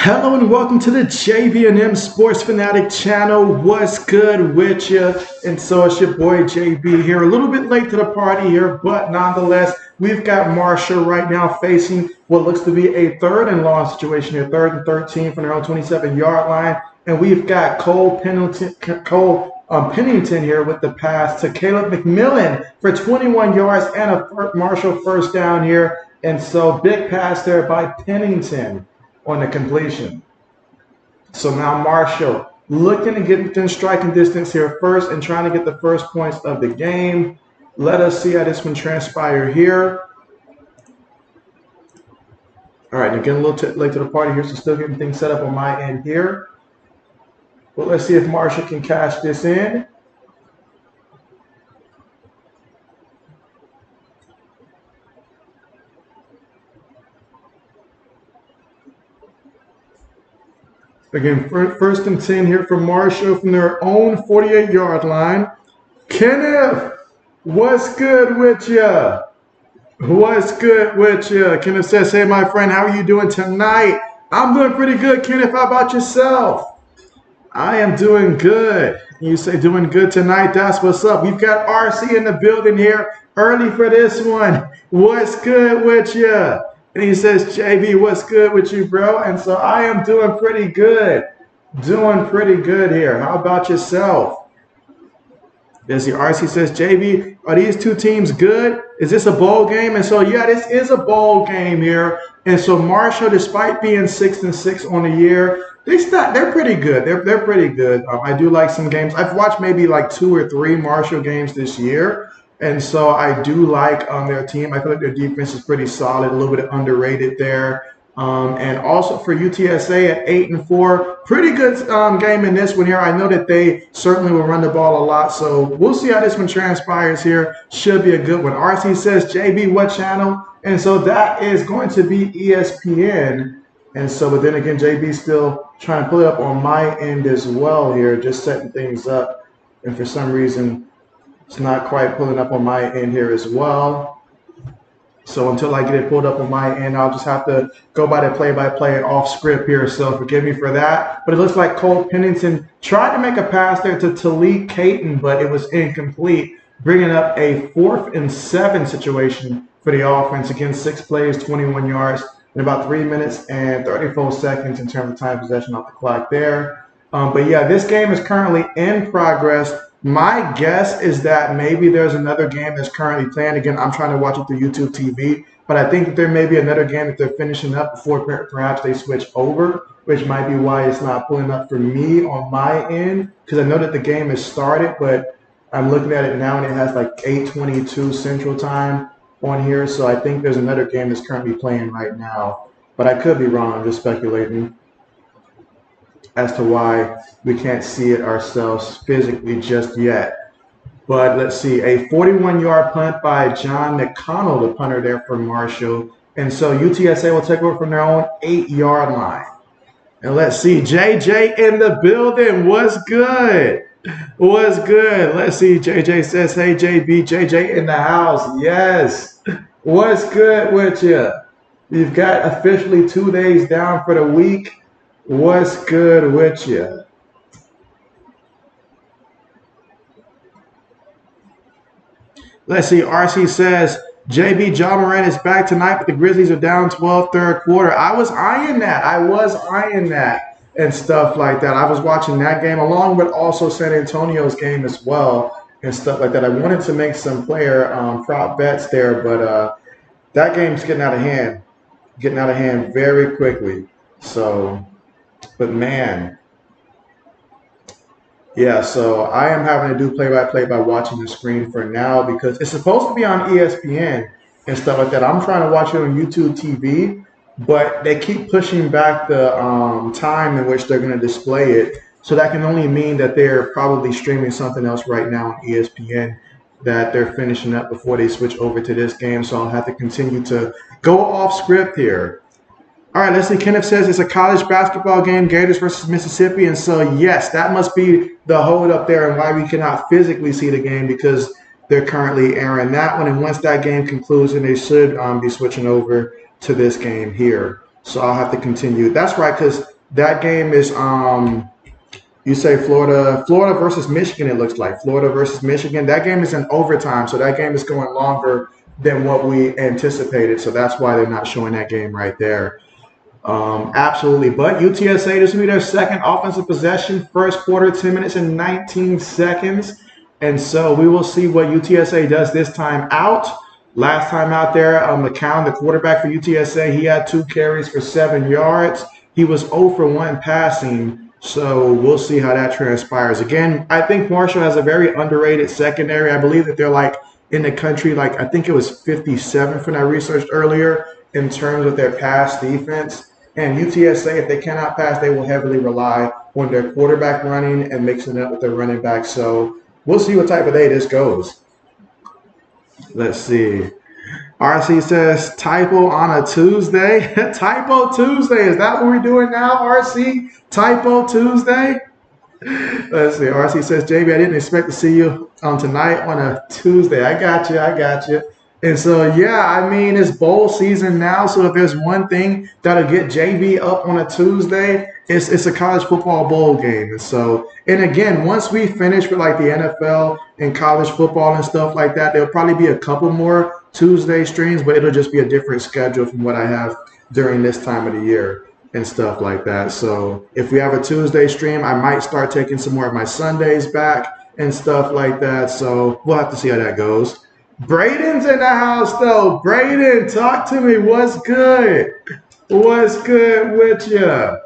Hello and welcome to the JB&M Sports Fanatic channel. What's good with you? And so it's your boy JB here. A little bit late to the party here, but nonetheless, we've got Marshall right now facing what looks to be a third and long situation here, 3rd and 13 from their own 27-yard line. And we've got Cole Pennington here with the pass to Caleb McMillan for 21 yards and a Marshall first down here. And so big pass there by Pennington on the completion. So now Marshall looking to get within striking distance here first and trying to get the first points of the game. Let us see how this one transpires here. All right, again, a little late to the party here, so still getting things set up on my end here. But let's see if Marshall can cash this in. Again, first and 10 here from Marshall from their own 48-yard line. Kenneth, what's good with you? What's good with you? Kenneth says, hey, my friend, how are you doing tonight? I'm doing pretty good, Kenneth. How about yourself? I am doing good. You say doing good tonight. That's what's up. We've got RC in the building here early for this one. What's good with you? And he says, JB, what's good with you, bro? And so I am doing pretty good. Doing pretty good here. How about yourself? There's the RC says, JB, are these two teams good? Is this a bowl game? And so, yeah, this is a bowl game here. And so Marshall, despite being 6-6 on the year, they're pretty good. They're pretty good. I do like some games. I've watched maybe like 2 or 3 Marshall games this year. And so I do like their team. I feel like their defense is pretty solid, a little bit underrated there. And also for UTSA at 8-4, pretty good game in this one here. I know that they certainly will run the ball a lot, so we'll see how this one transpires here. Should be a good one. RC says, JB, what channel? And so that is going to be ESPN. And so, but then again, JB still trying to pull it up on my end as well here, just setting things up. And for some reason, it's not quite pulling up on my end here as well. So until I get it pulled up on my end, I'll just have to go by the play-by-play and off script here. So forgive me for that. But it looks like Cole Pennington tried to make a pass there to Talik Caton, but it was incomplete, bringing up a 4th and 7 situation for the offense. Again, 6 plays, 21 yards, in about 3 minutes and 34 seconds in terms of time possession off the clock there. But yeah, this game is currently in progress. My guess is that maybe there's another game that's currently playing. Again, I'm trying to watch it through YouTube TV, but I think that there may be another game that they're finishing up before perhaps they switch over, which might be why it's not pulling up for me on my end, because I know that the game has started, but I'm looking at it now and it has like 8:22 Central Time on here, so I think there's another game that's currently playing right now, but I could be wrong. I'm just speculating as to why we can't see it ourselves physically just yet. But let's see, a 41-yard punt by John McConnell, the punter there for Marshall. And so UTSA will take over from their own 8-yard line. And let's see, JJ in the building. What's good? What's good? Let's see, JJ says, hey, JB, JJ in the house. Yes. What's good with you? You've got officially 2 days down for the week. What's good with you? Let's see. RC says, JB, John Moran is back tonight, but the Grizzlies are down 12 third quarter. I was eyeing that and stuff like that. I was watching that game along with also San Antonio's game as well and stuff like that. I wanted to make some player prop bets there, but that game's getting out of hand very quickly. So, but man, yeah, so I am having to do play-by-play by watching the screen for now because it's supposed to be on ESPN and stuff like that. I'm trying to watch it on YouTube TV, but they keep pushing back the time in which they're going to display it. So that can only mean that they're probably streaming something else right now on ESPN that they're finishing up before they switch over to this game. So I'll have to continue to go off script here. All right, let's see. Kenneth says it's a college basketball game, Gators versus Mississippi. And so, yes, that must be the hold up there and why we cannot physically see the game because they're currently airing that one. And once that game concludes, then they should be switching over to this game here. So I'll have to continue. That's right, because That game is you say Florida versus Michigan. It looks like Florida versus Michigan. That game is in overtime, so that game is going longer than what we anticipated. So that's why they're not showing that game right there. Absolutely. But UTSA, this will be their second offensive possession, first quarter, 10 minutes and 19 seconds. And so we will see what UTSA does this time out. Last time out there, McCown, the quarterback for UTSA, he had 2 carries for 7 yards. He was 0 for 1 passing. So we'll see how that transpires. Again, I think Marshall has a very underrated secondary. I believe that they're like in the country, like I think it was 57th when I researched earlier in terms of their pass defense. And UTSA, if they cannot pass, they will heavily rely on their quarterback running and mixing it up with their running back. So we'll see what type of day this goes. Let's see. RC says, typo on a Tuesday. Typo Tuesday. Is that what we're doing now, RC? Typo Tuesday? Let's see. RC says, JB, I didn't expect to see you tonight on a Tuesday. I got you. And so, yeah, I mean, it's bowl season now. So if there's one thing that'll get JB up on a Tuesday, it's a college football bowl game. And so, and again, once we finish with like the NFL and college football and stuff like that, there'll probably be a couple more Tuesday streams, but it'll just be a different schedule from what I have during this time of the year and stuff like that. So if we have a Tuesday stream, I might start taking some more of my Sundays back and stuff like that. So we'll have to see how that goes. Braden's in the house, though. Braden, talk to me. What's good? What's good with you?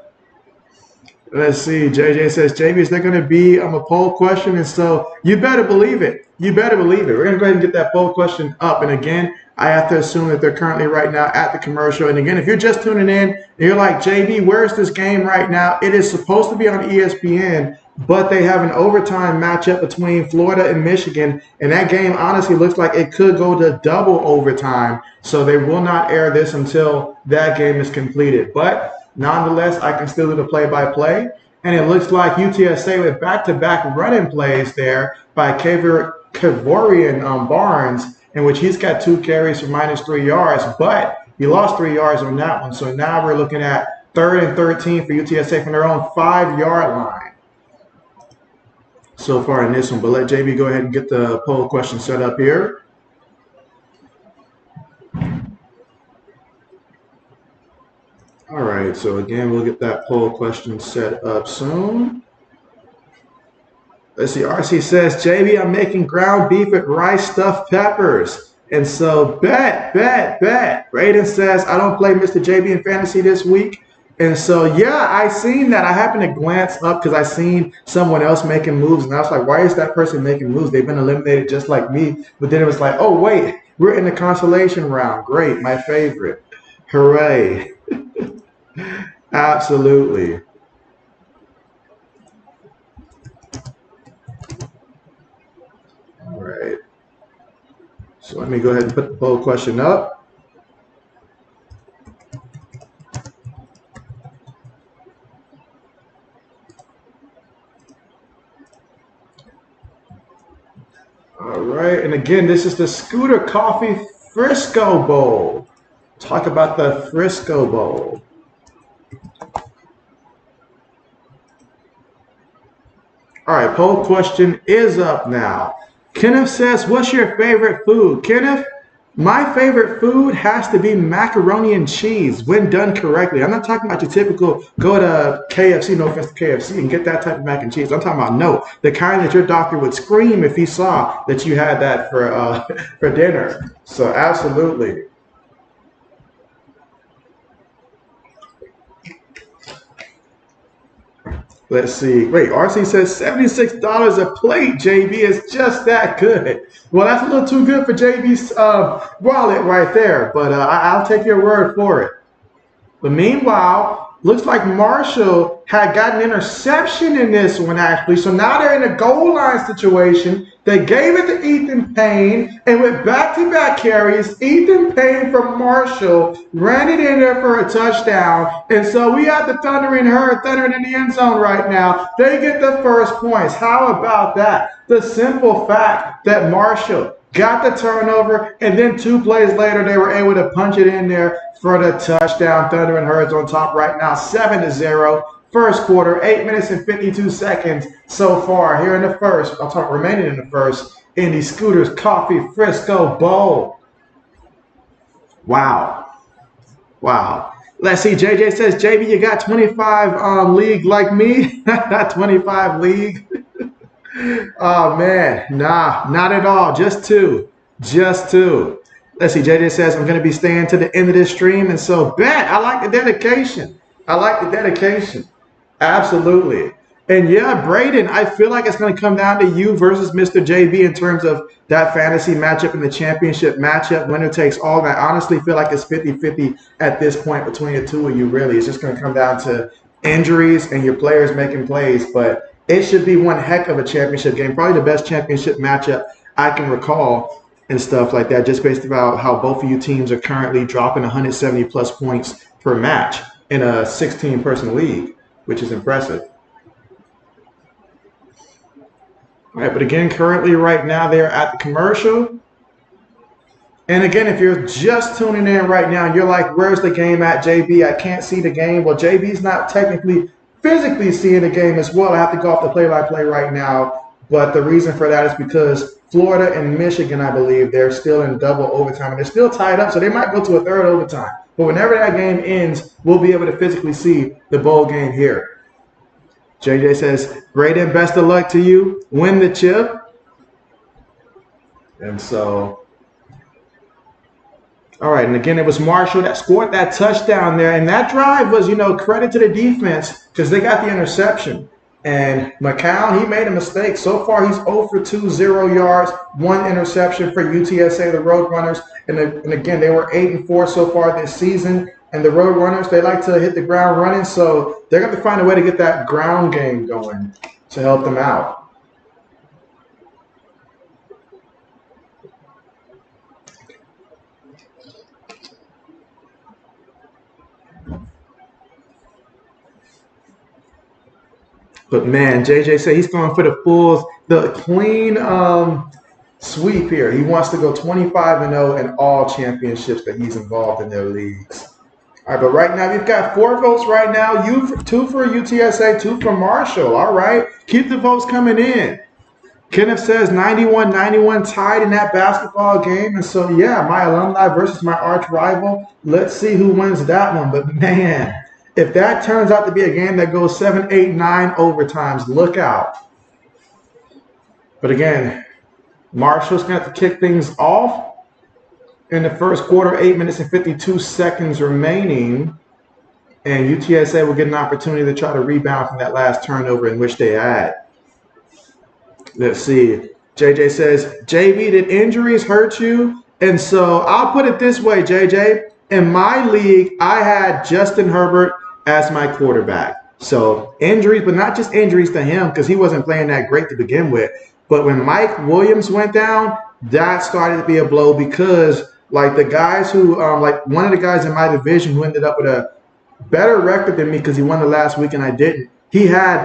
Let's see. JJ says, JB, is there going to be a poll question? And so you better believe it. You better believe it. We're going to go ahead and get that poll question up. And again, I have to assume that they're currently right now at the commercial. And again, if you're just tuning in, and you're like, JB, where's this game right now? It is supposed to be on ESPN, but they have an overtime matchup between Florida and Michigan. And that game honestly looks like it could go to double overtime. So they will not air this until that game is completed. But nonetheless, I can still do the play-by-play. And it looks like UTSA with back-to-back running plays there by Kavorian Barnes, in which he's got 2 carries for -3 yards. But he lost 3 yards on that one. So now we're looking at 3rd and 13 for UTSA from their own 5-yard line so far in this one. But let JB go ahead and get the poll question set up here. All right, so again, we'll get that poll question set up soon. Let's see, RC says, JB, I'm making ground beef with rice stuffed peppers. And so bet. Braden says, I don't play Mr. JB in fantasy this week. And so, yeah, I seen that. I happened to glance up because I seen someone else making moves. And I was like, why is that person making moves? They've been eliminated just like me. But then it was like, oh, wait, we're in the consolation round. Great, my favorite. Hooray. Absolutely. All right. So let me go ahead and put the poll question up. All right. And again, this is the Scooter Coffee Frisco Bowl. Talk about the Frisco Bowl. All right, poll question is up now. Kenneth says, what's your favorite food? Kenneth, my favorite food has to be macaroni and cheese when done correctly. I'm not talking about your typical go to KFC, no offense to KFC, and get that type of mac and cheese. I'm talking about the kind that your doctor would scream if he saw that you had that for dinner. So absolutely. Let's see. Wait, RC says $76 a plate, JB. Is just that good. Well, that's a little too good for JB's wallet right there, but I'll take your word for it. But meanwhile, looks like Marshall had gotten an interception in this one, actually. So now they're in a goal line situation. They gave it to Ethan Payne, and with back-to-back carries, Ethan Payne from Marshall ran it in there for a touchdown. And so we have the Thundering Herd thundering in the end zone right now. They get the first points. How about that? The simple fact that Marshall got the turnover, and then 2 plays later, they were able to punch it in there for the touchdown. Thundering Herds on top right now, 7-0. First quarter, 8 minutes and 52 seconds so far here in the first. I'll talk remaining in the first. Indy Scooters Coffee Frisco Bowl. Wow. Wow. Let's see. JJ says, JB, you got 25 league like me? 25 league? Oh, man. Nah, not at all. Just two. Just two. Let's see. JJ says, I'm going to be staying to the end of this stream. And so, bet. I like the dedication. I like the dedication. Absolutely. And yeah, Braden, I feel like it's going to come down to you versus Mr. JB in terms of that fantasy matchup and the championship matchup. Winner takes all. I honestly feel like it's 50-50 at this point between the two of you, really. It's just going to come down to injuries and your players making plays. But it should be one heck of a championship game. Probably the best championship matchup I can recall and stuff like that, just based about how both of you teams are currently dropping 170-plus points per match in a 16-person league, which is impressive. All right, but again, currently right now they're at the commercial. And again, if you're just tuning in right now, you're like, where's the game at, JB? I can't see the game. Well, JB's not technically physically seeing the game as well. I have to go off the play-by-play right now. But the reason for that is because Florida and Michigan, I believe, they're still in double overtime. And they're still tied up, so they might go to a third overtime. But whenever that game ends, we'll be able to physically see the bowl game here. JJ says, Braden, best of luck to you. Win the chip. And so, all right. And again, it was Marshall that scored that touchdown there. And that drive was, credit to the defense because they got the interception. And McCown, he made a mistake. So far, he's 0 for 2, 0 yards, 1 interception for UTSA, the Roadrunners. And again, they were 8-4 so far this season. And the Roadrunners, they like to hit the ground running, so they're going to find a way to get that ground game going to help them out. But, man, JJ said he's going for the clean sweep here. He wants to go 25-0 in all championships that he's involved in their leagues. All right, but right now we've got 4 votes right now. 2 for UTSA, 2 for Marshall. All right, keep the votes coming in. Kenneth says 91-91 tied in that basketball game. And so, yeah, my alumni versus my arch rival. Let's see who wins that one. But, man, if that turns out to be a game that goes 7, 8, 9 overtimes, look out. But, again, Marshall's going to have to kick things off. In the first quarter, 8 minutes and 52 seconds remaining, and UTSA will get an opportunity to try to rebound from that last turnover in which they had. Let's see. JJ says, JB, did injuries hurt you? And so I'll put it this way, JJ. In my league, I had Justin Herbert as my quarterback. So injuries, but not just injuries to him because he wasn't playing that great to begin with. But when Mike Williams went down, that started to be a blow because like the guys who, like one of the guys in my division who ended up with a better record than me because he won the last week and I didn't. He had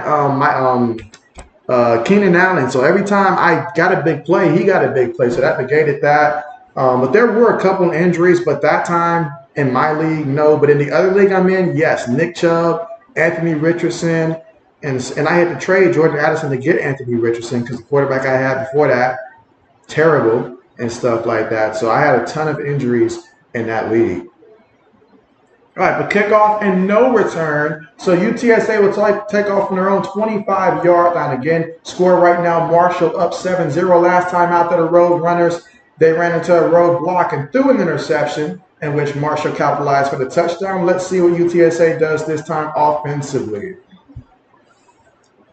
Keenan Allen. So every time I got a big play, he got a big play. So that negated that. But there were a couple injuries, but that time in my league, no. But in the other league I'm in, yes. Nick Chubb, Anthony Richardson, and I had to trade Jordan Addison to get Anthony Richardson because the quarterback I had before that, terrible. And stuff like that. So I had a ton of injuries in that league. All right, but kickoff and no return. So UTSA will take off from their own 25-yard line again. Score right now, Marshall up 7-0. Last time out there, the Roadrunners, they ran into a roadblock and threw an interception in which Marshall capitalized for the touchdown. Let's see what UTSA does this time offensively.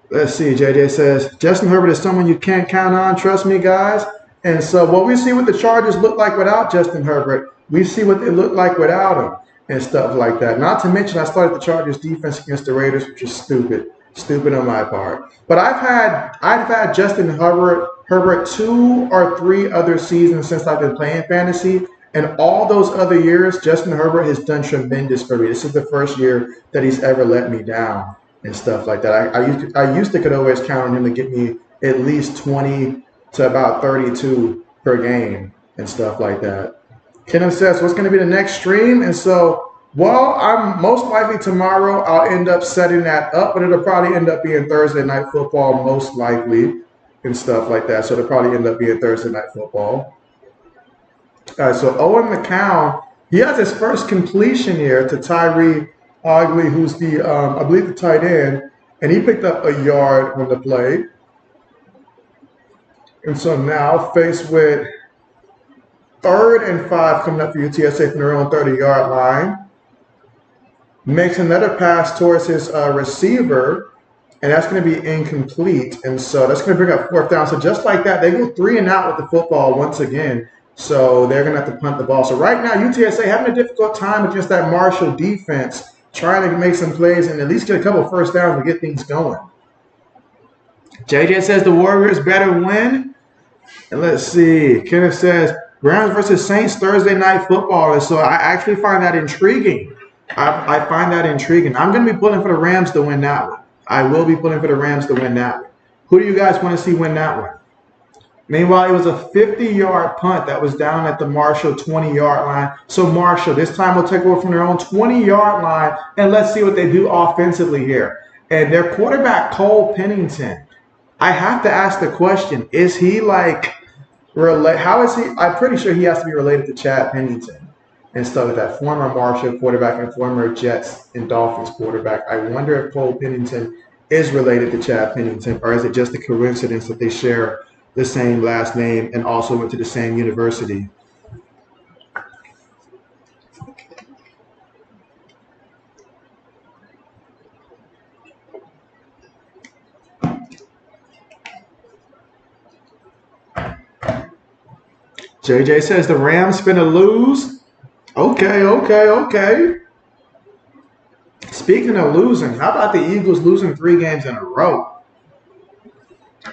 Let's see, JJ says, Justin Herbert is someone you can't count on. Trust me, guys. And so what we see what the Chargers look like without Justin Herbert, we see what they look like without him and stuff like that. Not to mention I started the Chargers defense against the Raiders, which is stupid on my part. But I've had Justin Herbert 2 or 3 other seasons since I've been playing fantasy. And all those other years, Justin Herbert has done tremendous for me. This is the first year that he's ever let me down and stuff like that. I used to could always count on him to get me at least 20 to about 32 per game and stuff like that. Kenneth says, what's going to be the next stream? And so Well, I'm most likely tomorrow I'll end up setting that up, but it'll probably end up being Thursday night football most likely and stuff like that. So it'll probably end up being Thursday night football. All right, so Owen McCown, he has his first completion here to Tyree Ogley, who's the, I believe, the tight end, and he picked up a yard on the play. And so now faced with 3rd and 5 coming up for UTSA from their own 30-yard line. Makes another pass towards his receiver, and that's going to be incomplete. And so that's going to bring up 4th down. So just like that, they go 3 and out with the football once again. So they're going to have to punt the ball. So right now, UTSA having a difficult time against that Marshall defense, trying to make some plays and at least get a couple of 1st downs to get things going. JJ says the Warriors better win. And let's see. Kenneth says Browns versus Saints Thursday night football. And so I actually find that intriguing. I find that intriguing. I'm going to be pulling for the Rams to win that one. I will be pulling for the Rams to win that one. Who do you guys want to see win that one? Meanwhile, it was a 50-yard punt that was down at the Marshall 20-yard line. So Marshall, this time will take over from their own 20-yard line, and let's see what they do offensively here. And their quarterback, Cole Pennington, I have to ask the question, is he like, how is he? I'm pretty sure he has to be related to Chad Pennington and stuff like that. Former Marshall quarterback and former Jets and Dolphins quarterback. I wonder if Cole Pennington is related to Chad Pennington, or is it just a coincidence that they share the same last name and also went to the same university? JJ says the Rams finna lose. Okay. Speaking of losing, how about the Eagles losing 3 games in a row?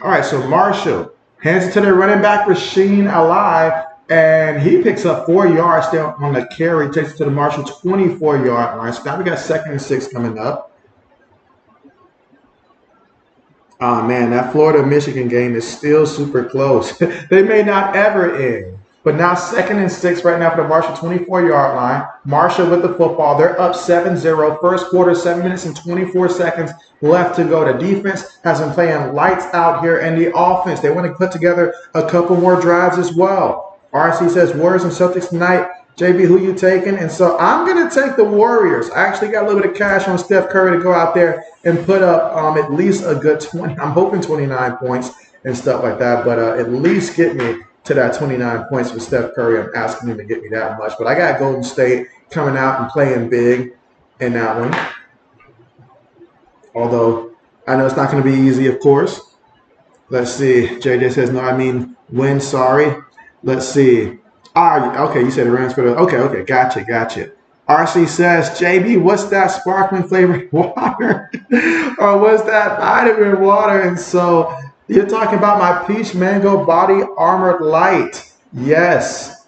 All right, so Marshall hands it to their running back, Rasheen Ali, and he picks up 4 yards there on the carry, takes it to the Marshall 24-yard line. So now we got 2nd and 6 coming up. Oh, man, that Florida-Michigan game is still super close. They may not ever end. But now 2nd and 6 right now for the Marshall 24-yard line. Marshall with the football. They're up 7-0. First quarter, 7 minutes and 24 seconds left to go. The defense has been playing lights out here, and the offense, they want to put together a couple more drives as well. RC says Warriors and Celtics tonight. JB, who you taking? And so I'm going to take the Warriors. I actually got a little bit of cash on Steph Curry to go out there and put up at least a good 20. I'm hoping 29 points and stuff like that, but at least get me to that 29 points with Steph Curry. I'm asking him to get me that much. But I got Golden State coming out and playing big in that one. Although I know it's not going to be easy, of course. Let's see. JJ says, no, I mean win, sorry. Let's see. Okay, you said the Rams for the – okay, gotcha. RC says, JB, what's that sparkling flavored water? Or what's that vitamin water? And so you're talking about my Peach Mango Body Armored Light. Yes.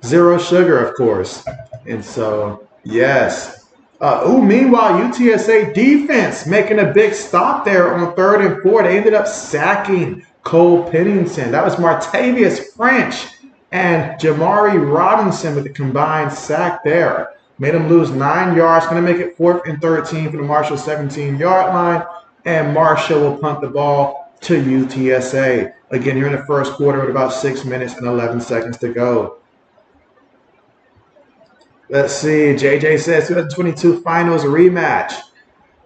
0 sugar, of course. And so, yes. Meanwhile, UTSA defense making a big stop there on 3rd and 4. They ended up sacking Cole Pennington. That was Martavius French and Jamari Robinson with the combined sack there. Made them lose 9 yards. Going to make it 4th and 13 for the Marshall 17-yard line. And Marshall will punt the ball to UTSA. Again, here in the first quarter with about 6 minutes and 11 seconds to go. Let's see. JJ says 2022 finals rematch.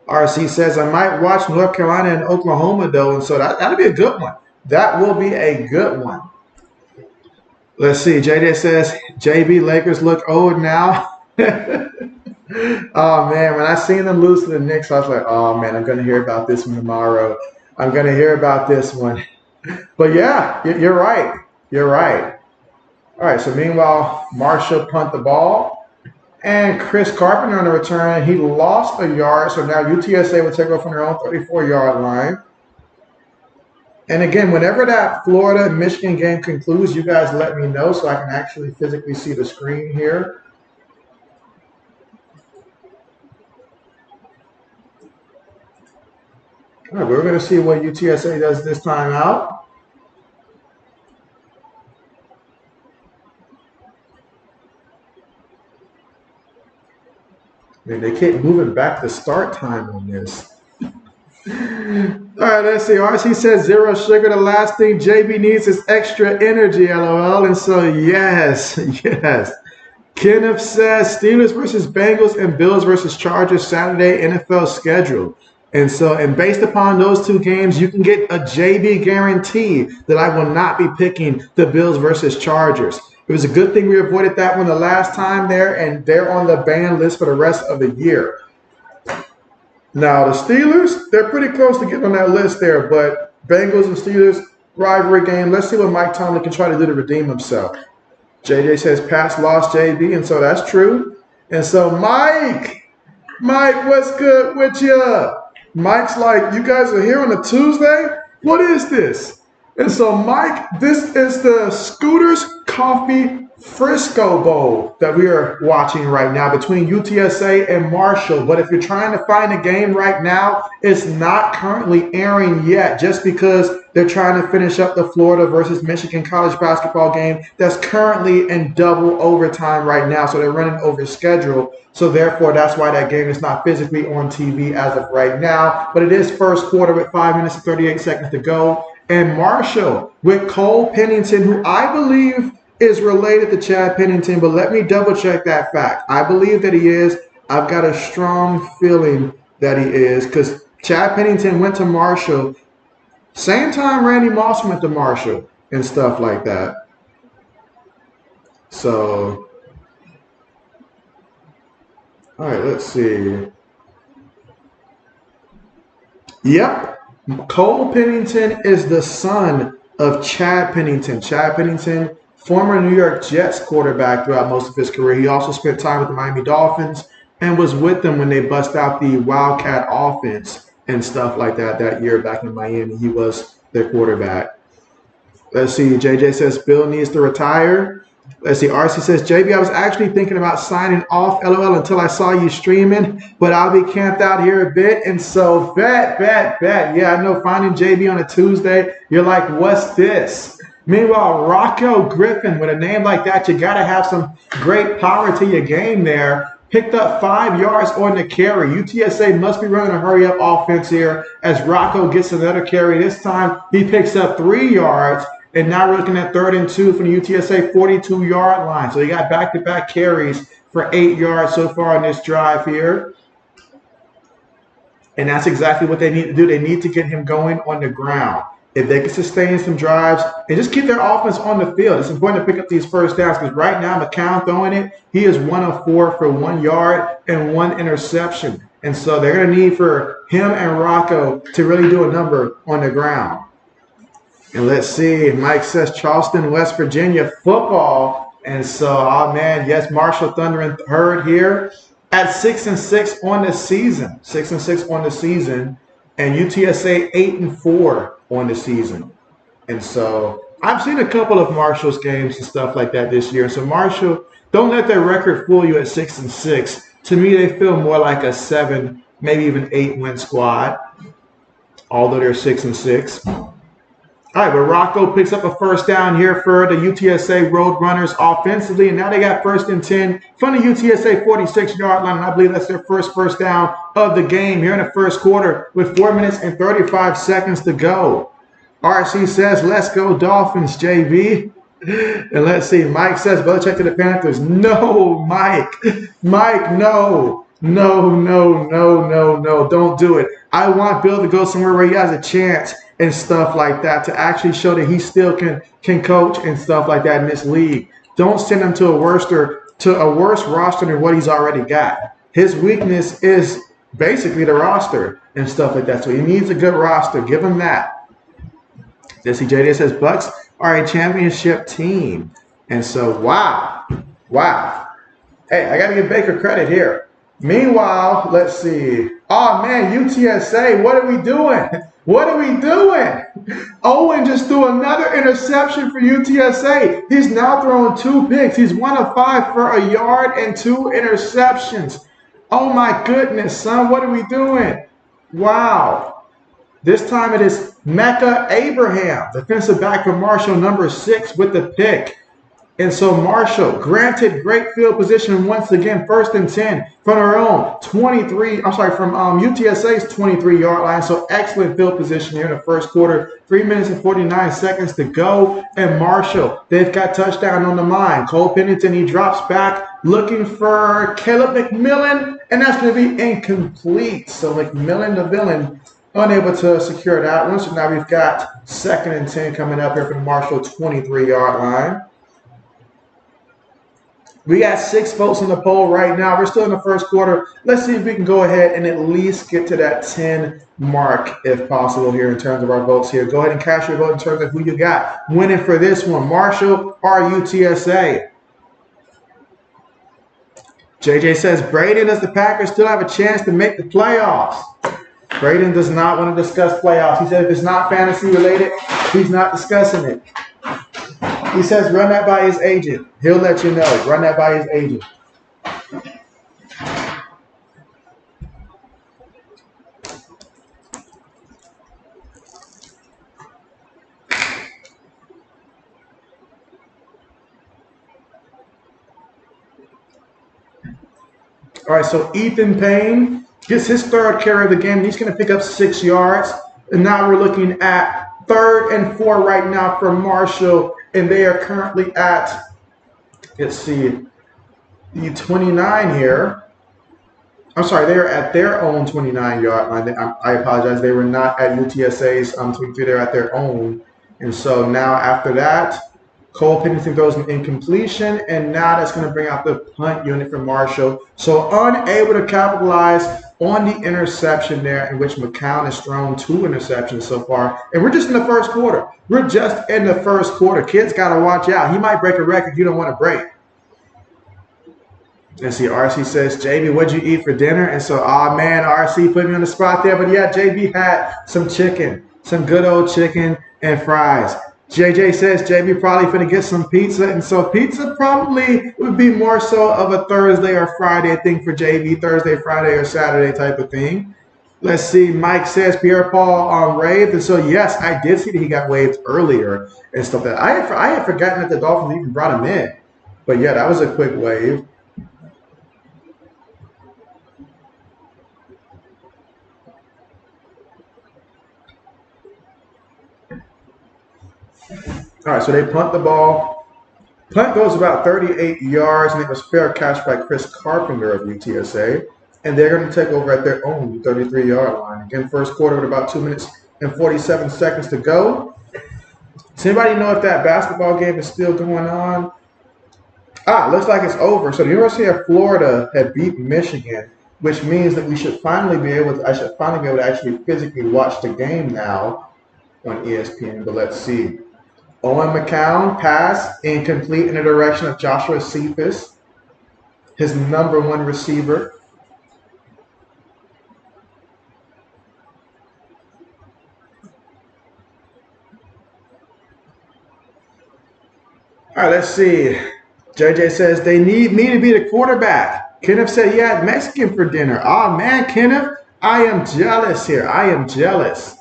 RC says, I might watch North Carolina and Oklahoma, though. And so that'll be a good one. That will be a good one. Let's see. JJ says, JB, Lakers look old now. Oh, man. When I seen them lose to the Knicks, I was like, oh, man, I'm going to hear about this one tomorrow. I'm going to hear about this one. But, yeah, you're right. You're right. All right, so meanwhile, Marshall punt the ball. And Chris Carpenter on the return, he lost a yard. So now UTSA will take off on their own 34-yard line. And again, whenever that Florida-Michigan game concludes, you guys let me know so I can actually physically see the screen here. All right, we're going to see what UTSA does this time out. Man, they keep moving back the start time on this. All right, let's see. RC says 0 sugar. The last thing JB needs is extra energy, LOL. And so, yes, yes. Kenneth says Steelers versus Bengals and Bills versus Chargers Saturday NFL schedule. And so, and based upon those two games, you can get a JB guarantee that I will not be picking the Bills versus Chargers. It was a good thing we avoided that one the last time there, and they're on the ban list for the rest of the year. Now, the Steelers, they're pretty close to getting on that list there, but Bengals and Steelers rivalry game. Let's see what Mike Tomlin can try to do to redeem himself. JJ says pass lost JB, and so that's true. And so Mike, what's good with you? Mike's like, you guys are here on a Tuesday? What is this? And so Mike, this is the Scooters Coffee Frisco Bowl that we are watching right now between UTSA and Marshall. But if you're trying to find a game right now, it's not currently airing yet just because they're trying to finish up the Florida versus Michigan college basketball game that's currently in double overtime right now. So they're running over schedule. So therefore, that's why that game is not physically on TV as of right now. But it is first quarter with 5 minutes and 38 seconds to go. And Marshall with Cole Pennington, who I believe is related to Chad Pennington, but let me double check that fact. I believe that he is. I've got a strong feeling that he is because Chad Pennington went to Marshall. Same time Randy Moss went to Marshall and stuff like that. So, all right, let's see. Yep, Cole Pennington is the son of Chad Pennington. Chad Pennington, former New York Jets quarterback throughout most of his career. He also spent time with the Miami Dolphins and was with them when they bust out the Wildcat offense and stuff like that year back in Miami. He was their quarterback. Let's see. JJ says Bill needs to retire. Let's see. RC says, JB, I was actually thinking about signing off, LOL, until I saw you streaming, but I'll be camped out here a bit. And so, bet. Yeah, I know finding JB on a Tuesday, you're like, what's this? Meanwhile, Rocco Griffin, with a name like that, you got to have some great power to your game there. Picked up 5 yards on the carry. UTSA must be running a hurry-up offense here as Rocco gets another carry. This time, he picks up 3 yards, and now we're looking at 3rd and 2 from the UTSA 42-yard line. So he got back-to-back carries for 8 yards so far on this drive here. And that's exactly what they need to do. They need to get him going on the ground. If they can sustain some drives and just keep their offense on the field, it's important to pick up these first downs because right now McCown throwing it, he is 1 of 4 for 1 yard and 1 interception. And so they're going to need for him and Rocco to really do a number on the ground. And let's see, Mike says Charleston, West Virginia football. And so, oh man, yes, Marshall Thunder and Herd here at 6-6 on the season. 6-6 on the season. And UTSA 8-4 on the season. And so I've seen a couple of Marshall's games and stuff like that this year. So Marshall, don't let their record fool you at 6-6. To me, they feel more like a 7, maybe even 8-win squad, although they're 6-6. All right, but Rocco picks up a first down here for the UTSA Roadrunners offensively, and now they got 1st and 10 from the UTSA 46-yard line, and I believe that's their first down of the game here in the first quarter with 4 minutes and 35 seconds to go. RC says, let's go Dolphins, JB. And let's see, Mike says, Belichick to the Panthers. No, Mike. Mike, no. No. Don't do it. I want Bill to go somewhere where he has a chance and stuff like that to actually show that he still can coach and stuff like that in this league. Don't send him to a worse roster than what he's already got. His weakness is basically the roster and stuff like that. So he needs a good roster. Give him that. Jesse JD says Bucks are a championship team. And so, wow. Hey, I got to give Baker credit here. Meanwhile, let's see. Oh, man, UTSA, what are we doing? Owen just threw another interception for UTSA. He's now throwing 2 picks. He's 1 of 5 for a yard and 2 interceptions. Oh, my goodness, son, what are we doing? Wow. This time it is Mecca Abraham, defensive back for Marshall, number 6, with the pick. And so Marshall, granted great field position once again, 1st and 10 from our own 23, I'm sorry, from UTSA's 23-yard line. So excellent field position here in the first quarter. 3 minutes and 49 seconds to go. And Marshall, they've got touchdown on the mind. Cole Pennington, he drops back looking for Caleb McMillan, and that's going to be incomplete. So McMillan, the villain, unable to secure that one. So now we've got 2nd and 10 coming up here for the Marshall 23-yard line. We got 6 votes in the poll right now. We're still in the first quarter. Let's see if we can go ahead and at least get to that 10 mark if possible here in terms of our votes here. Go ahead and cast your vote in terms of who you got winning for this one, Marshall or UTSA. JJ says, Braden, does the Packers still have a chance to make the playoffs? Braden does not want to discuss playoffs. He said if it's not fantasy related, he's not discussing it. He says run that by his agent. He'll let you know. Run that by his agent. All right, so Ethan Payne gets his 3rd carry of the game. He's going to pick up 6 yards. And now we're looking at 3rd and 4 right now for Marshall. And they are currently at, let's see, the 29 here. I'm sorry, they are at their own 29-yard line. I apologize. They were not at UTSA's 23. They're at their own. And so now after that, Cole Pennington throws an incompletion, and now that's going to bring out the punt unit for Marshall. So unable to capitalize on the interception there, in which McCown has thrown 2 interceptions so far. And we're just in the first quarter. We're just in the first quarter. Kids got to watch out. He might break a record you don't want to break. Let's see, RC says, JB, what'd you eat for dinner? And so, man, RC put me on the spot there. But yeah, JB had some chicken, some good old chicken and fries. JJ says JB probably finna get some pizza, and so pizza probably would be more so of a Thursday or Friday thing for JB, Thursday, Friday, or Saturday type of thing. Let's see, Mike says Pierre-Paul waived, and so yes, I did see that he got waived earlier and stuff. That I had forgotten that the Dolphins even brought him in, but yeah, that was a quick waive. All right, so they punt the ball. Punt goes about 38 yards, and it was fair catch by Chris Carpenter of UTSA. And they're going to take over at their own 33-yard line. Again, first quarter with about 2 minutes and 47 seconds to go. Does anybody know if that basketball game is still going on? Looks like it's over. So the University of Florida had beat Michigan, which means that I should finally be able to actually physically watch the game now on ESPN. But let's see. Owen McCown pass incomplete in the direction of Joshua Cephas, his #1 receiver. All right, let's see. JJ says they need me to be the quarterback. Kenneth said he had Mexican for dinner. Man, Kenneth, I am jealous here. I am jealous.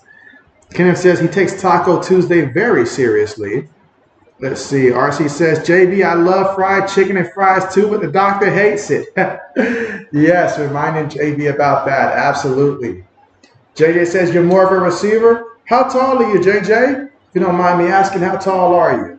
Kenneth says he takes Taco Tuesday very seriously. Let's see. RC says, JB, I love fried chicken and fries too, but the doctor hates it. Yes, reminding JB about that. Absolutely. JJ says, you're more of a receiver? How tall are you, JJ? If you don't mind me asking, how tall are you?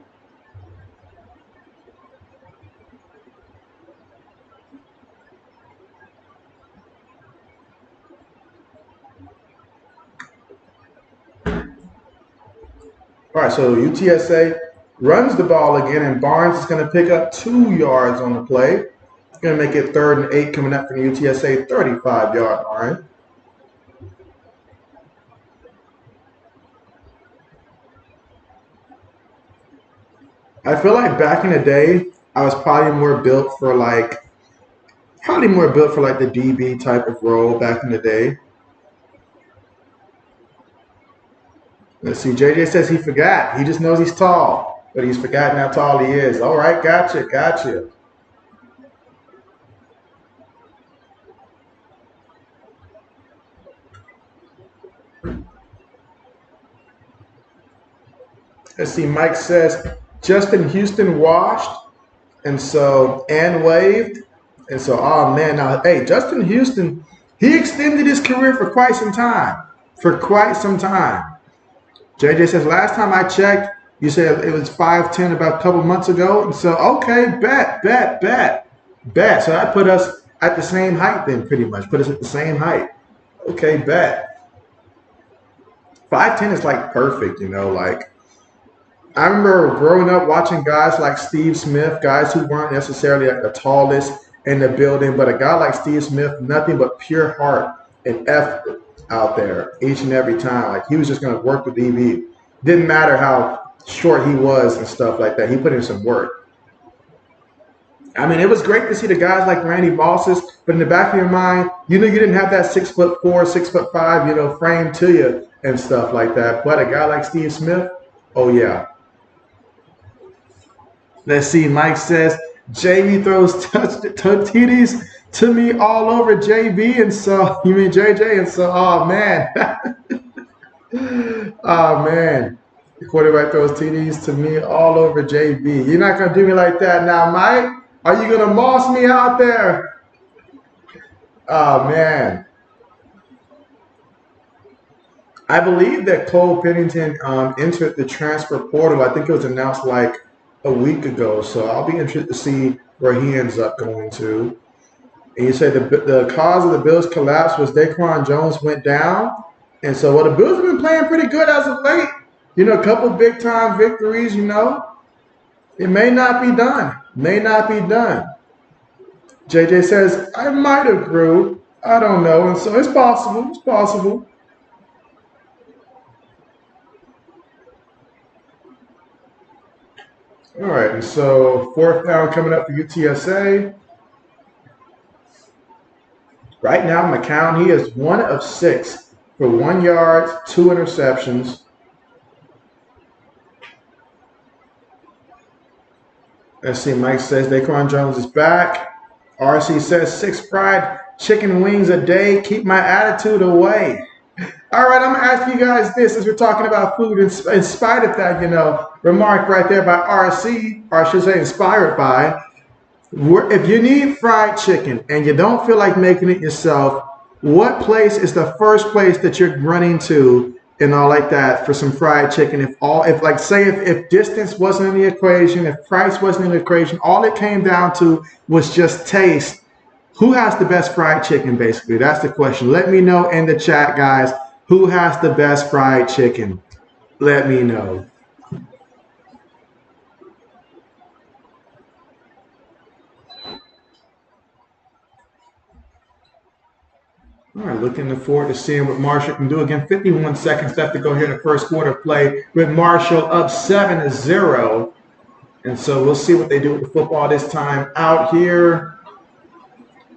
All right, so UTSA runs the ball again, and Barnes is going to pick up 2 yards on the play. Going to make it 3rd and 8 coming up from the UTSA 35-yard line. I feel like back in the day, I was probably more built for like the DB type of role back in the day. Let's see, JJ says he forgot. He just knows he's tall, but he's forgotten how tall he is. All right, gotcha. Let's see, Mike says, Justin Houston washed. And so, and waved. And so, oh man, now, hey, Justin Houston, he extended his career for quite some time. For quite some time. JJ says, last time I checked, you said it was 5'10" about a couple months ago. And so, okay, bet. So that put us at the same height then, pretty much. Put us at the same height. Okay, bet. 5'10" is like perfect, you know, like. I remember growing up watching guys like Steve Smith, guys who weren't necessarily like the tallest in the building, but a guy like Steve Smith, nothing but pure heart and effort out there each and every time. Like he was just going to work the DB. Didn't matter how short he was and stuff like that. He put in some work. I mean, it was great to see the guys like Randy Mosses, but in the back of your mind, you know, you didn't have that 6'4", 6'5", you know, frame to you and stuff like that. But a guy like Steve Smith, oh yeah. Let's see, Mike says, JB throws TDs to me all over JB, and so, you mean JJ, and so, oh man. Oh man. The quarterback throws TDs to me all over JB. You're not going to do me like that now, Mike. Are you going to moss me out there? Oh man. I believe that Cole Pennington entered the transfer portal. I think it was announced like a week ago, so I'll be interested to see where he ends up going to. And you say the cause of the Bills' collapse was Daquan Jones went down, and so well, the Bills have been playing pretty good as of late. You know, a couple big time victories. You know, it may not be done. May not be done. JJ says I might have grew. I don't know, and so it's possible. It's possible. All right, and so 4th down coming up for UTSA. Right now, McCown, he is 1 of 6 for 1 yard, 2 interceptions. Let's see, Mike says Daquan Jones is back. RC says 6 fried chicken wings a day. Keep my attitude away. All right, I'm going to ask you guys this as we're talking about food in spite of that, you know, remark right there by RC, or I should say inspired by. If you need fried chicken and you don't feel like making it yourself, what place is the first place that you're running to and all like that for some fried chicken? If distance wasn't in the equation, if price wasn't in the equation, all it came down to was just taste. Who has the best fried chicken, basically? That's the question. Let me know in the chat, guys. Who has the best fried chicken? Let me know. All right, looking forward to seeing what Marshall can do. Again, 51 seconds left to go here in the first quarter play with Marshall up 7-0. And so we'll see what they do with the football this time out here.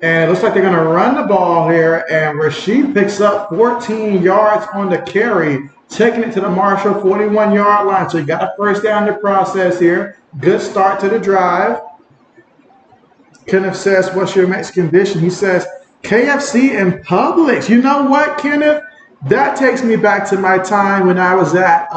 And it looks like they're going to run the ball here. And Rasheed picks up 14 yards on the carry, taking it to the Marshall 41-yard line. So you got a first down in the process here. Good start to the drive. Kenneth says, what's your Mexican dish? And he says, KFC and Publix. You know what, Kenneth? That takes me back to my time when I was at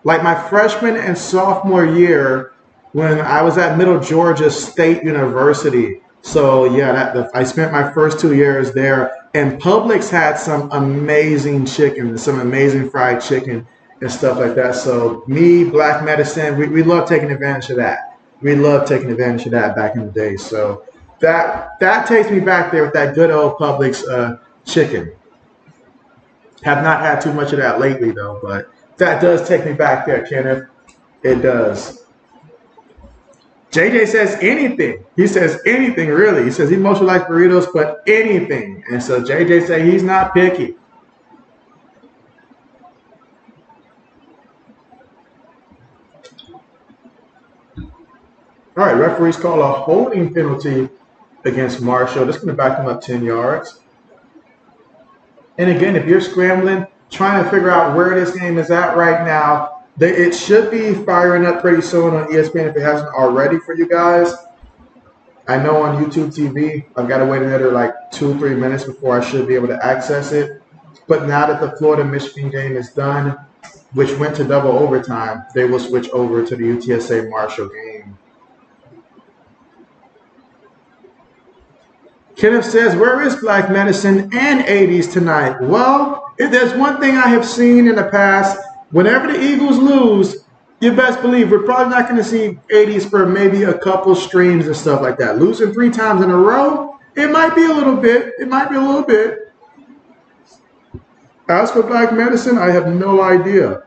like my freshman and sophomore year when I was at Middle Georgia State University. So yeah, I spent my first 2 years there, and Publix had some amazing chicken, some amazing fried chicken and stuff like that. So me, Black Medicine, we love taking advantage of that. We love taking advantage of that back in the day. So that takes me back there with that good old Publix chicken. Have not had too much of that lately though, but that does take me back there, Kenneth. It does. JJ says anything. He says anything, really. He says he mostly likes burritos, but anything. And so JJ said he's not picky. All right, referees call a holding penalty against Marshall. That's going to back him up 10 yards. And again, if you're scrambling, trying to figure out where this game is at right now, it should be firing up pretty soon on ESPN if it hasn't already for you guys. I know on YouTube TV, I've got to wait another like 2-3 minutes before I should be able to access it. But now that the Florida-Michigan game is done, which went to double overtime, they will switch over to the UTSA Marshall game. Kenneth says, where is Black Medicine and 80s tonight? Well, if there's one thing I have seen in the past, whenever the Eagles lose, you best believe we're probably not going to see 80s for maybe a couple streams and stuff like that. Losing 3 times in a row, it might be a little bit. It might be a little bit. As for Black Medicine, I have no idea.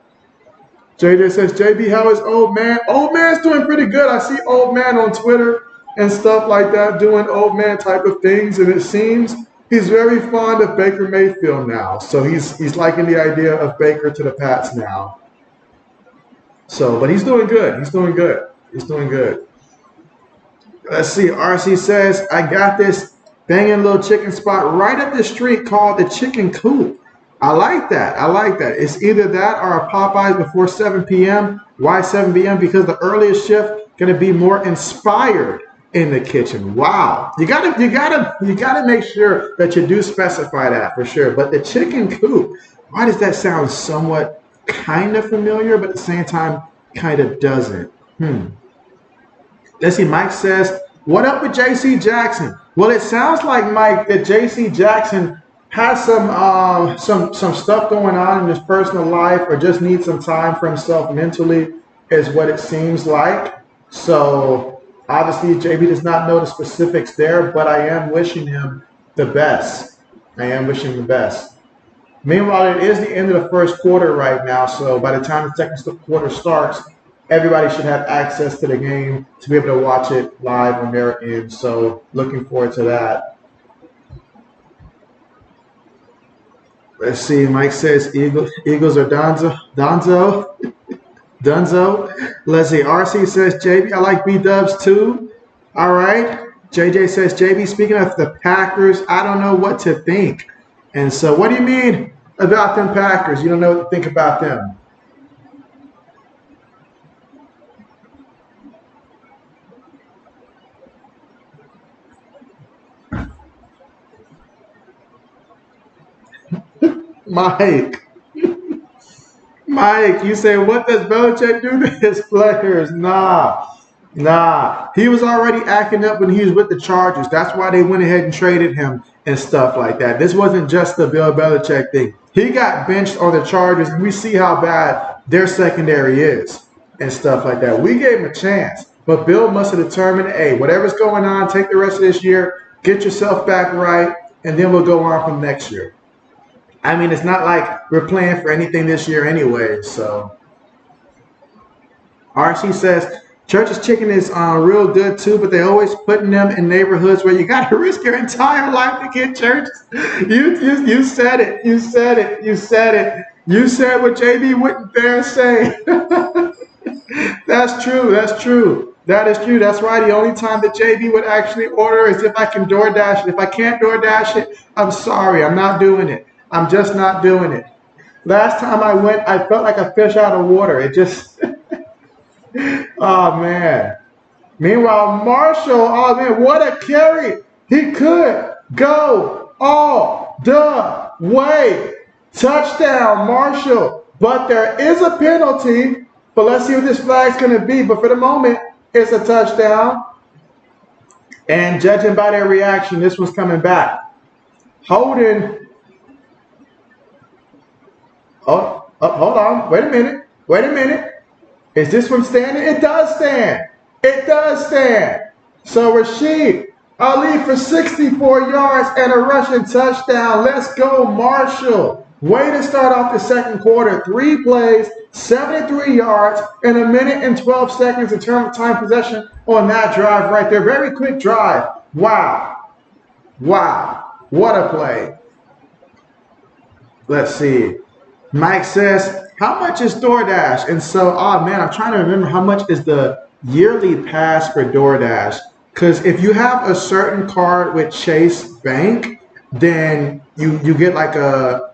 JJ says, JB, how is old man? Old man's doing pretty good. I see old man on Twitter and stuff like that, doing old man type of things, and it seems he's very fond of Baker Mayfield now. So he's liking the idea of Baker to the Pats now. So, but he's doing good. He's doing good. He's doing good. Let's see. RC says, I got this banging little chicken spot right up the street called the Chicken Coop. I like that. I like that. It's either that or a Popeyes before 7 p.m. Why 7 p.m.? Because the earliest shift going to be more inspired in the kitchen. Wow. You gotta make sure that you do specify that for sure. But the Chicken Coop, why does that sound somewhat kind of familiar, but at the same time kind of doesn't? Let's see. Mike says, what up with JC Jackson? Well, it sounds like, Mike, that JC Jackson has some stuff going on in his personal life, or just needs some time for himself mentally, is what it seems like. So obviously, JB does not know the specifics there, but I am wishing him the best. I am wishing him the best. Meanwhile, it is the end of the first quarter right now, so by the time the second quarter starts, everybody should have access to the game to be able to watch it live on their end. So looking forward to that. Let's see. Mike says Eagles are Donzo. Let's see. RC says, JB, I like B-dubs too. All right. JJ says, JB, speaking of the Packers, I don't know what to think. And so what do you mean about them Packers? You don't know what to think about them. Mike, you say, what does Belichick do to his players? Nah. He was already acting up when he was with the Chargers. That's why they went ahead and traded him and stuff like that. This wasn't just the Bill Belichick thing. He got benched on the Chargers, and we see how bad their secondary is and stuff like that. We gave him a chance, but Bill must have determined, hey, whatever's going on, take the rest of this year, get yourself back right, and then we'll go on from next year. I mean, it's not like we're playing for anything this year anyway, so. RC says, Church's chicken is real good too, but they always putting them in neighborhoods where you got to risk your entire life to get Church's. You said it. You said it. You said it. You said what JB wouldn't dare say. That's true. That's true. That is true. That's why the only time that JB would actually order is if I can DoorDash it. If I can't DoorDash it, I'm sorry. I'm not doing it. I'm just not doing it. Last time I went, I felt like a fish out of water. It just, oh, man. Meanwhile, Marshall, oh, man, what a carry. He could go all the way. Touchdown, Marshall. But there is a penalty. But let's see what this flag's going to be. But for the moment, it's a touchdown. And judging by their reaction, this one's coming back. Holding. Oh, hold on. Wait a minute. Wait a minute. Is this one standing? It does stand. It does stand. So Rashid Ali for 64 yards and a rushing touchdown. Let's go, Marshall. Way to start off the second quarter. 3 plays, 73 yards, and 1 minute and 12 seconds in terms of time possession on that drive right there. Very quick drive. Wow. Wow. What a play. Let's see. Mike says, how much is DoorDash? And so, oh man, I'm trying to remember how much is the yearly pass for DoorDash. Because if you have a certain card with Chase Bank, then you get like a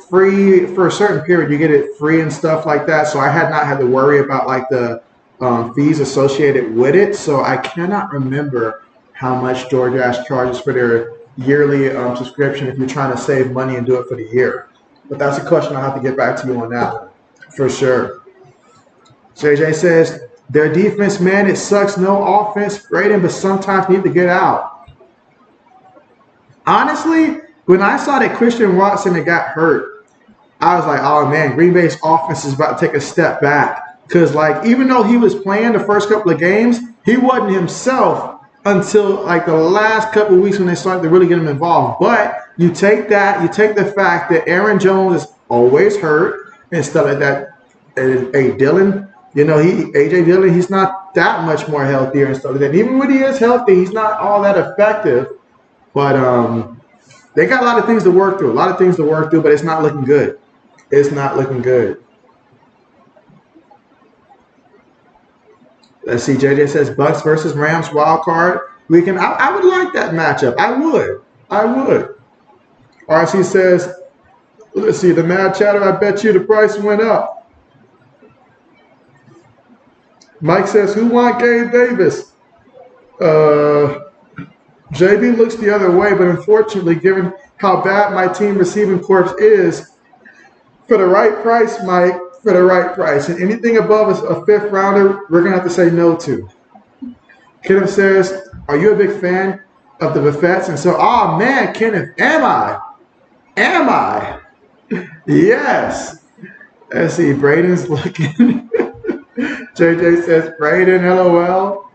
free, for a certain period, you get it free and stuff like that. So I had not had to worry about like the fees associated with it. So I cannot remember how much DoorDash charges for their yearly subscription if you're trying to save money and do it for the year. But that's a question I'll have to get back to you on that one, for sure. JJ says, their defense, man, it sucks. No offense, Braden, but sometimes need to get out. Honestly, when I saw that Christian Watson had got hurt, I was like, oh man, Green Bay's offense is about to take a step back. Because like, even though he was playing the first couple of games, he wasn't himself until like the last couple of weeks when they started to really get him involved. But you take that, you take the fact that Aaron Jones is always hurt and stuff like that. And Dylan, you know, AJ Dillon, he's not that much more healthier and stuff like that. Even when he is healthy, he's not all that effective. But they got a lot of things to work through. But it's not looking good. It's not looking good. Let's see. JJ says Bucks versus Rams wild card weekend. I would like that matchup. I would. RC says, let's see, the mad chatter, I bet you the price went up. Mike says, who won Gabe Davis? JB looks the other way, but unfortunately, given how bad my team receiving corps is, for the right price, Mike, for the right price, and anything above a fifth rounder, we're going to have to say no to. Kenneth says, are you a big fan of the Buffets? And so, oh man, Kenneth, am I? Yes. Let's see, Braden's looking. JJ says, Braden, LOL.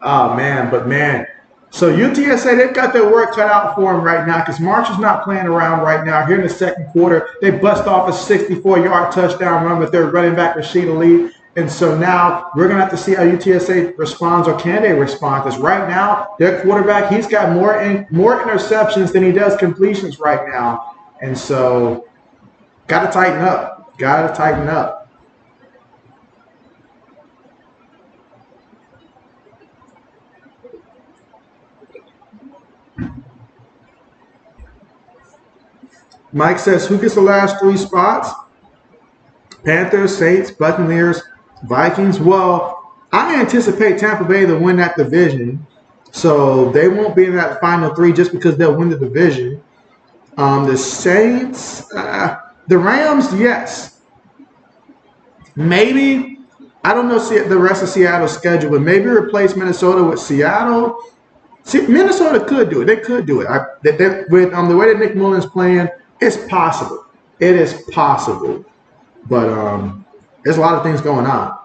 Oh, man, but man. So UTSA, they've got their work cut out for them right now because Marshall's not playing around right now. Here in the second quarter, they bust off a 64-yard touchdown run with their running back, Rashid Ali. And so now we're going to have to see how UTSA responds, or can they respond? Because right now, their quarterback, he's got more interceptions than he does completions right now. And so got to tighten up. Mike says, who gets the last three spots? Panthers, Saints, Buccaneers, Vikings. Well, I anticipate Tampa Bay to win that division. So they won't be in that final three just because they'll win the division. The Saints, the Rams, yes. Maybe, I don't know the rest of Seattle's schedule, but maybe replace Minnesota with Seattle. See, Minnesota could do it. They could do it. With the way that Nick Mullen's playing, it's possible. It is possible. But there's a lot of things going on.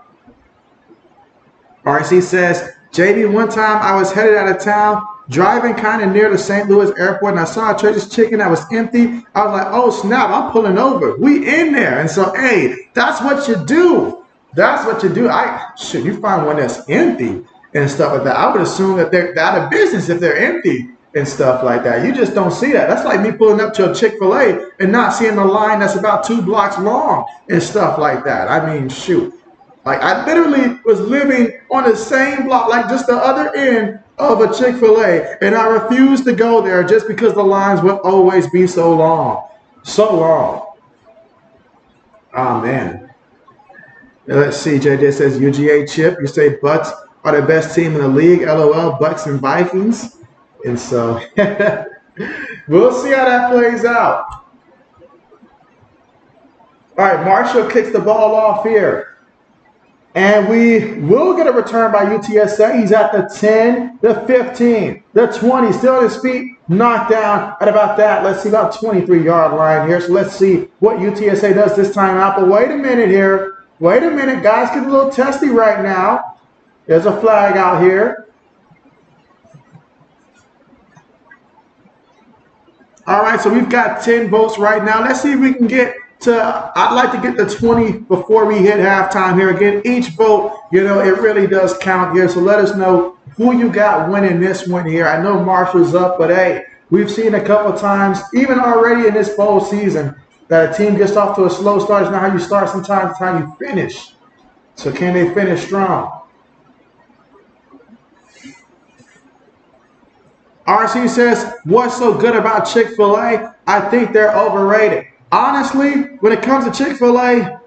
RC says, JB, one time I was headed out of town, driving kind of near the St. Louis airport, and I saw a Church's Chicken that was empty. I was like, oh, snap, I'm pulling over. We in there. And so, hey, that's what you do. You find one that's empty and stuff like that. I would assume that they're out of business if they're empty and stuff like that. You just don't see that. That's like me pulling up to a Chick-fil-A and not seeing the line that's about 2 blocks long and stuff like that. I mean, shoot. Like, I literally was living on the same block, like just the other end of a Chick-fil-A, and I refused to go there just because the lines would always be so long. So long. Oh, man. Let's see. JJ says, UGA Chip, you say Bucks are the best team in the league. LOL, Bucks and Vikings. And so we'll see how that plays out. All right, Marshall kicks the ball off here. And we will get a return by UTSA. He's at the 10, the 15, the 20. Still on his feet, knocked down at about that. Let's see, about 23-yard line here. So let's see what UTSA does this time out. But wait a minute here. Wait a minute. Guys get a little testy right now. There's a flag out here. All right, so we've got 10 votes right now. Let's see if we can get to, I'd like to get to 20 before we hit halftime here. Again, each vote, you know, it really does count here. So let us know who you got winning this one here. I know Marshall's up, but hey, we've seen a couple times, even already in this bowl season, that a team gets off to a slow start. It's not how you start sometimes, it's how you finish. So can they finish strong? RC says, what's so good about Chick-fil-A? I think they're overrated. Honestly, when it comes to Chick-fil-A,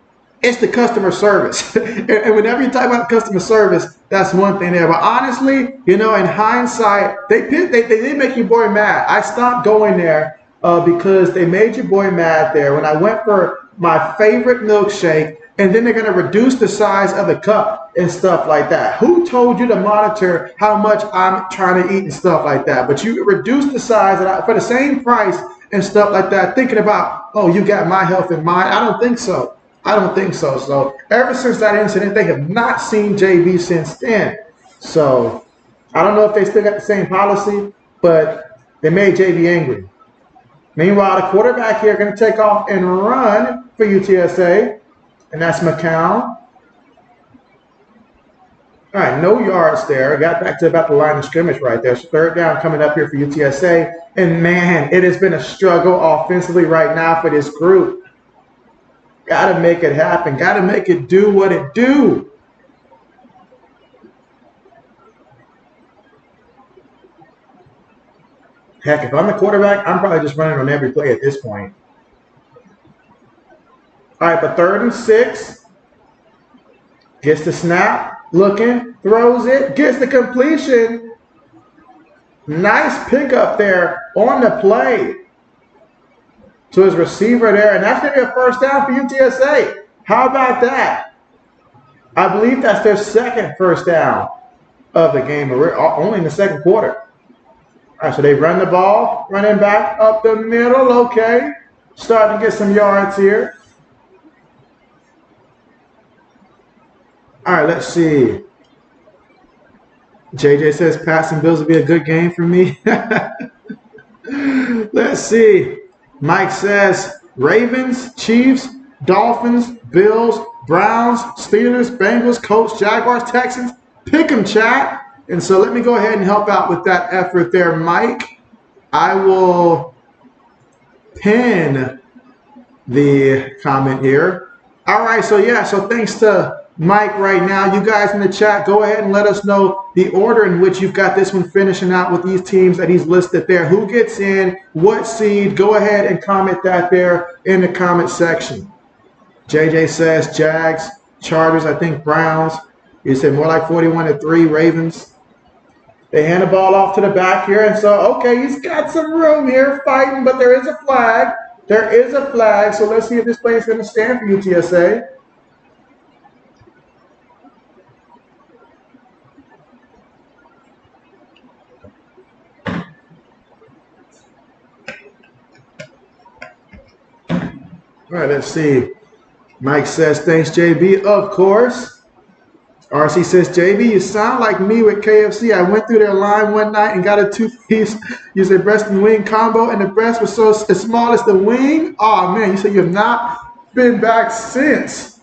it's the customer service. and whenever you talk about customer service, that's one thing there. But honestly, you know, in hindsight, they make your boy mad. I stopped going there because they made your boy mad there when I went for my favorite milkshake, and then they're going to reduce the size of the cup and stuff like that. Who told you to monitor how much I'm trying to eat and stuff like that? But you reduce the size for the same price and stuff like that, thinking about, oh, you got my health in mind. I don't think so. I don't think so. So ever since that incident, they have not seen JB since then. So I don't know if they still got the same policy, but they made JB angry. Meanwhile, the quarterback here going to take off and run for UTSA, and that's McCown. All right, no yards there. Got back to about the line of scrimmage right there. So third down coming up here for UTSA. And, man, it has been a struggle offensively right now for this group. Got to make it happen. Got to make it do what it do. Heck, if I'm the quarterback, I'm probably just running on every play at this point. All right, but 3rd and 6. Gets the snap, looking, throws it, gets the completion. Nice pickup there on the play to his receiver there, and that's going to be a first down for UTSA. How about that? I believe that's their second first down of the game, but we're only in the second quarter. All right, so they run the ball, running back up the middle. Okay, starting to get some yards here. All right, let's see. JJ says passing bills will be a good game for me. Let's see. Mike says Ravens, Chiefs, Dolphins, Bills, Browns, Steelers, Bengals, Colts, Jaguars, Texans. Pick 'em, chat. And so let me go ahead and help out with that effort there, Mike. I will pin the comment here. All right, so yeah, so thanks to Mike right now. You guys in the chat, go ahead and let us know the order in which you've got this one finishing out with these teams that he's listed there. Who gets in, what seed? Go ahead and comment that there in the comment section. JJ says Jags, Chargers, I think Browns. You said more like 41-3 Ravens. They hand the ball off to the back here, and so, okay, he's got some room here fighting, but there is a flag. There is a flag, so let's see if this play is going to stand for UTSA. All right, let's see. Mike says, thanks, JB. Of course. RC says, JB, you sound like me with KFC. I went through their line one night and got a 2-piece. You said breast and wing combo, and the breast was so as small as the wing. Oh, man, you said you have not been back since.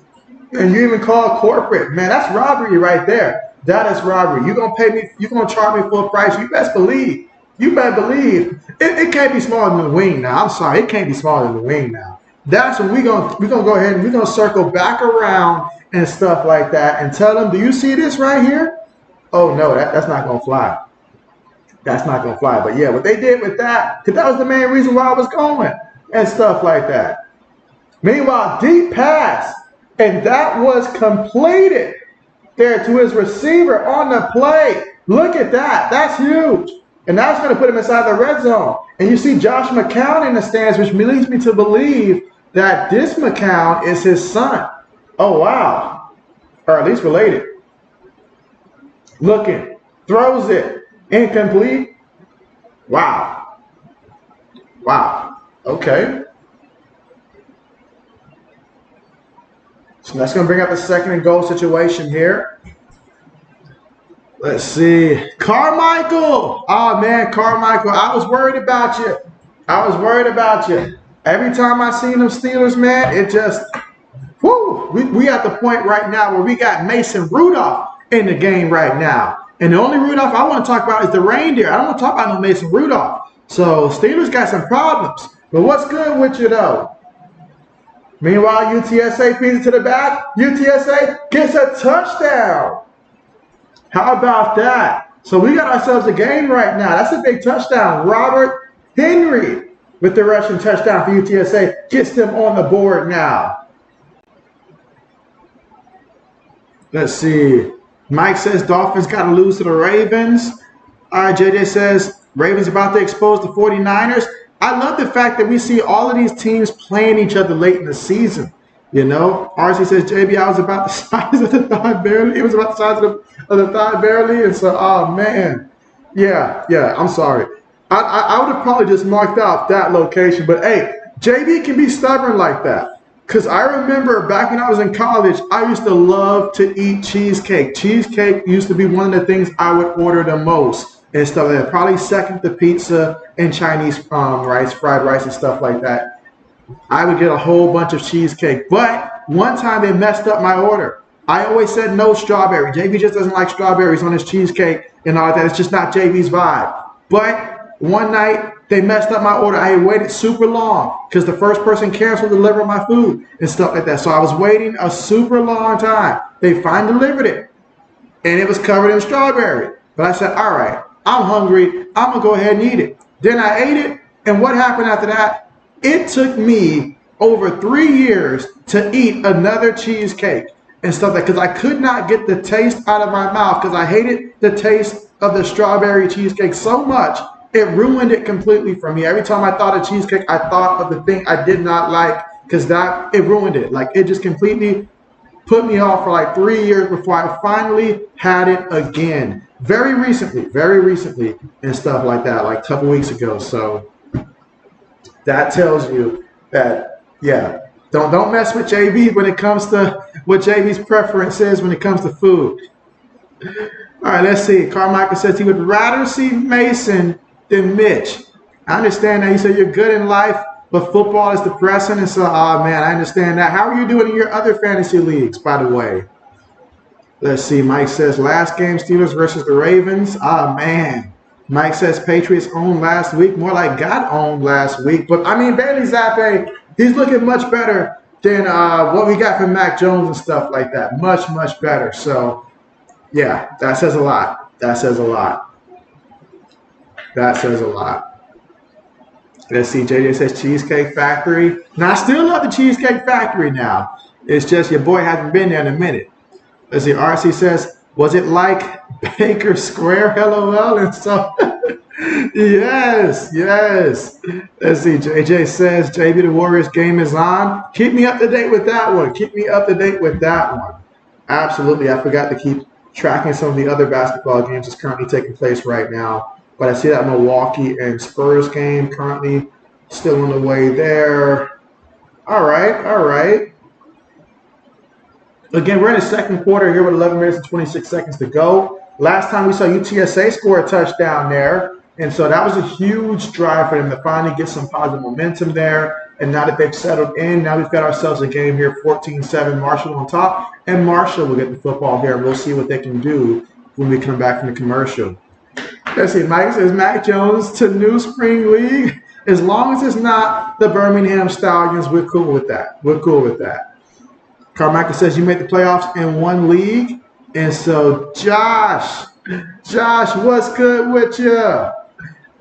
And you even called corporate. Man, that's robbery right there. That is robbery. You're going to pay me, you're going to charge me full price. You best believe. You better believe. It can't be smaller than the wing now. I'm sorry. It can't be smaller than the wing now. That's when we're gonna go ahead and we're gonna circle back around and stuff like that and tell them, do you see this right here? Oh no, that's not gonna fly. That's not gonna fly. But yeah, what they did with that, because that was the main reason why I was going and stuff like that. Meanwhile, deep pass, and that was completed there to his receiver on the play. Look at that. That's huge. And that's going to put him inside the red zone. And you see Josh McCown in the stands, which leads me to believe that this McCown is his son. Oh, wow. Or at least related. Looking. Throws it. Incomplete. Wow. Wow. Okay. So that's going to bring up the 2nd and goal situation here. Let's see. Carmichael. Oh, man, Carmichael. I was worried about you. I was worried about you. Every time I seen them Steelers, man, it just, whoo. We at the point right now where we got Mason Rudolph in the game right now. And the only Rudolph I want to talk about is the reindeer. I don't want to talk about no Mason Rudolph. So Steelers got some problems. But what's good with you, though? Meanwhile, UTSA feeds it to the back. UTSA gets a touchdown. How about that? So we got ourselves a game right now. That's a big touchdown. Robert Henry with the rushing touchdown for UTSA gets them on the board now. Let's see. Mike says Dolphins got to lose to the Ravens. All right, JJ says Ravens about to expose the 49ers. I love the fact that we see all of these teams playing each other late in the season. You know, RC says, JB, I was about the size of the thigh barely. It was about the size of the thigh barely. And so, oh, man. Yeah, I'm sorry. I would have probably just marked out that location. But, hey, JB can be stubborn like that. Because I remember back when I was in college, I used to love to eat cheesecake. Cheesecake used to be one of the things I would order the most and stuff like that. Probably second to pizza and Chinese rice, fried rice and stuff like that. I would get a whole bunch of cheesecake. But one time they messed up my order. I always said no strawberry. JB just doesn't like strawberries on his cheesecake and all that. It's just not JB's vibe. But one night they messed up my order. I had waited super long because the first person canceled delivering my food and stuff like that. So I was waiting a super long time. They finally delivered it. And it was covered in strawberry. But I said, all right, I'm hungry. I'm going to go ahead and eat it. Then I ate it. And what happened after that? It took me over 3 years to eat another cheesecake and stuff like that because I could not get the taste out of my mouth because I hated the taste of the strawberry cheesecake so much. It ruined it completely for me. Every time I thought of cheesecake, I thought of the thing I did not like because it ruined it. Like it just completely put me off for like 3 years before I finally had it again. Very recently and stuff like that, like a couple weeks ago. So that tells you that, yeah, don't mess with JB when it comes to what JB's preference is when it comes to food. All right, let's see. Carmichael says he would rather see Mason than Mitch. I understand that. You said you're good in life, but football is depressing. And so, oh, man, I understand that. How are you doing in your other fantasy leagues, by the way? Let's see. Mike says last game, Steelers versus the Ravens. Ah, man. Mike says Patriots owned last week. More like got owned last week. But, I mean, Bailey Zappi, he's looking much better than what we got from Mac Jones and stuff like that. Much, much better. So, yeah, that says a lot. That says a lot. That says a lot. Let's see. JJ says Cheesecake Factory. Now, I still love the Cheesecake Factory now. It's just your boy hasn't been there in a minute. Let's see. RC says, was it like Baker Square? LOL. And so, yes. Let's see. JJ says, JB, the Warriors game is on. Keep me up to date with that one. Absolutely. I forgot to keep tracking some of the other basketball games that's currently taking place right now. But I see that Milwaukee and Spurs game currently still on the way there. All right. Again, we're in the second quarter here with 11 minutes and 26 seconds to go. Last time we saw UTSA score a touchdown there. And so that was a huge drive for them to finally get some positive momentum there. And now that they've settled in, now we've got ourselves a game here, 14-7, Marshall on top. And Marshall will get the football here. We'll see what they can do when we come back from the commercial. Let's see, Mike says Mac Jones to New Spring League. As long as it's not the Birmingham Stallions, we're cool with that. Carmichael says you made the playoffs in one league. And so Josh, what's good with you?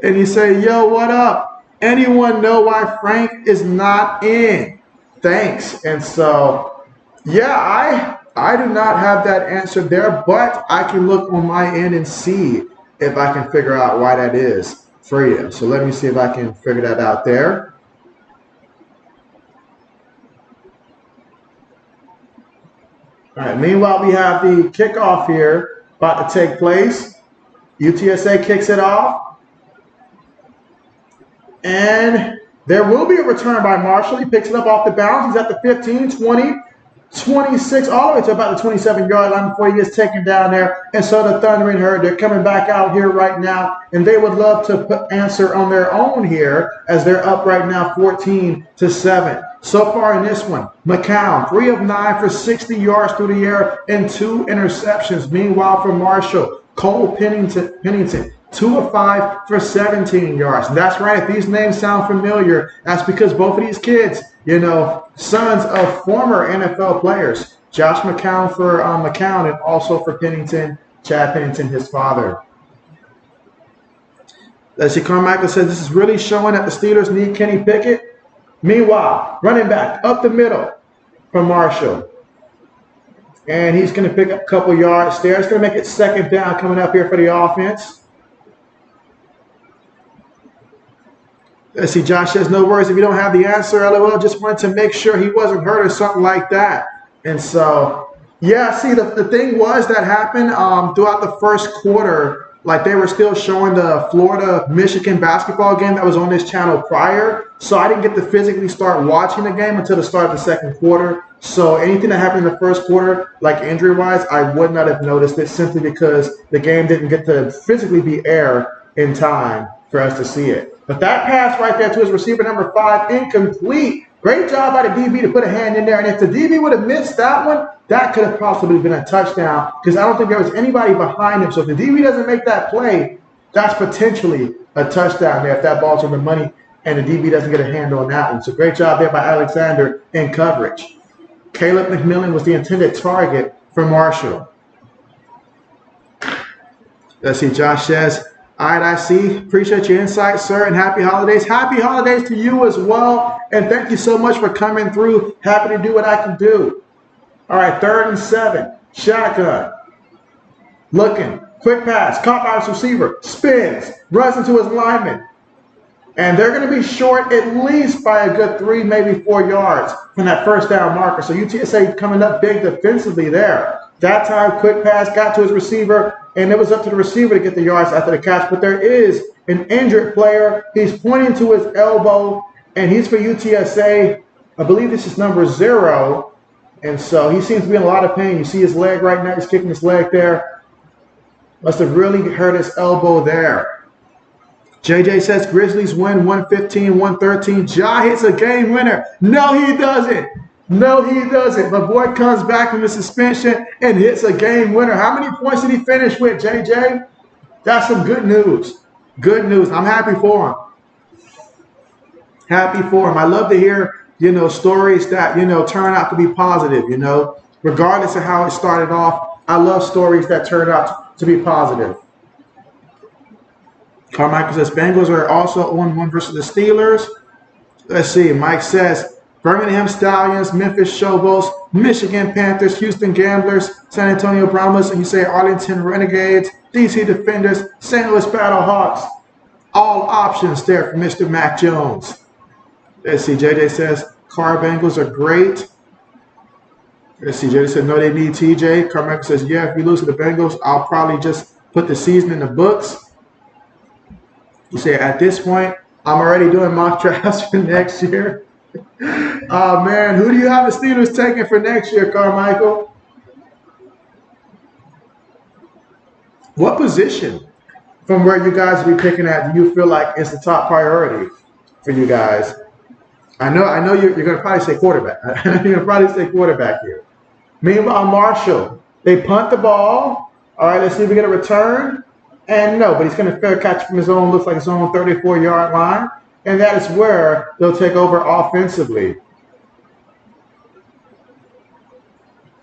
And you say, yo, what up? Anyone know why Frank is not in? Thanks. And so, yeah, I do not have that answer there, but I can look on my end and see if I can figure out why that is for you. So let me see if I can figure that out there. All right, meanwhile, we have the kickoff here about to take place. UTSA kicks it off. And there will be a return by Marshall. He picks it up off the bounce. He's at the 15, 20, 26, all the way to about the 27-yard line before he gets taken down there. And so the Thundering Herd, they're coming back out here right now, and they would love to answer on their own here as they're up right now 14-7. So far in this one, McCown, 3 of 9 for 60 yards through the air and 2 interceptions. Meanwhile, for Marshall, Cole Pennington, 2 of 5 for 17 yards. That's right. If these names sound familiar, that's because both of these kids, sons of former NFL players. Josh McCown for McCown and also for Pennington, Chad Pennington, his father. Let's see, Carmichael says this is really showing that the Steelers need Kenny Pickett. Meanwhile, running back up the middle for Marshall. And he's going to pick up a couple yards there. It's going to make it second down coming up here for the offense. Let's see, Josh says, no worries if you don't have the answer. LOL, just wanted to make sure he wasn't hurt or something like that. And so, yeah, see, the thing was that happened throughout the first quarter. Like, they were still showing the Florida-Michigan basketball game that was on this channel prior. So I didn't get to physically start watching the game until the start of the second quarter. So anything that happened in the first quarter, like injury-wise, I would not have noticed it simply because the game didn't get to physically be aired in time for us to see it. But that pass right there to his receiver number 5, incomplete. Great job by the DB to put a hand in there. And if the DB would have missed that one, that could have possibly been a touchdown because I don't think there was anybody behind him. So if the DB doesn't make that play, that's potentially a touchdown there if that ball's on the money and the DB doesn't get a hand on that one. So great job there by Alexander in coverage. Caleb McMillan was the intended target for Marshall. Let's see, Josh says, all right, I see. Appreciate your insight, sir, and happy holidays. Happy holidays to you as well. And thank you so much for coming through. Happy to do what I can do. All right, 3rd and 7. Shotgun. Looking. Quick pass. Caught by his receiver. Spins. Runs into his lineman. And they're going to be short at least by a good 3, maybe 4 yards from that first down marker. So UTSA coming up big defensively there. That time, quick pass, got to his receiver, and it was up to the receiver to get the yards after the catch. But there is an injured player. He's pointing to his elbow, and he's for UTSA. I believe this is number 0. And so he seems to be in a lot of pain. You see his leg right now. He's kicking his leg there. Must have really hurt his elbow there. JJ says Grizzlies win 115-113. Ja hits a game winner. No, he doesn't. No, he doesn't. But boy comes back from the suspension and hits a game winner. How many points did he finish with, JJ? That's some good news. Good news. I'm happy for him. Happy for him. I love to hear, stories that, turn out to be positive, regardless of how it started off. I love stories that turn out to be positive. Carmichael says Bengals are also 1-1 versus the Steelers. Let's see. Mike says Birmingham Stallions, Memphis Showboats, Michigan Panthers, Houston Gamblers, San Antonio Brahmas, and you say Arlington Renegades, DC Defenders, St. Louis Battlehawks. All options there for Mr. Mac Jones. Let's see. JJ says Car Bengals are great. Let's see. JJ said no, they need TJ. Carmichael says yeah, if we lose to the Bengals, I'll probably just put the season in the books. You say at this point, I'm already doing mock drafts for next year. Oh, man. Who do you have the Steelers taking for next year, Carmichael? What position from where you guys will be picking at do you feel like is the top priority for you guys? I know you're going to probably say quarterback. You're going to probably say quarterback here. Meanwhile, Marshall, they punt the ball. All right, let's see if we get a return. And no, but he's going to fair catch from his own, looks like his own 34-yard line. And that is where they'll take over offensively.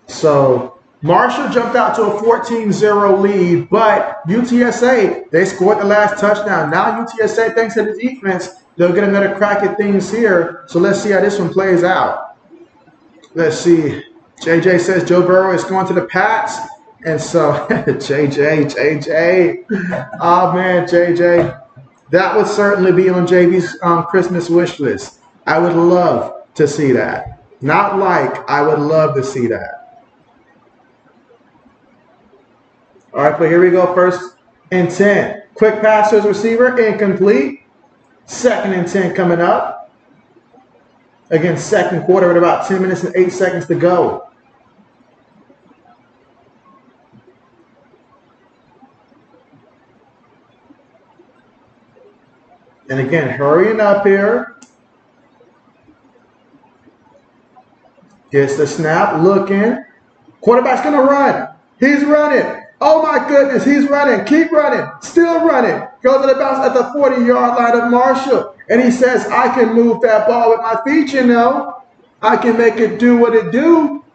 So Marshall jumped out to a 14-0 lead, but UTSA, they scored the last touchdown. Now UTSA, thanks to the defense, they'll get another crack at things here. So let's see how this one plays out. Let's see. JJ says Joe Burrow is going to the Pats. And so, JJ. Oh, man, JJ. That would certainly be on JB's Christmas wish list. I would love to see that. Not like, I would love to see that. All right, but here we go. 1st and 10. Quick pass to his receiver, incomplete. 2nd and 10 coming up. Again, second quarter with about 10 minutes and 8 seconds to go. And again, hurrying up here. Gets the snap, looking. Quarterback's going to run. He's running. Oh, my goodness, he's running. Keep running. Still running. Goes to the bounce at the 40-yard line of Marshall. And he says, I can move that ball with my feet, I can make it do what it do.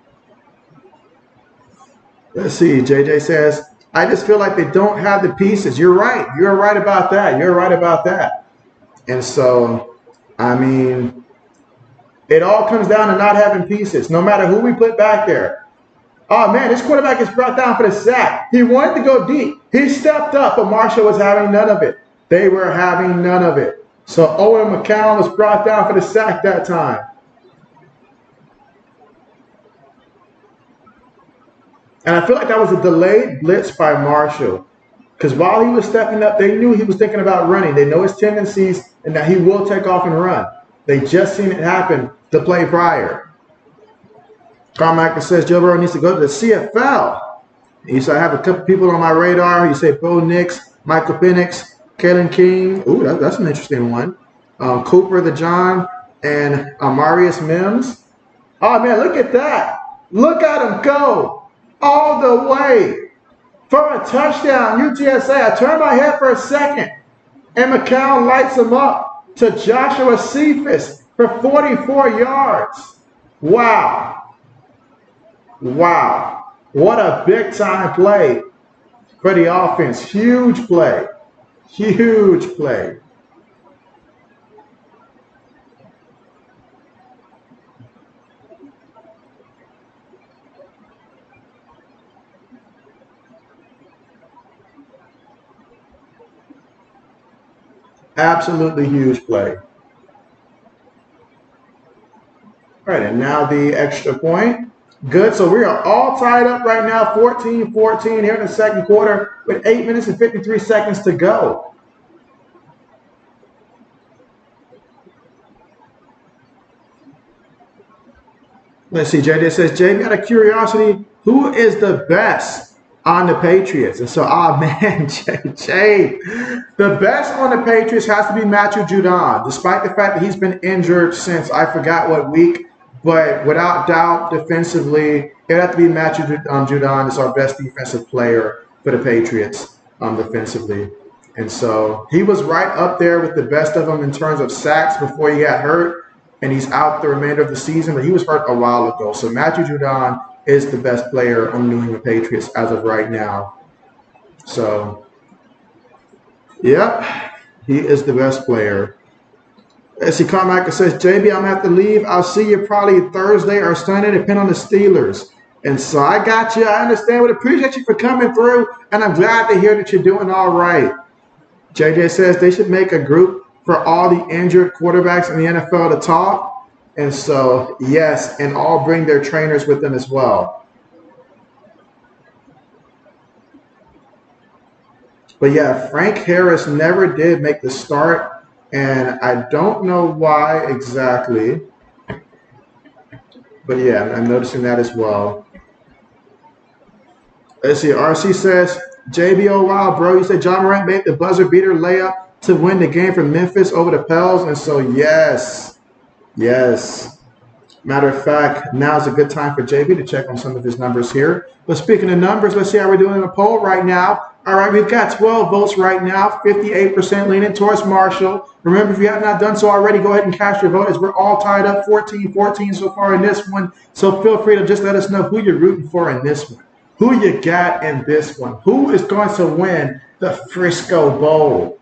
Let's see. JJ says, I just feel like they don't have the pieces. You're right. You're right about that. You're right about that. And so, I mean, it all comes down to not having pieces, no matter who we put back there. Oh, man, this quarterback is brought down for the sack. He wanted to go deep. He stepped up, but Marshall was having none of it. They were having none of it. So Owen McCown was brought down for the sack that time. And I feel like that was a delayed blitz by Marshall. Because while he was stepping up, they knew he was thinking about running. They know his tendencies and that he will take off and run. They just seen it happen the play prior. Carmichael says Joe Burrow needs to go to the CFL. He said, I have a couple people on my radar. He said Bo Nix, Michael Penix, Kalen King. Ooh, that's an interesting one. Cooper the John and Marius Mims. Oh, man, look at that. Look at him go all the way for a touchdown. UTSA. I turned my head for a second, and McCown lights him up to Joshua Cephas for 44 yards. Wow. Wow. What a big-time play for the offense. Huge play. Huge play. Absolutely huge play. All right, and now the extra point. Good, so we are all tied up right now, 14-14 here in the second quarter with 8 minutes and 53 seconds to go. Let's see, JD says, JB, out of curiosity, who is the best on the Patriots? And so, man, JJ, the best on the Patriots has to be Matthew Judon, despite the fact that he's been injured since I forgot what week. But without doubt, defensively, it would have to be Matthew Judon is our best defensive player for the Patriots defensively. And so he was right up there with the best of them in terms of sacks before he got hurt. And he's out the remainder of the season, but he was hurt a while ago. So Matthew Judon is the best player on the New England Patriots as of right now. So, yep, he is the best player. Let's see, Carmichael says, JB, I'm going to have to leave. I'll see you probably Thursday or Sunday, depending on the Steelers. And so I got you. I understand. Would appreciate you for coming through, and I'm glad to hear that you're doing all right. JJ says they should make a group for all the injured quarterbacks in the NFL to talk. And so, yes, and all bring their trainers with them as well. But, yeah, Frank Harris never did make the start. And I don't know why exactly, but yeah, I'm noticing that as well. Let's see, RC says, JB, oh wow, bro, you said John Morant made the buzzer beater layup to win the game for Memphis over the Pels, and so yes. Matter of fact, now's a good time for JB to check on some of his numbers here. But speaking of numbers, let's see how we're doing in the poll right now. All right, we've got 12 votes right now, 58% leaning towards Marshall. Remember, if you have not done so already, go ahead and cast your vote as we're all tied up 14-14 so far in this one. So feel free to just let us know who you're rooting for in this one. Who you got in this one? Who is going to win the Frisco Bowl?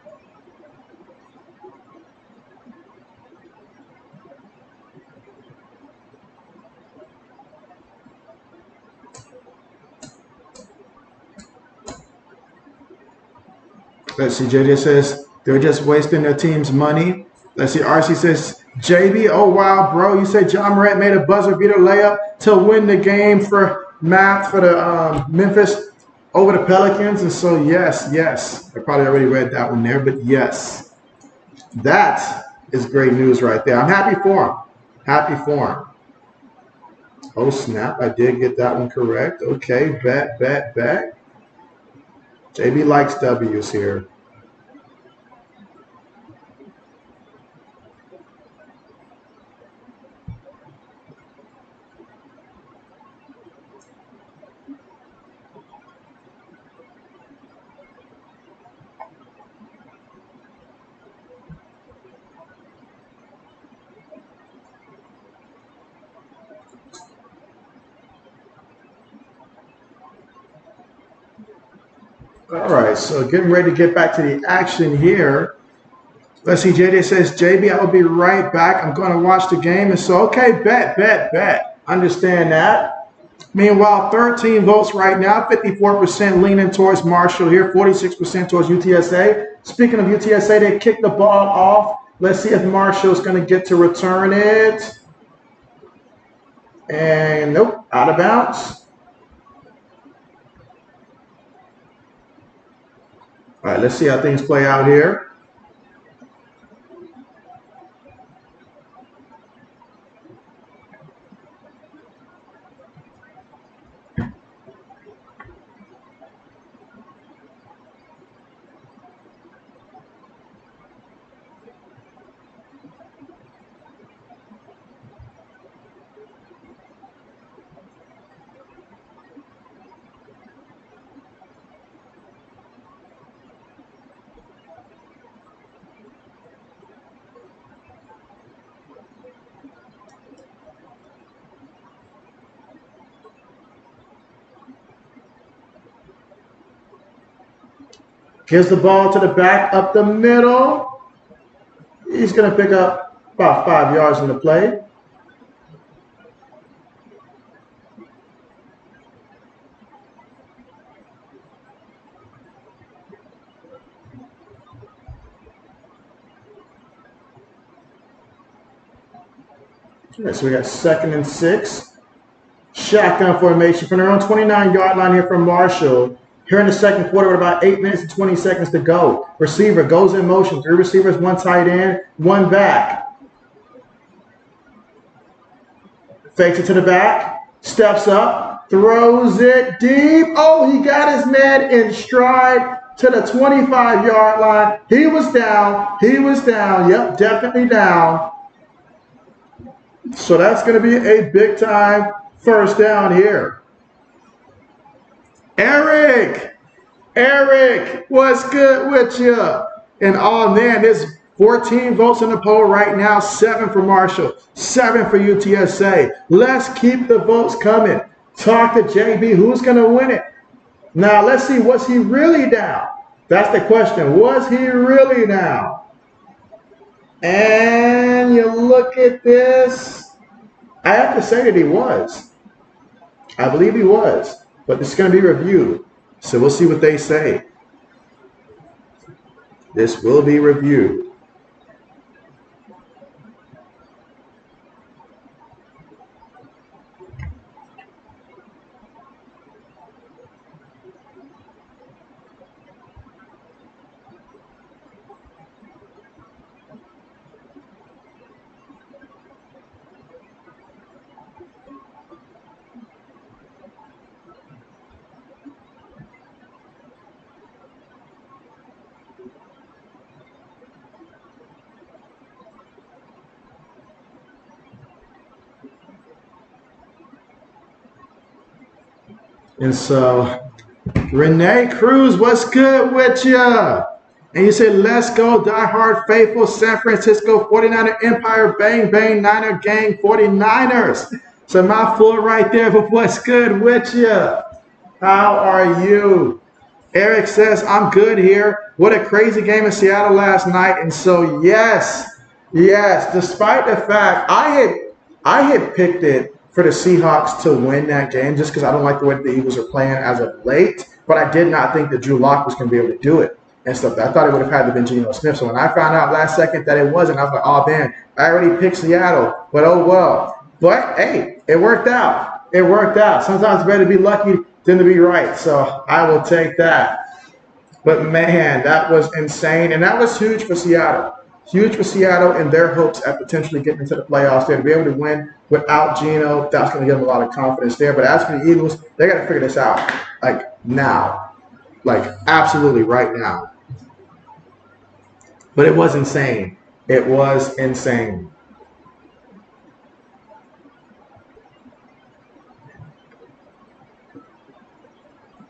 Let's see, JJ says they're just wasting their team's money. Let's see, RC says, JB, oh wow, bro, you said John Morant made a buzzer beater layup to win the game for the Memphis over the Pelicans. And so, yes. I probably already read that one there, but yes. That is great news right there. I'm happy for him. Oh, snap, I did get that one correct. Okay, bet. JB likes W's here. All right, so getting ready to get back to the action here. Let's see, JJ says, JB, I will be right back. I'm going to watch the game. And so, okay, bet. Understand that. Meanwhile, 13 votes right now, 54% leaning towards Marshall here, 46% towards UTSA. Speaking of UTSA, they kicked the ball off Let's see if Marshall's going to get to return it. And nope, out of bounds. All right, let's see how things play out here. Gives the ball to the back up the middle. He's going to pick up about 5 yards in the play. All right, so we got 2nd and 6. Shotgun formation from their own 29-yard line here from Marshall. Here in the second quarter with about 8 minutes and 20 seconds to go. Receiver goes in motion. 3 receivers, 1 tight end, 1 back. Fakes it to the back. Steps up. Throws it deep. Oh, he got his man in stride to the 25-yard line. He was down. He was down. Yep, definitely down. So that's going to be a big-time first down here. Eric, what's good with you? And oh man, there's 14 votes in the poll right now, 7 for Marshall, 7 for UTSA. Let's keep the votes coming. Talk to JB, who's going to win it? Now let's see, was he really down? That's the question. Was he really down? And you look at this. I have to say that he was. I believe he was. But this is going to be reviewed. So we'll see what they say. This will be reviewed. And so, Renee Cruz, what's good with ya? And you said, let's go, diehard faithful, San Francisco 49er Empire, bang, bang, Niner gang, 49ers. So mouthful right there, but what's good with ya? How are you? Eric says, I'm good here. What a crazy game in Seattle last night. And so, yes, despite the fact I had picked it for the Seahawks to win that game just because I don't like the way the Eagles are playing as of late. But I did not think that Drew Lock was going to be able to do it and stuff. I thought it would have had to been Geno Smith. So when I found out last second that it wasn't, I was like, oh, man, I already picked Seattle. But oh, well. But, hey, it worked out. It worked out. Sometimes it's better to be lucky than to be right. So I will take that. But, man, that was insane. And that was huge for Seattle. Huge for Seattle and their hopes at potentially getting into the playoffs there. To be able to win without Geno, that's going to give them a lot of confidence there. But as for the Eagles, they got to figure this out, like, now. Like, absolutely right now. But it was insane. It was insane.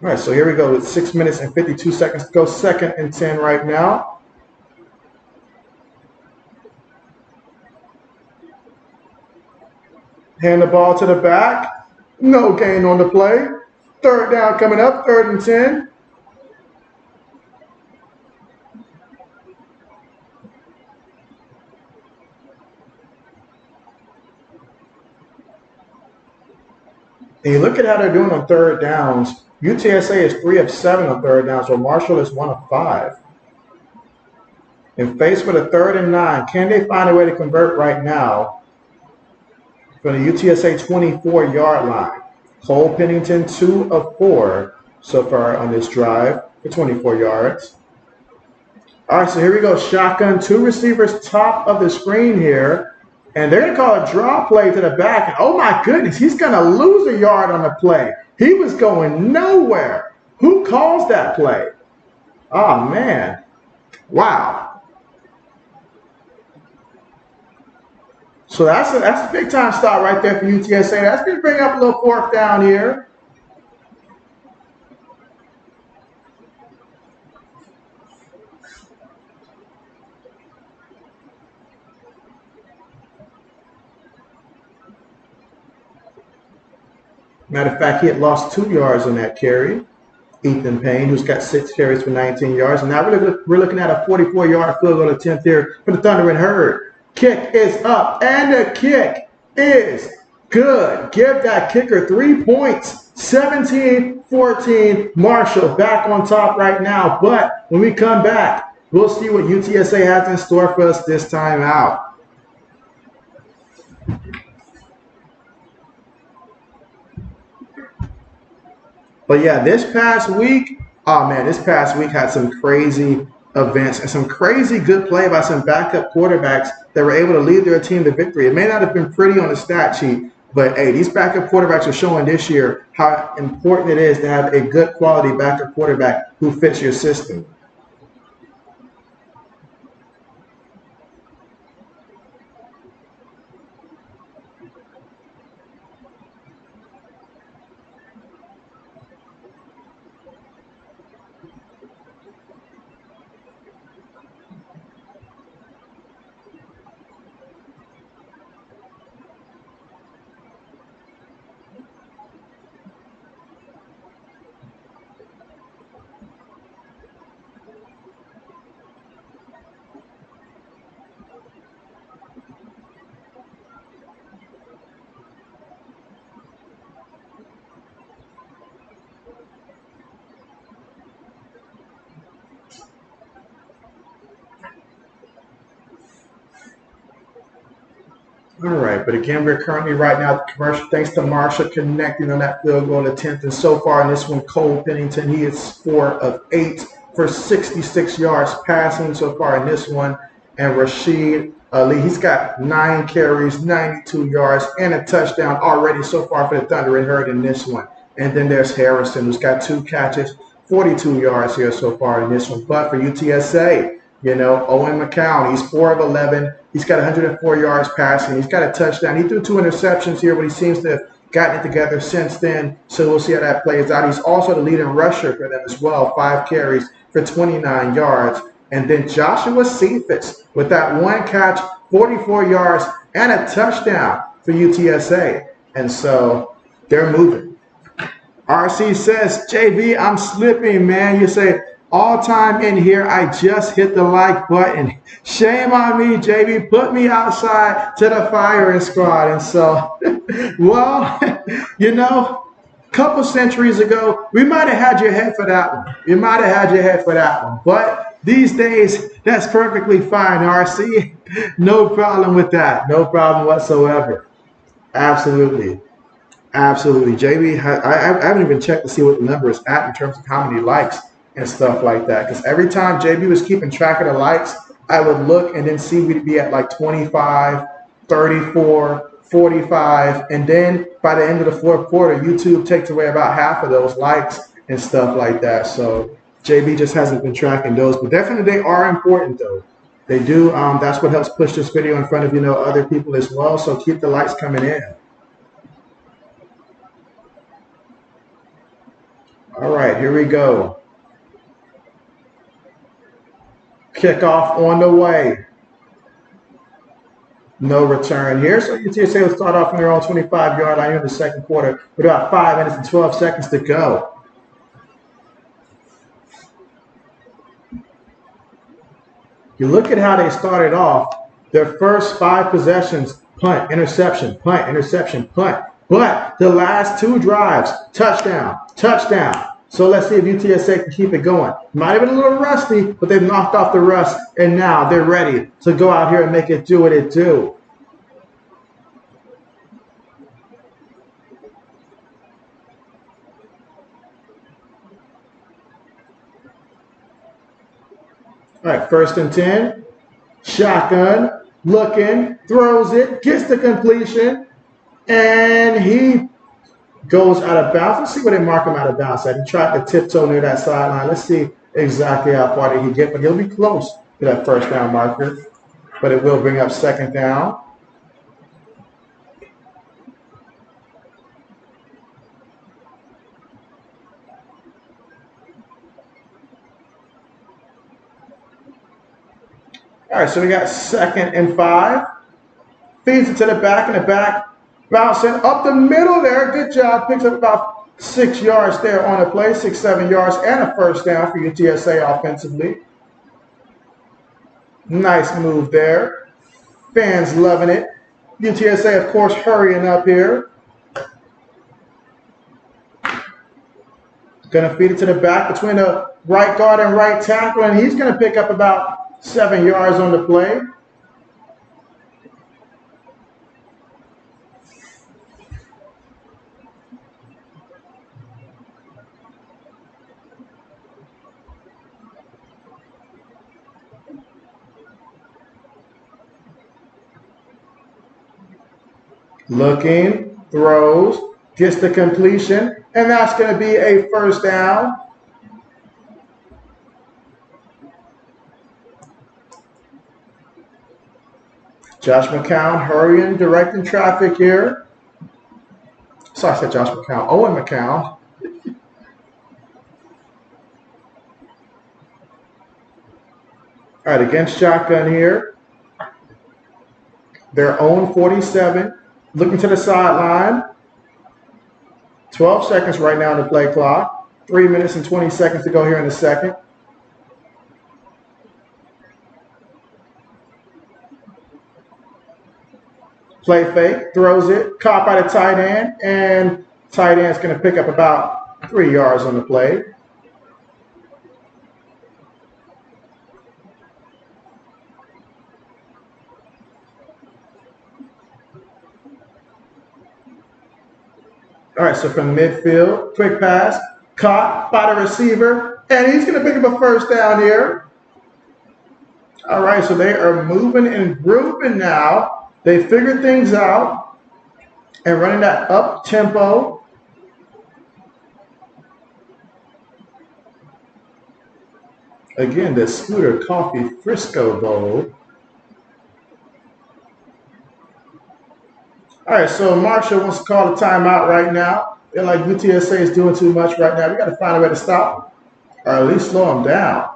All right, so here we go with 6 minutes and 52 seconds to go. 2nd and 10 right now. Hand the ball to the back. No gain on the play. 3rd down coming up. 3rd and 10. And you look at how they're doing on 3rd downs. UTSA is 3 of 7 on 3rd downs, so Marshall is 1 of 5. And faced with a 3rd and 9, can they find a way to convert right now from the UTSA 24-yard line? Cole Pennington, 2 of 4 so far on this drive for 24 yards. All right, so here we go. Shotgun, 2 receivers top of the screen here. And they're going to call a draw play to the back. And oh, my goodness, he's going to lose a yard on the play. He was going nowhere. Who calls that play? Oh, man. Wow. So that's a big-time stop right there for UTSA. That's going to bring up a little 4th down here. Matter of fact, he had lost 2 yards on that carry. Ethan Payne, who's got 6 carries for 19 yards. And now we're looking at a 44-yard field goal attempt here for the Thunder and Herd. Kick is up, and the kick is good. Give that kicker 3 points. 17-14. Marshall back on top right now. But when we come back, we'll see what UTSA has in store for us this time out. But yeah, this past week had some crazy events and some crazy good play by some backup quarterbacks that were able to lead their team to victory. It may not have been pretty on the stat sheet, but hey, these backup quarterbacks are showing this year how important it is to have a good quality backup quarterback who fits your system. All right, but again, we're currently right now at the commercial. Thanks to Marshall connecting on that field goal attempt. And so far in this one, Cole Pennington, he is 4 of 8 for 66 yards passing so far in this one. And Rashid Ali, he's got 9 carries, 92 yards, and a touchdown already so far for the Thunder and Herd in this one. And then there's Harrison, who's got 2 catches, 42 yards here so far in this one. But for UTSA, you know, Owen McCown, he's 4 of 11. He's got 104 yards passing. He's got a touchdown. He threw 2 interceptions here, but he seems to have gotten it together since then. So we'll see how that plays out. He's also the leading rusher for them as well, 5 carries for 29 yards. And then Joshua Cephas with that 1 catch, 44 yards, and a touchdown for UTSA. And so they're moving. RC says, JB, I'm slipping, man. You say, all time in here, I just hit the like button. Shame on me, JB. Put me outside to the firing squad. And so, well, you know, a couple centuries ago, we might have had your head for that one. You might have had your head for that one. But these days, that's perfectly fine, RC. No problem with that. No problem whatsoever. Absolutely. Absolutely. JB, I haven't even checked to see what the number is at in terms of how many likes and stuff like that. Because every time JB was keeping track of the likes, I would look and then see we'd be at like 25, 34, 45. And then by the end of the 4th quarter, YouTube takes away about half of those likes and stuff like that. So JB just hasn't been tracking those. But definitely they are important, though. They do. That's what helps push this video in front of, you know, other people as well. So keep the likes coming in. All right, here we go. Kickoff on the way. No return here. So UTSA will start off from their own 25-yard line in the 2nd quarter with about 5 minutes and 12 seconds to go. You look at how they started off. Their first 5 possessions, punt, interception, punt, interception, punt. But the last 2 drives, touchdown, touchdown, So let's see if UTSA can keep it going. Might have been a little rusty, but they've knocked off the rust, and now they're ready to go out here and make it do what it do. All right, 1st and 10. Shotgun, looking, throws it, gets the completion, and he goes out of bounds. Let's see where they mark him out of bounds at. He tried to tiptoe near that sideline. Let's see exactly how far did he get, but he'll be close to that 1st down marker. But it will bring up 2nd down. All right, so we got 2nd and 5. Feeds it to the back, and the back bouncing up the middle there. Good job. Picks up about 6 yards there on the play, 6, 7 yards, and a 1st down for UTSA offensively. Nice move there. Fans loving it. UTSA, of course, hurrying up here. Going to feed it to the back between the right guard and right tackle, and he's going to pick up about 7 yards on the play. Looking, throws, gets the completion, and that's going to be a 1st down. Josh McCown hurrying, directing traffic here. Sorry, I said Josh McCown. Owen McCown. All right, against shotgun here. Their own 47. Looking to the sideline. 12 seconds right now on the play clock. 3 minutes and 20 seconds to go here in the 2nd. Play fake, throws it, caught by the tight end, and tight end's going to pick up about 3 yards on the play. All right, so from midfield, quick pass, caught by the receiver, and he's going to pick up a 1st down here. All right, so they are moving and grouping now. They figured things out and running that up tempo. Again, the Scooter Coffee Frisco Bowl. All right, so Marshall wants to call a timeout right now. They're like UTSA is doing too much right now. We got to find a way to stop or at least slow them down.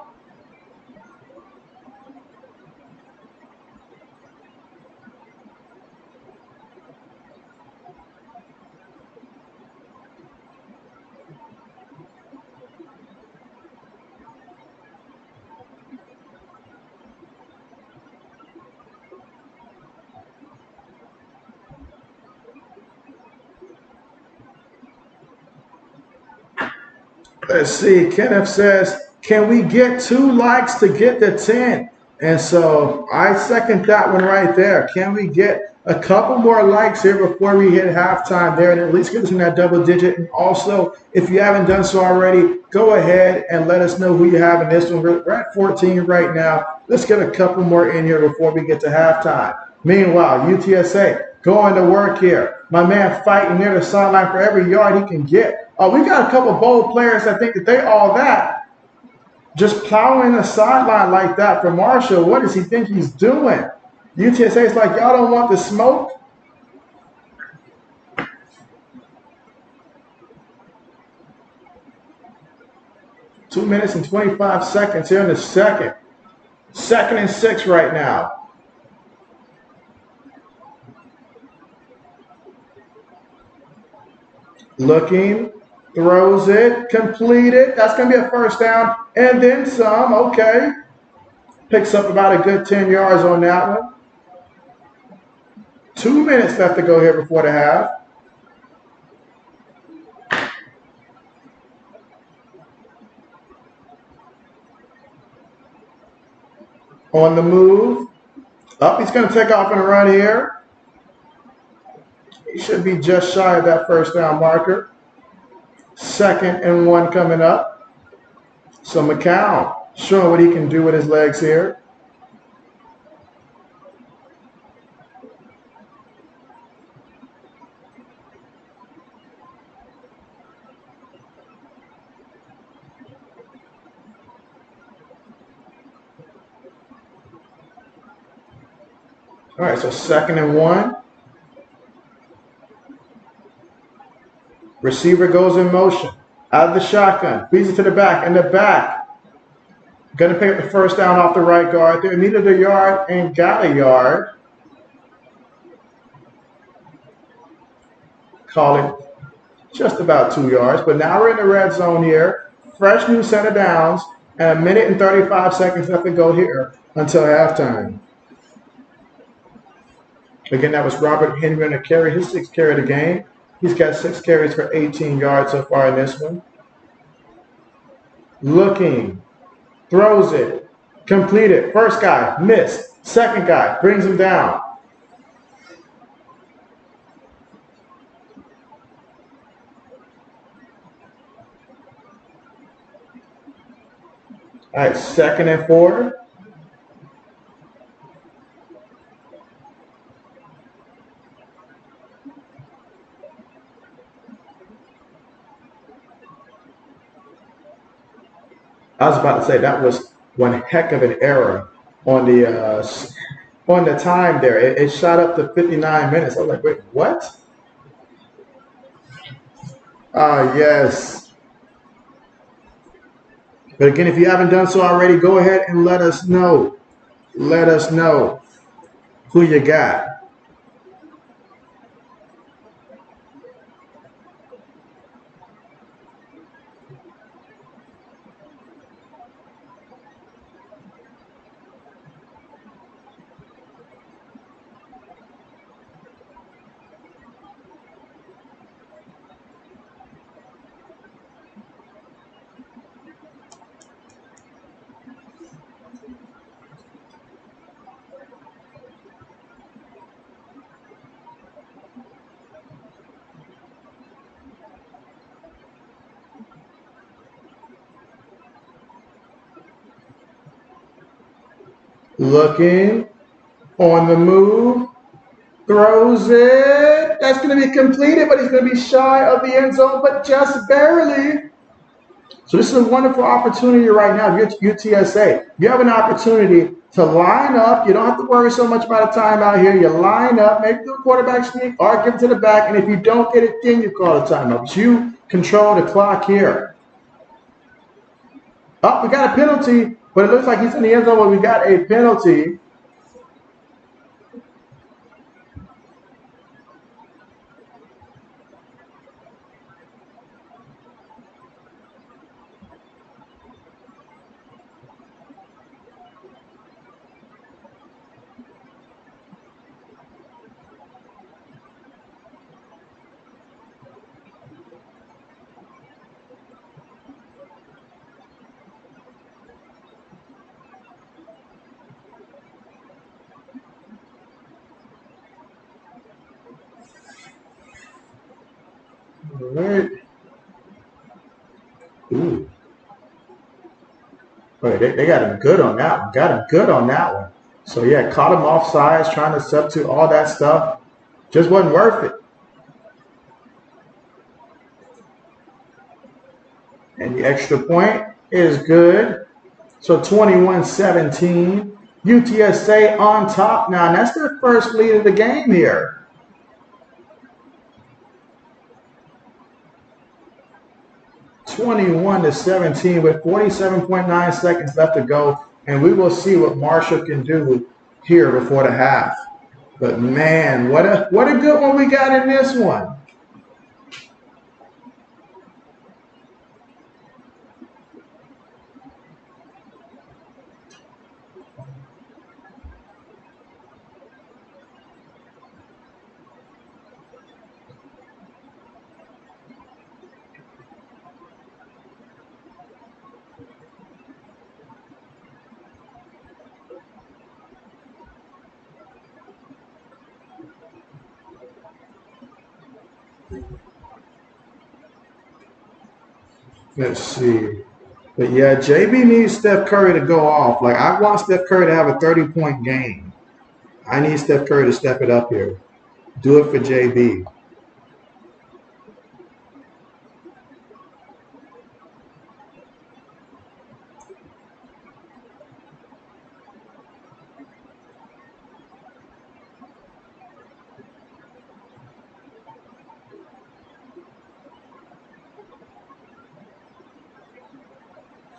Let's see. Kenneth says, can we get 2 likes to get to 10? And so I second that one right there. Can we get a couple more likes here before we hit halftime there and at least get us in that double digit? And also, if you haven't done so already, go ahead and let us know who you have in this one. We're at 14 right now. Let's get a couple more in here before we get to halftime. Meanwhile, UTSA going to work here. My man fighting near the sideline for every yard he can get. We got a couple bold players that think that they all that. Just plowing the sideline like that for Marshall. What does he think he's doing? UTSA is like, y'all don't want the smoke? Two minutes and 25 seconds here in the 2nd. 2nd and 6 right now. Looking, throws it, completed. That's going to be a 1st down and then some. Okay. Picks up about a good 10 yards on that one. 2 minutes left to go here before the half. On the move. Up, he's going to take off and run here. He should be just shy of that first down marker. 2nd and 1 coming up. So McCown showing what he can do with his legs here. All right, so 2nd and 1. Receiver goes in motion. Out of the shotgun. Feeds it to the back. In the back. Going to pick up the first down off the right guard there. Needed a yard and got a yard. Call it just about 2 yards. But now we're in the red zone here. Fresh new set of downs. And 1 minute and 35 seconds left to go here until halftime. Again, that was Robert Henry on the carry, his 6th carry of the game. He's got 6 carries for 18 yards so far in this one. Looking, throws it, completed. First guy, missed. Second guy, brings him down. All right, 2nd and 4. I was about to say that was one heck of an error on the time there. It shot up to 59 minutes. I was like, wait, what? Yes. But again, if you haven't done so already, go ahead and let us know. Let us know who you got. Looking, on the move, throws it. That's going to be completed, but he's going to be shy of the end zone, but just barely. So this is a wonderful opportunity right now. If you're UTSA, you have an opportunity to line up. You don't have to worry so much about a timeout here. You line up, make the quarterback sneak, or give it to the back, and if you don't get it, then you call a timeout. But you control the clock here. Oh, we got a penalty, but it looks like he's in the end zone, but we got a penalty. All right. Ooh. Wait, they got him good on that one. Got him good on that one. So, yeah, caught him off sides, trying to substitute all that stuff. Just wasn't worth it. And the extra point is good. So 21-17. UTSA on top now. And that's their first lead of the game here. (21-17) with 47.9 seconds left to go. And we will see what Marshall can do here before the half. But man, what a good one we got in this one. Let's see. But yeah, JB needs Steph Curry to go off. Like, I want Steph Curry to have a 30-point game. I need Steph Curry to step it up here. Do it for JB.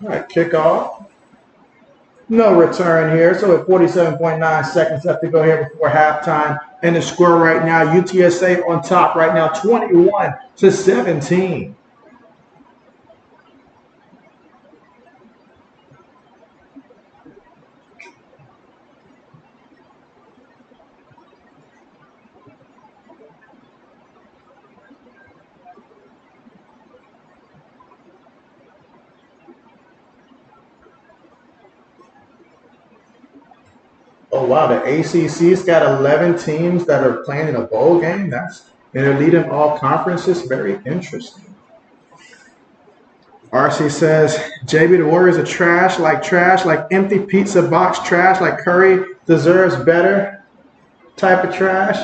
All right, kickoff. No return here. So at 47.9 seconds left to go here before halftime. And the score right now, UTSA on top right now, 21-17. Oh wow, the ACC's got 11 teams that are playing in a bowl game. And they're leading all conferences. Very interesting. RC says, JB, the Warriors are trash, like empty pizza box trash, like Curry deserves better type of trash.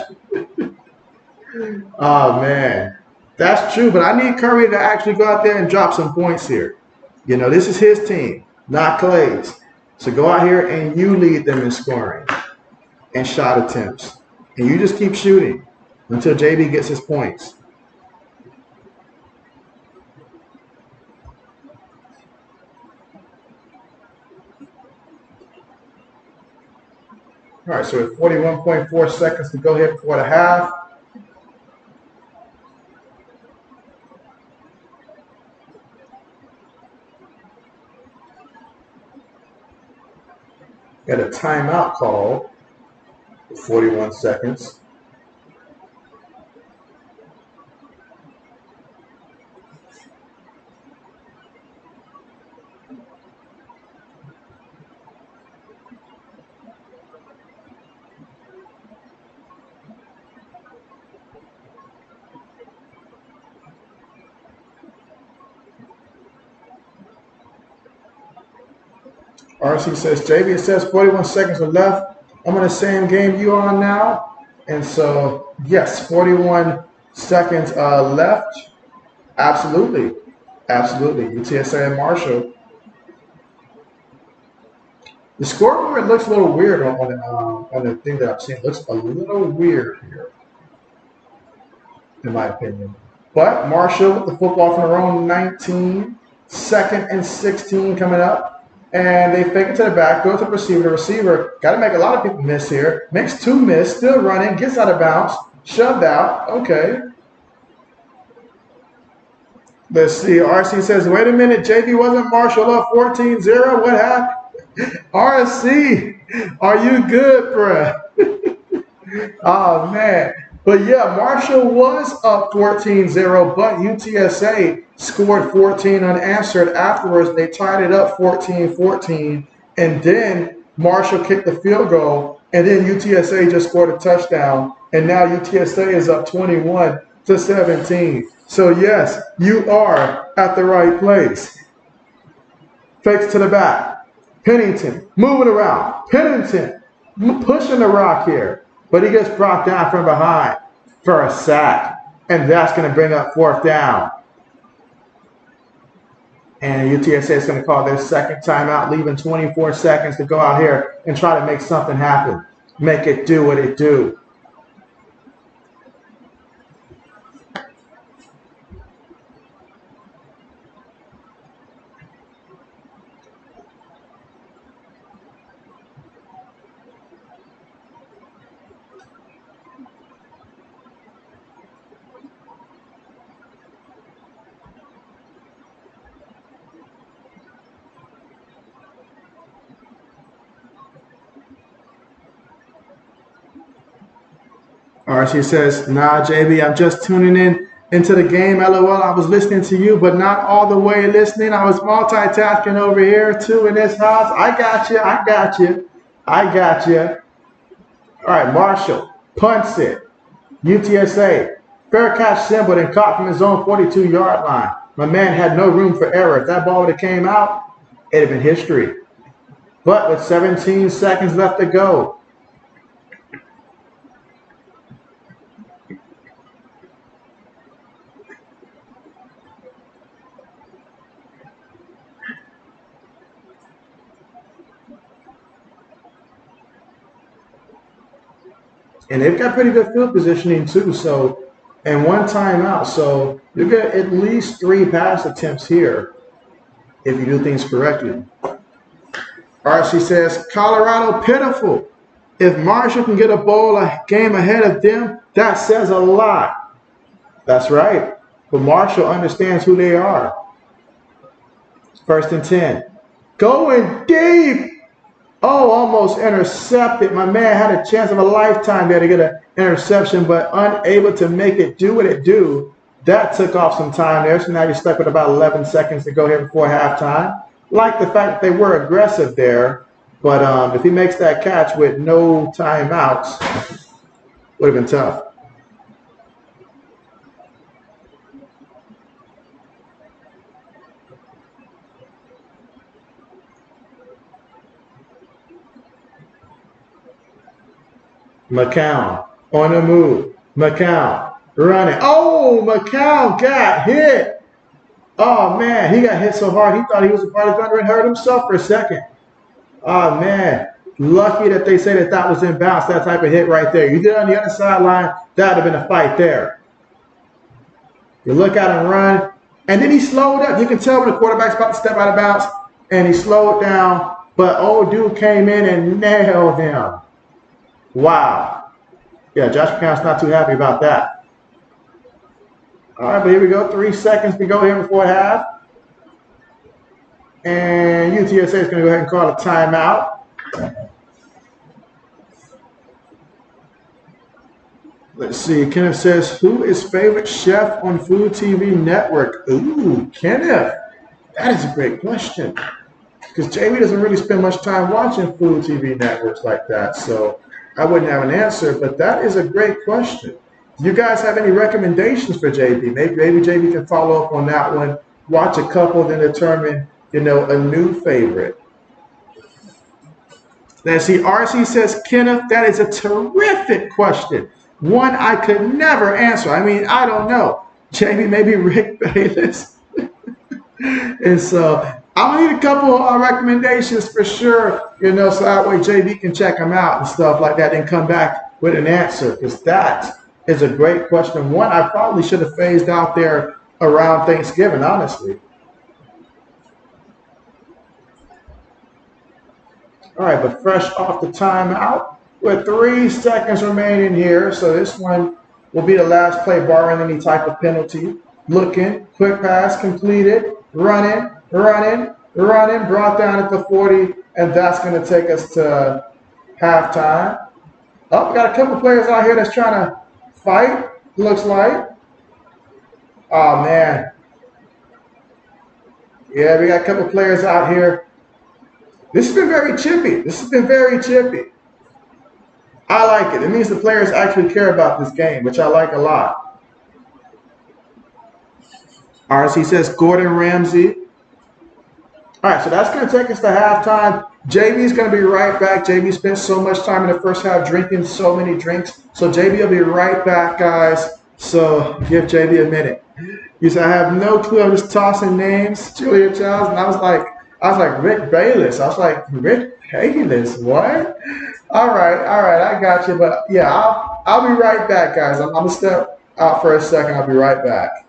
Oh man, that's true. But I need Curry to actually go out there and drop some points here. You know, this is his team, not Clay's. So go out here and you lead them in scoring and shot attempts. And you just keep shooting until JB gets his points. All right, so at 41.4 seconds to go here before the half. Got a timeout call for 41 seconds. RC says, JB, it says 41 seconds are left. I'm on the same game you on now. And so, yes, 41 seconds left. Absolutely. Absolutely. UTSA and Marshall. The scoreboard looks a little weird on the thing that I've seen. It looks a little weird here, in my opinion. But Marshall with the football from their own 19, 2nd and 16 coming up. And they fake it to the back, go to the receiver. The receiver got to make a lot of people miss here. Makes 2 miss, still running, gets out of bounds, shoved out. Okay. Let's see. RC says, wait a minute, JB wasn't Marshall up 14-0. What happened? RC, are you good, bruh? Oh, man. But yeah, Marshall was up 14-0, but UTSA scored 14 unanswered afterwards. They tied it up 14-14, and then Marshall kicked the field goal, and then UTSA just scored a touchdown, and now UTSA is up 21-17. So yes, you are at the right place. Fakes to the back. Pennington moving around. Pennington pushing the rock here. But he gets brought down from behind for a sack. And that's going to bring up 4th down. And UTSA is going to call their second timeout, leaving 24 seconds to go out here and try to make something happen. Make it do what it do. RC says, nah, JB, I'm just tuning into the game. LOL, I was listening to you, but not all the way listening. I was multitasking over here, too, in this house. I got you. I got you. All right, Marshall punts it. UTSA Fair catch symbol and caught from his own 42-yard line. My man had no room for error. If that ball would have came out, it'd have been history. But with 17 seconds left to go, and they've got pretty good field positioning too, so, and one timeout, so you get at least 3 pass attempts here if you do things correctly. RC says, Colorado pitiful. If Marshall can get a bowl a game ahead of them, that says a lot. That's right, but Marshall understands who they are. 1st and 10. Going deep. Oh, almost intercepted. My man had a chance of a lifetime there to get an interception, but unable to make it do what it do. That took off some time there, so now you're stuck with about 11 seconds to go here before halftime. Like the fact that they were aggressive there, but if he makes that catch with no timeouts, would have been tough. McCown on the move. McCown running. Oh, McCown got hit. Oh, man, he got hit so hard he thought he was a part of thunder and hurt himself for a second. Oh, man, lucky that they say that was inbounds, that type of hit right there. You did it on the other sideline, that would have been a fight there. You look at him run, and then he slowed up. You can tell when the quarterback's about to step out of bounds, and he slowed down, but old dude came in and nailed him. Wow. Yeah, Josh McCown's not too happy about that. All right, but here we go. 3 seconds to go here before half. And UTSA is going to go ahead and call a timeout. Let's see. Kenneth says, who is favorite chef on Food TV Network? Ooh, Kenneth. That is a great question. Because JB doesn't really spend much time watching Food TV networks like that. So I wouldn't have an answer, but that is a great question. Do you guys have any recommendations for JB? Maybe JB can follow up on that one, watch a couple, then determine, a new favorite. Let's see, RC says, Kenneth, that is a terrific question. One I could never answer. I mean, I don't know. JB, maybe Rick Bayless. And so I'm going to need a couple of recommendations for sure, so that way JB can check them out and stuff like that and come back with an answer, because that is a great question. One I probably should have phased out there around Thanksgiving, honestly. All right, but fresh off the timeout with 3 seconds remaining here. So this one will be the last play barring any type of penalty. Looking, quick pass completed, running, brought down at the 40, and that's going to take us to halftime. Oh, we got a couple players out here that's trying to fight, looks like. Oh, man. Yeah, we got a couple players out here. This has been very chippy. I like it. It means the players actually care about this game, which I like a lot. RC says Gordon Ramsay. All right, so that's going to take us to halftime. JB's going to be right back. JB spent so much time in the first half drinking so many drinks. So JB will be right back, guys. So give JB a minute. You said, I have no clue. I'm just tossing names. Julia Childs. And I was like Rick Bayless. I was like, Rick Bayless? What? All right, I got you. But yeah, I'll be right back, guys. I'm going to step out for a second. I'll be right back.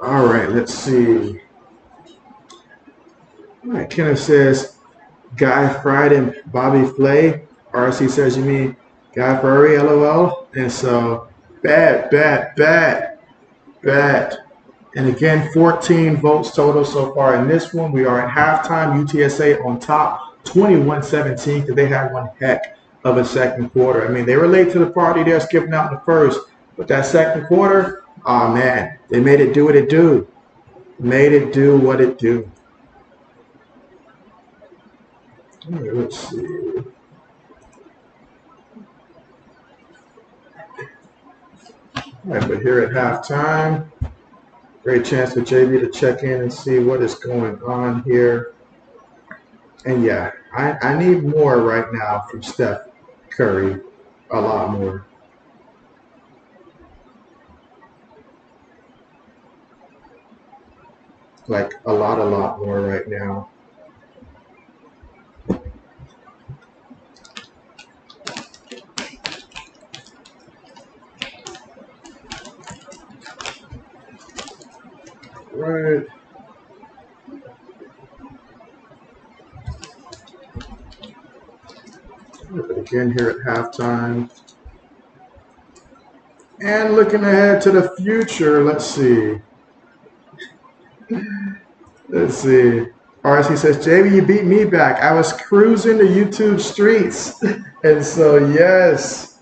All right, let's see. All right, Kenneth says Guy Fried and Bobby Flay. RC says you mean Guy Furry, LOL. And so bet. And again, 14 votes total so far in this one. We are at halftime. UTSA on top, 21-17, because they had one heck of a second quarter. I mean, they were late to the party. They're skipping out in the first. But that second quarter, oh, man, they made it do what it do. Made it do what it do. All right, let's see. All right, but here at halftime, great chance for JB to check in and see what is going on here. And yeah, I need more right now from Steph Curry, a lot more. Like a lot more right now. Right. But again here at halftime. And looking ahead to the future, let's see. Let's see. RC says, JB, you beat me back. I was cruising the YouTube streets. And so, yes,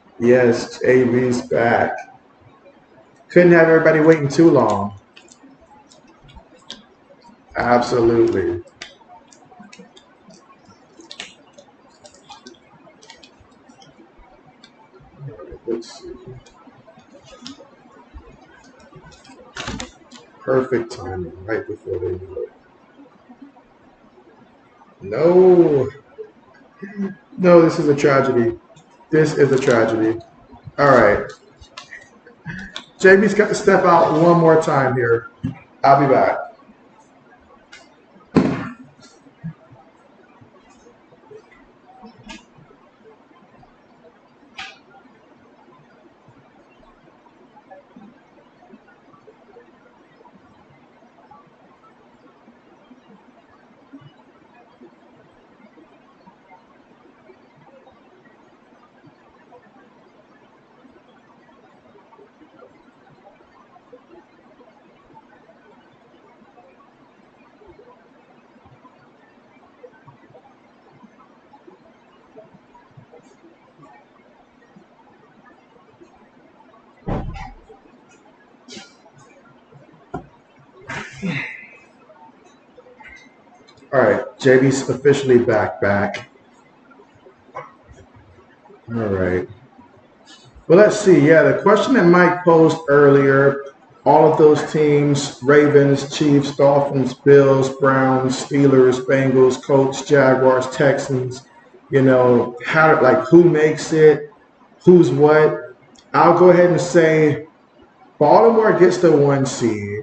JB's back. Couldn't have everybody waiting too long. Absolutely. Let's see. Perfect timing right before they do it. No, this is a tragedy. This is a tragedy. All right. JB's got to step out one more time here. I'll be back. All right, JB's officially back. All right. Well, let's see. Yeah, the question that Mike posed earlier, all of those teams, Ravens, Chiefs, Dolphins, Bills, Browns, Steelers, Bengals, Colts, Jaguars, Texans, who makes it, who's what. I'll go ahead and say Baltimore gets the 1 seed.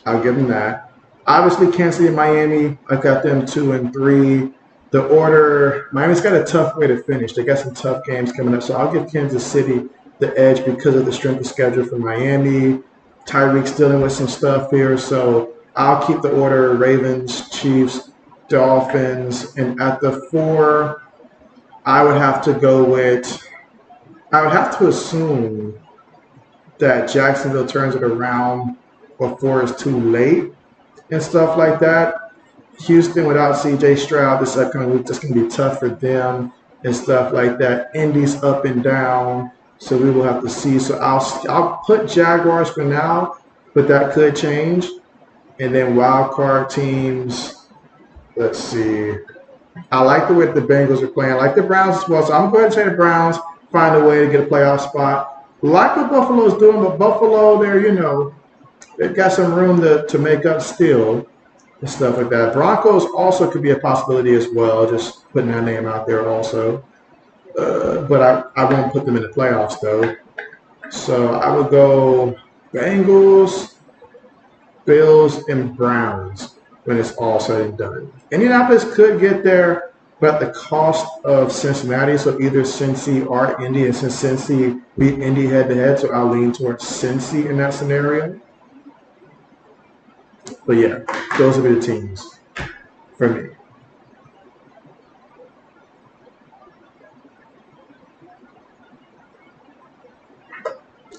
I'll give them that. Obviously, Kansas City and Miami, I got them 2 and 3. The order, Miami's got a tough way to finish. They got some tough games coming up. So I'll give Kansas City the edge because of the strength of schedule for Miami. Tyreek's dealing with some stuff here. So I'll keep the order Ravens, Chiefs, Dolphins. And at the 4, I would have to assume that Jacksonville turns it around before it's too late and stuff like that. Houston without C.J. Stroud this upcoming week, that's going to be tough for them and stuff like that. Indy's up and down, so we will have to see. So I'll put Jaguars for now, but that could change. And then wild card teams, let's see. I like the way the Bengals are playing. I like the Browns as well, so I'm going to say the Browns find a way to get a playoff spot. Like what Buffalo's doing, but Buffalo, they've got some room to make up still and stuff like that. Broncos also could be a possibility as well, just putting that name out there also. But I won't put them in the playoffs, though. So I would go Bengals, Bills, and Browns when it's all said and done. Indianapolis could get there but the cost of Cincinnati, so either Cincy or Indy, and since Cincy beat Indy head-to-head, so I'll lean towards Cincy in that scenario. But yeah, those will be the teams for me.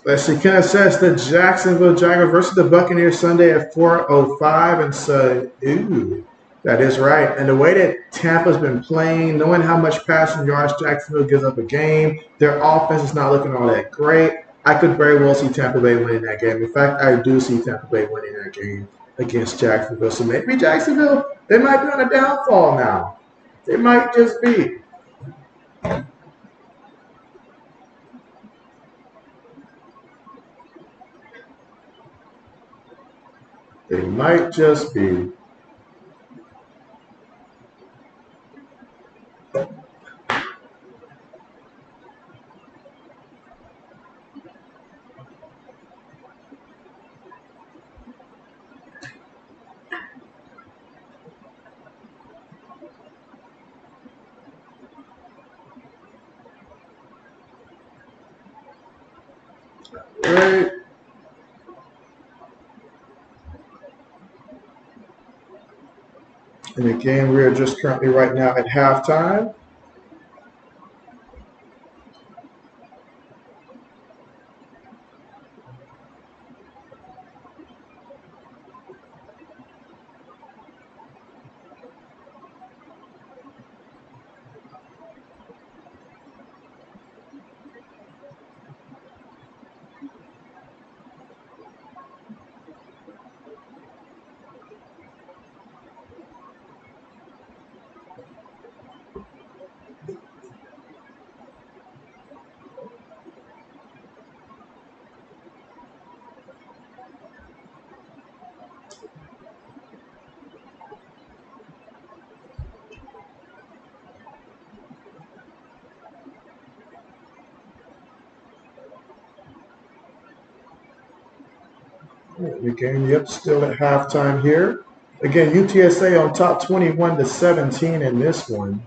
Let's see. Kenneth says the Jacksonville Jaguars versus the Buccaneers Sunday at 4:05, and so ooh, that is right. And the way that Tampa's been playing, knowing how much passing yards Jacksonville gives up a game, their offense is not looking all that great. I could very well see Tampa Bay winning that game. In fact, I do see Tampa Bay winning that game against Jacksonville. So maybe Jacksonville, they might be on a downfall now. They might just be. They might just be. Right. In the game, we are just currently right now at halftime. The game, yep, still at halftime here. Again, UTSA on top 21-17 in this one.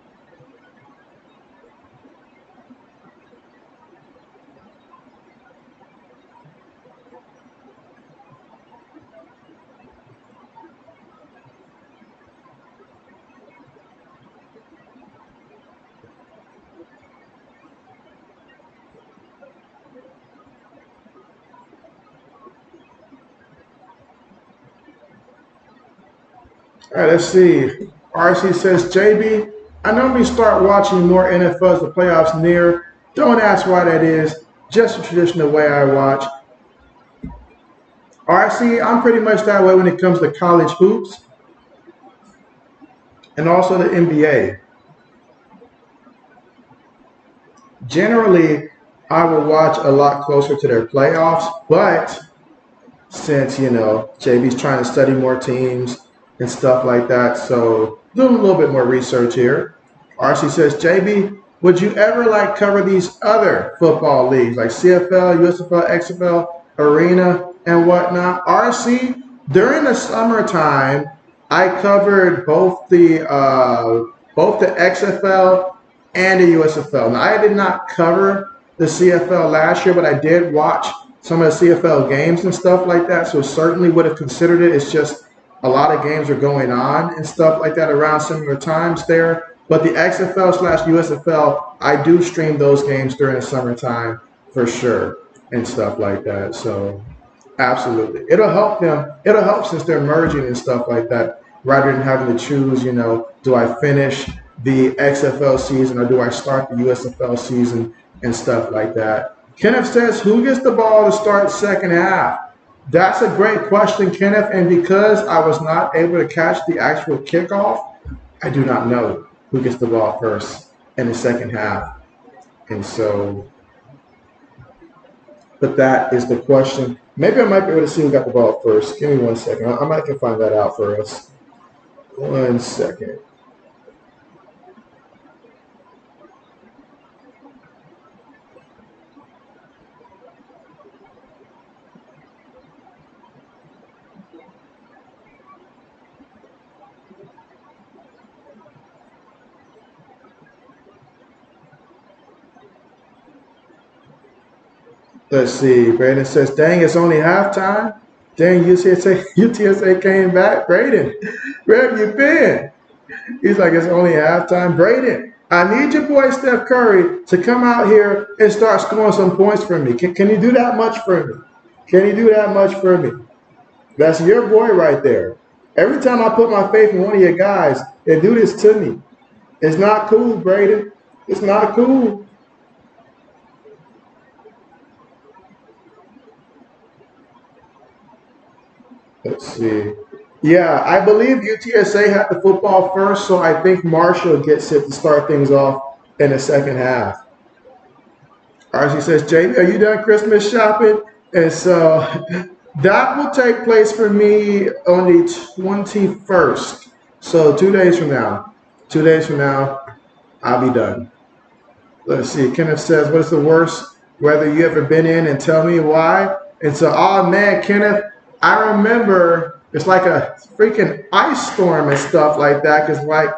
All right, let's see. RC says, JB, I normally start watching more NFL as the playoffs near. Don't ask why that is. Just a traditional way I watch. RC, I'm pretty much that way when it comes to college hoops and also the NBA. Generally, I will watch a lot closer to their playoffs, but since, JB's trying to study more teams and stuff like that, so doing a little bit more research here. RC says, JB, would you ever cover these other football leagues like CFL, USFL, XFL, Arena, and whatnot? RC, during the summertime, I covered both the XFL and the USFL. Now, I did not cover the CFL last year, but I did watch some of the CFL games and stuff like that, so certainly would have considered it. It's just a lot of games are going on and stuff like that around similar times there. But the XFL/USFL, I do stream those games during the summertime for sure and stuff like that. So absolutely. It'll help them. It'll help since they're merging and stuff like that, rather than having to choose, do I finish the XFL season or do I start the USFL season and stuff like that. Kenneth says, who gets the ball to start second half? That's a great question, Kenneth. And because I was not able to catch the actual kickoff, I do not know who gets the ball first in the second half. And so, but that is the question. Maybe I might be able to see who got the ball first. Give me 1 second. I might can find that out for us. 1 second. Let's see. Braden says, dang, it's only halftime. Dang, UTSA came back. Braden, where have you been? He's like, it's only halftime. Braden, I need your boy Steph Curry to come out here and start scoring some points for me. Can you do that much for me? Can you do that much for me? That's your boy right there. Every time I put my faith in one of your guys, they do this to me. It's not cool, Braden. It's not cool. Let's see. Yeah, I believe UTSA had the football first, so I think Marshall gets it to start things off in the second half. RC says, JB, are you done Christmas shopping? And so that will take place for me on the 21st. So 2 days from now. 2 days from now, I'll be done. Let's see. Kenneth says, what is the worst weather you ever been in, and tell me why? And so, oh man, Kenneth, I remember it's like a freaking ice storm and stuff like that. Because like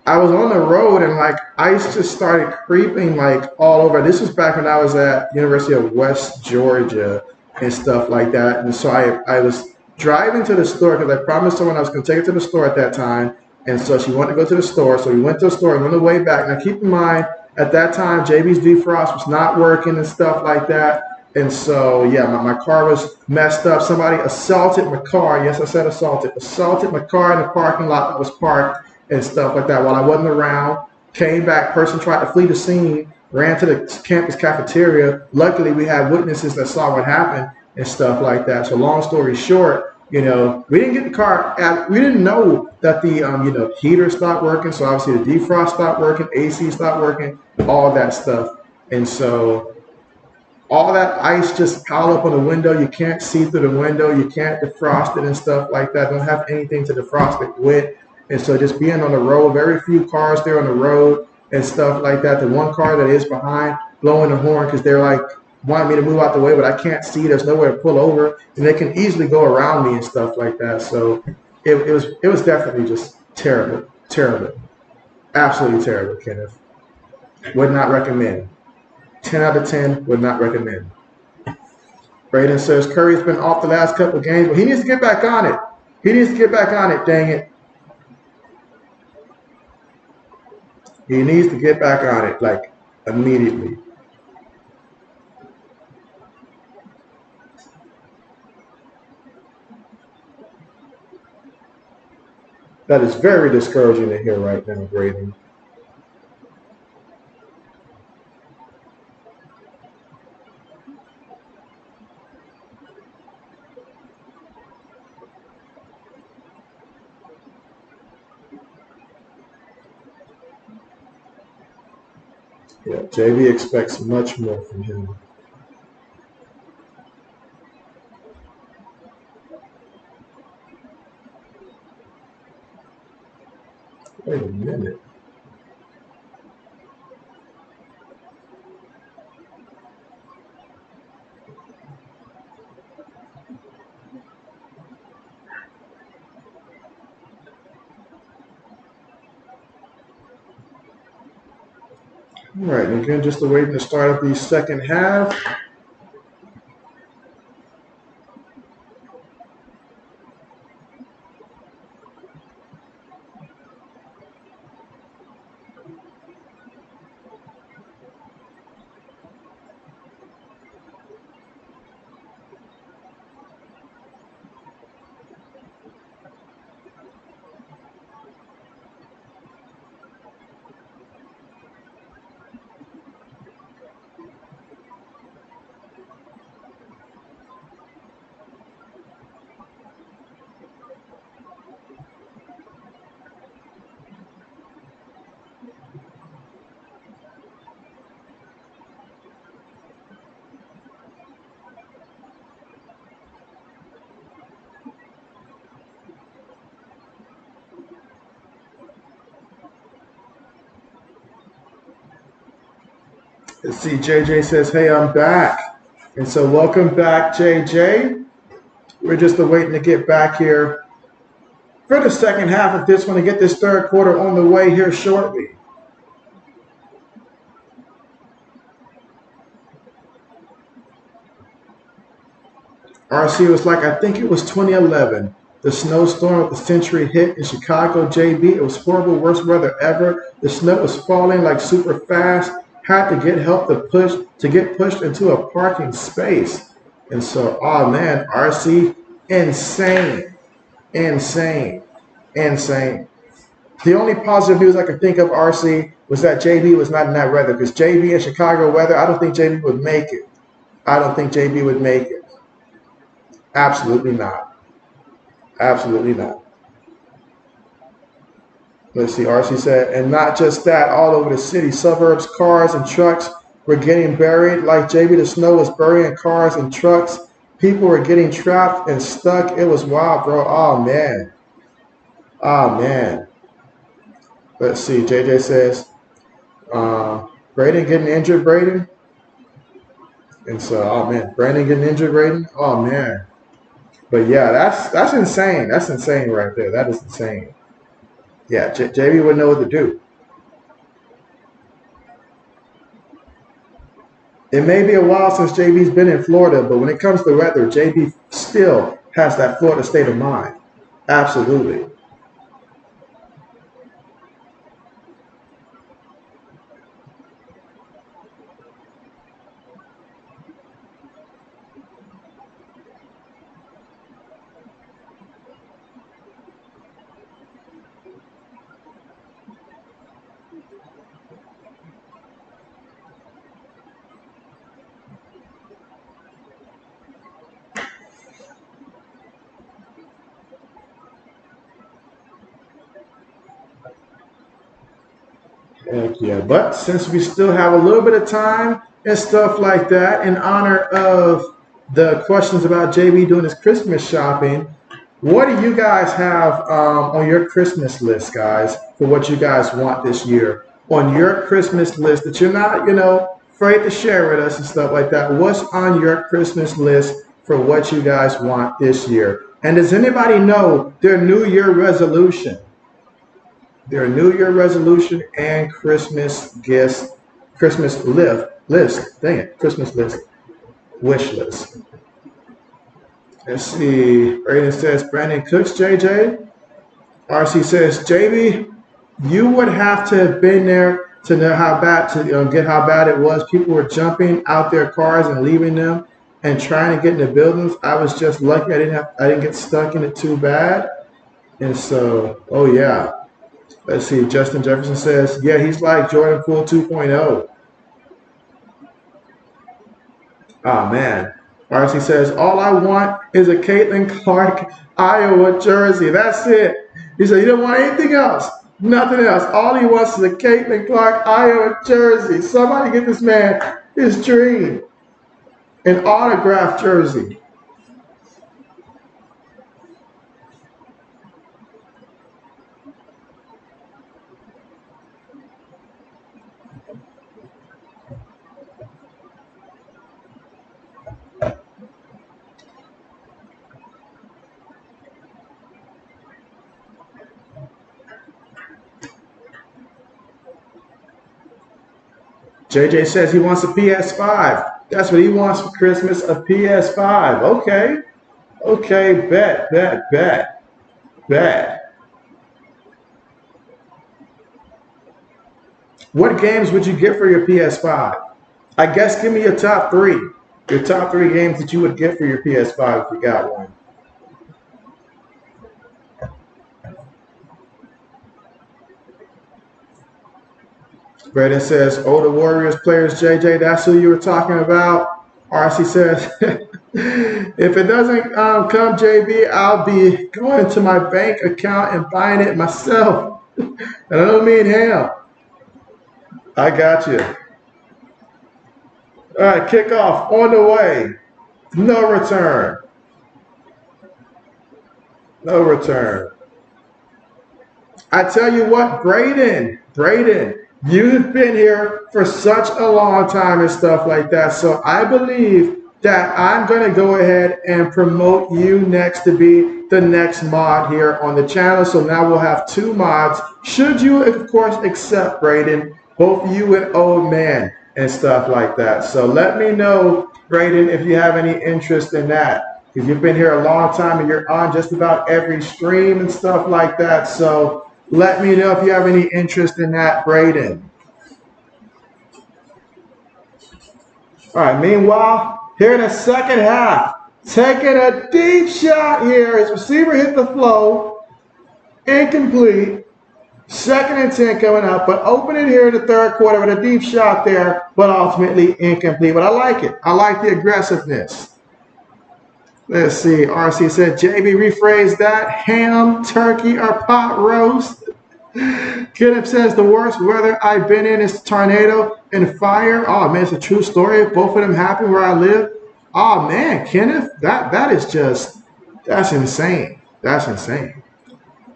I was on the road and like ice just started creeping like all over. This was back when I was at University of West Georgia and stuff like that. And so I was driving to the store because I promised someone I was going to take her to the store at that time. And so she wanted to go to the store. So we went to the store and on the way back. Now keep in mind, at that time, JB's defrost was not working and stuff like that. And so, yeah, my car was messed up. Somebody assaulted my car. Yes, I said assaulted. Assaulted my car in the parking lot that was parked and stuff like that while I wasn't around. Came back, person tried to flee the scene, ran to the campus cafeteria. Luckily, we had witnesses that saw what happened and stuff like that. So long story short, you know, we didn't get the car. We didn't know that the, you know, heater stopped working. So obviously the defrost stopped working, AC stopped working, all that stuff. And so all that ice just piled up on the window. You can't see through the window. You can't defrost it and stuff like that. Don't have anything to defrost it with. And so just being on the road, very few cars there on the road and stuff like that. The one car that is behind blowing the horn because they're like wanting me to move out the way, but I can't see. There's nowhere to pull over. And they can easily go around me and stuff like that. So it was definitely just terrible, terrible. Absolutely terrible, Kenneth. Would not recommend. 10 out of 10, would not recommend. Braden says, Curry's been off the last couple of games, but he needs to get back on it. He needs to get back on it, dang it. He needs to get back on it, like, immediately. That is very discouraging to hear right now, Braden. Yeah, JB expects much more from him. Wait a minute. All right, again, just awaiting the start of the second half. Let's see, JJ says, hey, I'm back. And so welcome back, JJ. We're just waiting to get back here for the second half of this one and get this third quarter on the way here shortly. RC was like, I think it was 2011. The snowstorm of the century hit in Chicago, JB. It was horrible, worst weather ever. The snow was falling like super fast. Had to get help to get pushed into a parking space. And so, oh man, RC, insane, insane, insane. The only positive news I could think of, RC, was that JB was not in that weather, because JB in Chicago weather, I don't think JB would make it. I don't think JB would make it. Absolutely not. Absolutely not. Let's see, RC said, and not just that, all over the city, suburbs, cars and trucks were getting buried. Like JB, the snow was burying cars and trucks. People were getting trapped and stuck. It was wild, bro. Oh, man. Oh, man. Let's see, JJ says, Braden getting injured, Braden? And so, oh, man, Brandon getting injured, Braden? Oh, man. But, yeah, that's insane. That's insane right there. That is insane. Yeah, JB wouldn't know what to do. It may be a while since JB's been in Florida, but when it comes to weather, JB still has that Florida state of mind. Absolutely. Heck yeah. But since we still have a little bit of time and stuff like that, in honor of the questions about JB doing his Christmas shopping, what do you guys have on your Christmas list, guys, for what you guys want this year? On your Christmas list that you're not, afraid to share with us and stuff like that. What's on your Christmas list for what you guys want this year? And does anybody know their New Year resolution? Their New Year resolution and Christmas gifts, Christmas list, dang it, Christmas list, wish list. Let's see, Brandon says, Brandon Cooks, JJ. RC says, JB, you would have to have been there to know how bad, get how bad it was. People were jumping out their cars and leaving them and trying to get in the buildings. I was just lucky I didn't get stuck in it too bad. And so, oh yeah. Let's see, Justin Jefferson says, yeah, he's like Jordan Poole 2.0. Oh, man. RC says, all I want is a Caitlin Clark, Iowa jersey. That's it. He said he don't want anything else. Nothing else. All he wants is a Caitlin Clark, Iowa jersey. Somebody get this man his dream. An autographed jersey. JJ says he wants a PS5. That's what he wants for Christmas, a PS5. Okay. Okay, bet. What games would you get for your PS5? I guess give me your top three. Your top three games that you would get for your PS5 if you got one. Brandon says, oh, the Warriors players, JJ, that's who you were talking about. RC says, if it doesn't come, JB, I'll be going to my bank account and buying it myself. And I don't mean him. I got you. All right, kickoff on the way. No return. No return. I tell you what, Braden, you've been here for such a long time and stuff like that. So I believe that I'm going to go ahead and promote you next to be the next mod here on the channel. So now we'll have two mods. Should you, of course, accept, Braden, both you and Old Man and stuff like that. So let me know, Braden, if you have any interest in that. because you've been here a long time and you're on just about every stream and stuff like that. So let me know if you have any interest in that, Braden. All right, meanwhile, here in the second half, taking a deep shot here. His receiver hit the flow. Incomplete. 2nd and 10 coming up, but opening here in the third quarter with a deep shot there, but ultimately incomplete. But I like it. I like the aggressiveness. Let's see. RC said, JB, rephrase that. Ham, turkey, or pot roast. Kenneth says, the worst weather I've been in is tornado and fire. Oh, man, it's a true story. Both of them happen where I live. Oh, man, Kenneth, that is just, that's insane. That's insane.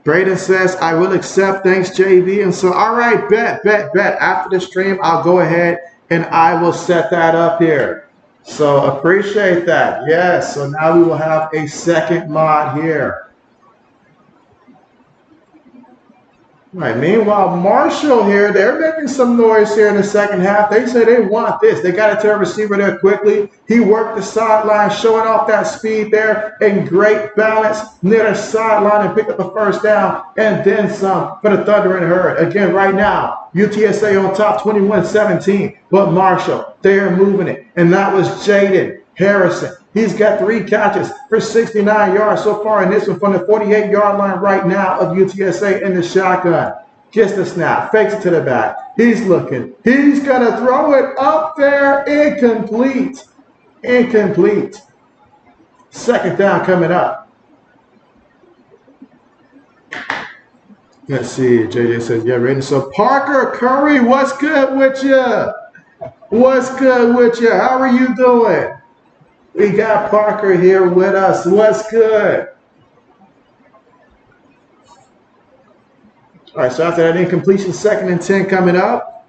Braden says, I will accept. Thanks, JB. And so, all right, bet. After the stream, I'll go ahead and I will set that up here. So appreciate that. Yes, so now we will have a second mod here. All right, meanwhile, Marshall here, they're making some noise here in the second half. They say they want this. They got it to a receiver there quickly. He worked the sideline, showing off that speed there and great balance near the sideline and picked up a first down and then some for the Thunder and Herd. Again, right now, UTSA on top 21-17, but Marshall, they're moving it. And that was Jaden Harrison. He's got 3 catches for 69 yards so far in this one from the 48-yard line right now of UTSA in the shotgun. Gets the snap, fakes it to the back. He's looking. He's going to throw it up there. Incomplete. Incomplete. 2nd down coming up. Let's see. JJ says, yeah, ready. So Parker Curry, what's good with you? What's good with you? How are you doing? We got Parker here with us. What's good? All right, so after that incompletion, 2nd and 10 coming up.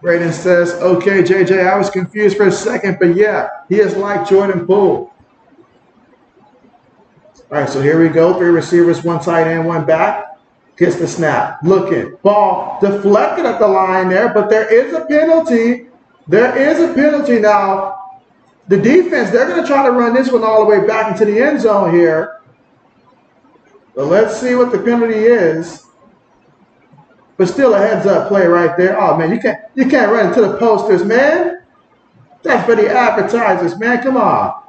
Braden says, okay, JJ, I was confused for a second, but yeah, he is like Jordan Poole. All right, so here we go. 3 receivers, 1 tight end, 1 back. Gets the snap. Looking. Ball deflected at the line there, but there is a penalty. There is a penalty now. The defense, they're going to try to run this one all the way back into the end zone here. But let's see what the penalty is. But still a heads-up play right there. Oh, man, you can't run into the posters, man. That's for the advertisers, man. Come on.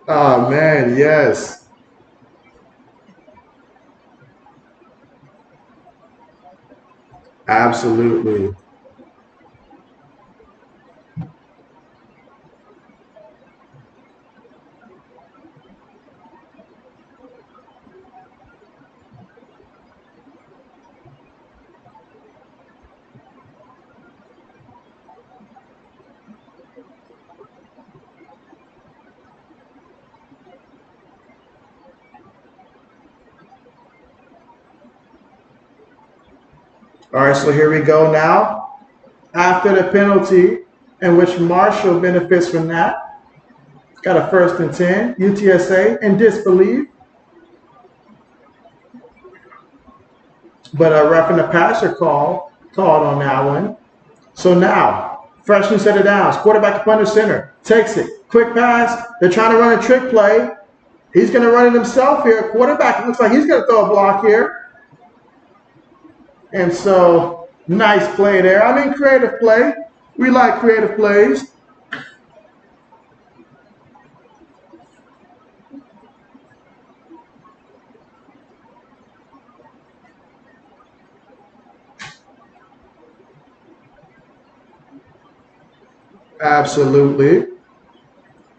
Oh, man, yes. Absolutely. All right, so here we go now. After the penalty, in which Marshall benefits from that. Got a 1st and 10. UTSA in disbelief. But a roughing the passer called on that one. So now, freshman set of downs. Quarterback up under center. Takes it. Quick pass. They're trying to run a trick play. He's going to run it himself here. Quarterback looks like he's going to throw a block here. And so, nice play there. I mean, creative play. We like creative plays. Absolutely.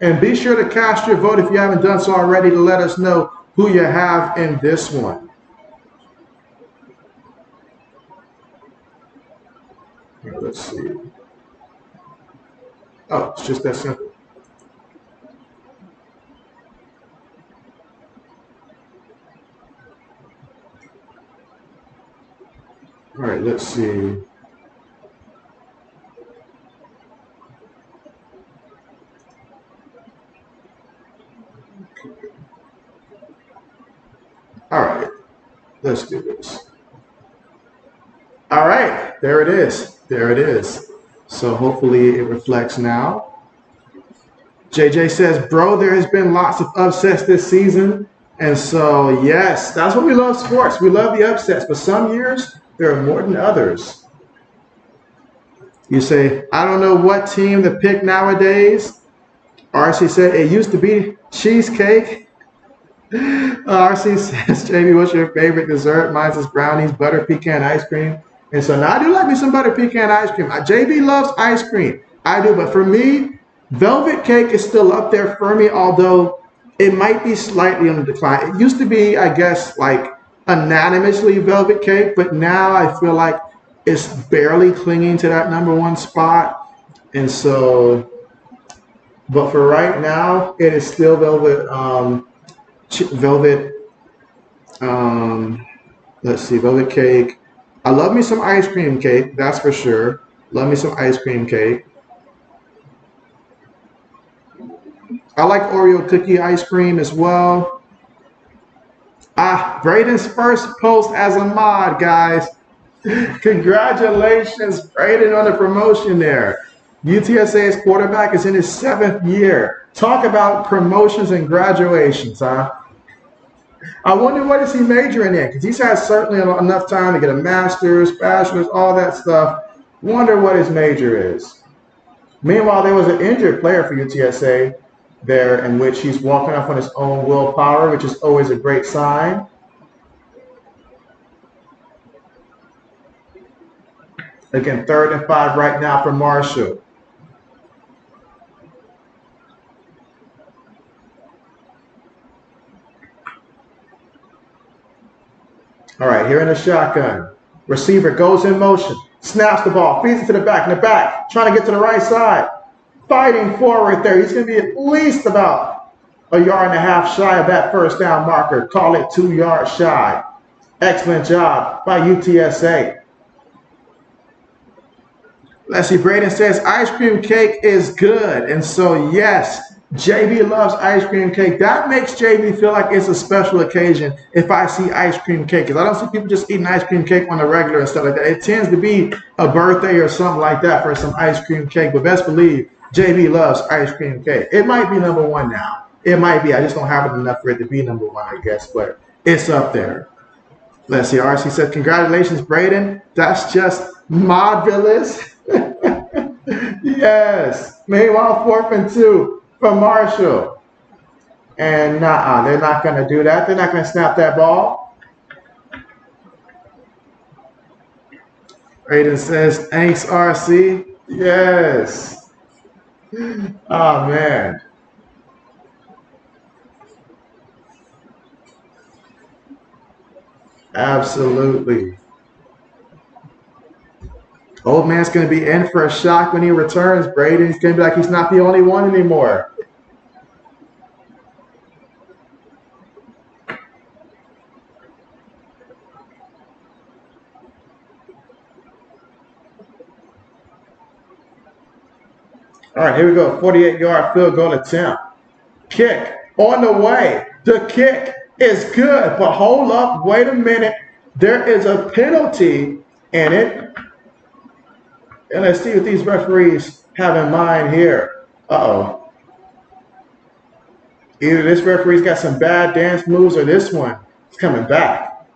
And be sure to cast your vote if you haven't done so already to let us know who you have in this one. Let's see. Oh, it's just that simple. All right, let's see. All right, let's do this. All right, there it is. There it is. So hopefully it reflects now. JJ says, bro, there has been lots of upsets this season. And so, yes, that's what we love sports. We love the upsets. But some years, there are more than others. You say, I don't know what team to pick nowadays. RC said, it used to be cheesecake. RC says, JB, what's your favorite dessert? Mine is brownies, butter pecan ice cream. And so now I do like me some butter pecan ice cream. JB loves ice cream. I do, but for me, velvet cake is still up there for me, although it might be slightly on the decline. It used to be, I guess, like unanimously velvet cake, but now I feel like it's barely clinging to that #1 spot. And so, but for right now, it is still velvet, let's see, velvet cake. I love me some ice cream cake, that's for sure. Love me some ice cream cake. I like Oreo cookie ice cream as well. Braden's first post as a mod, guys. Congratulations, Braden, on the promotion there. UTSA's quarterback is in his 7th year. Talk about promotions and graduations, huh? I wonder what is he majoring in, because he's had certainly enough time to get a master's, bachelor's, all that stuff. Wonder what his major is. Meanwhile, there was an injured player for UTSA there in which he's walking off on his own willpower, which is always a great sign. Again, 3rd and 5 right now for Marshall. All right, here in the shotgun. Receiver goes in motion, snaps the ball, feeds it to the back, trying to get to the right side. Fighting forward there. He's going to be at least about 1.5 yards shy of that first down marker. Call it 2 yards shy. Excellent job by UTSA. Let's see, Braden says ice cream cake is good. And so, yes, JB loves ice cream cake. That makes JB feel like it's a special occasion if I see ice cream cake. Because I don't see people just eating ice cream cake on the regular and stuff like that. It tends to be a birthday or something like that for some ice cream cake. But best believe, JB loves ice cream cake. It might be #1 now. It might be. I just don't have it enough for it to be #1, I guess. But it's up there. Let's see. RC said, congratulations, Braden. That's just marvelous. Yes. Meanwhile, 4th and 2 for Marshall. And they're not going to do that. They're not going to snap that ball. Braden says, thanks, RC. Yes. Oh, man. Absolutely. Old man's going to be in for a shock when he returns, Braden. He's going to be like he's not the only one anymore. All right, here we go. 48-yard field goal attempt. Kick on the way. The kick is good, but hold up. Wait a minute. There is a penalty in it. And let's see what these referees have in mind here. Uh-oh. Either this referee's got some bad dance moves or this one is coming back.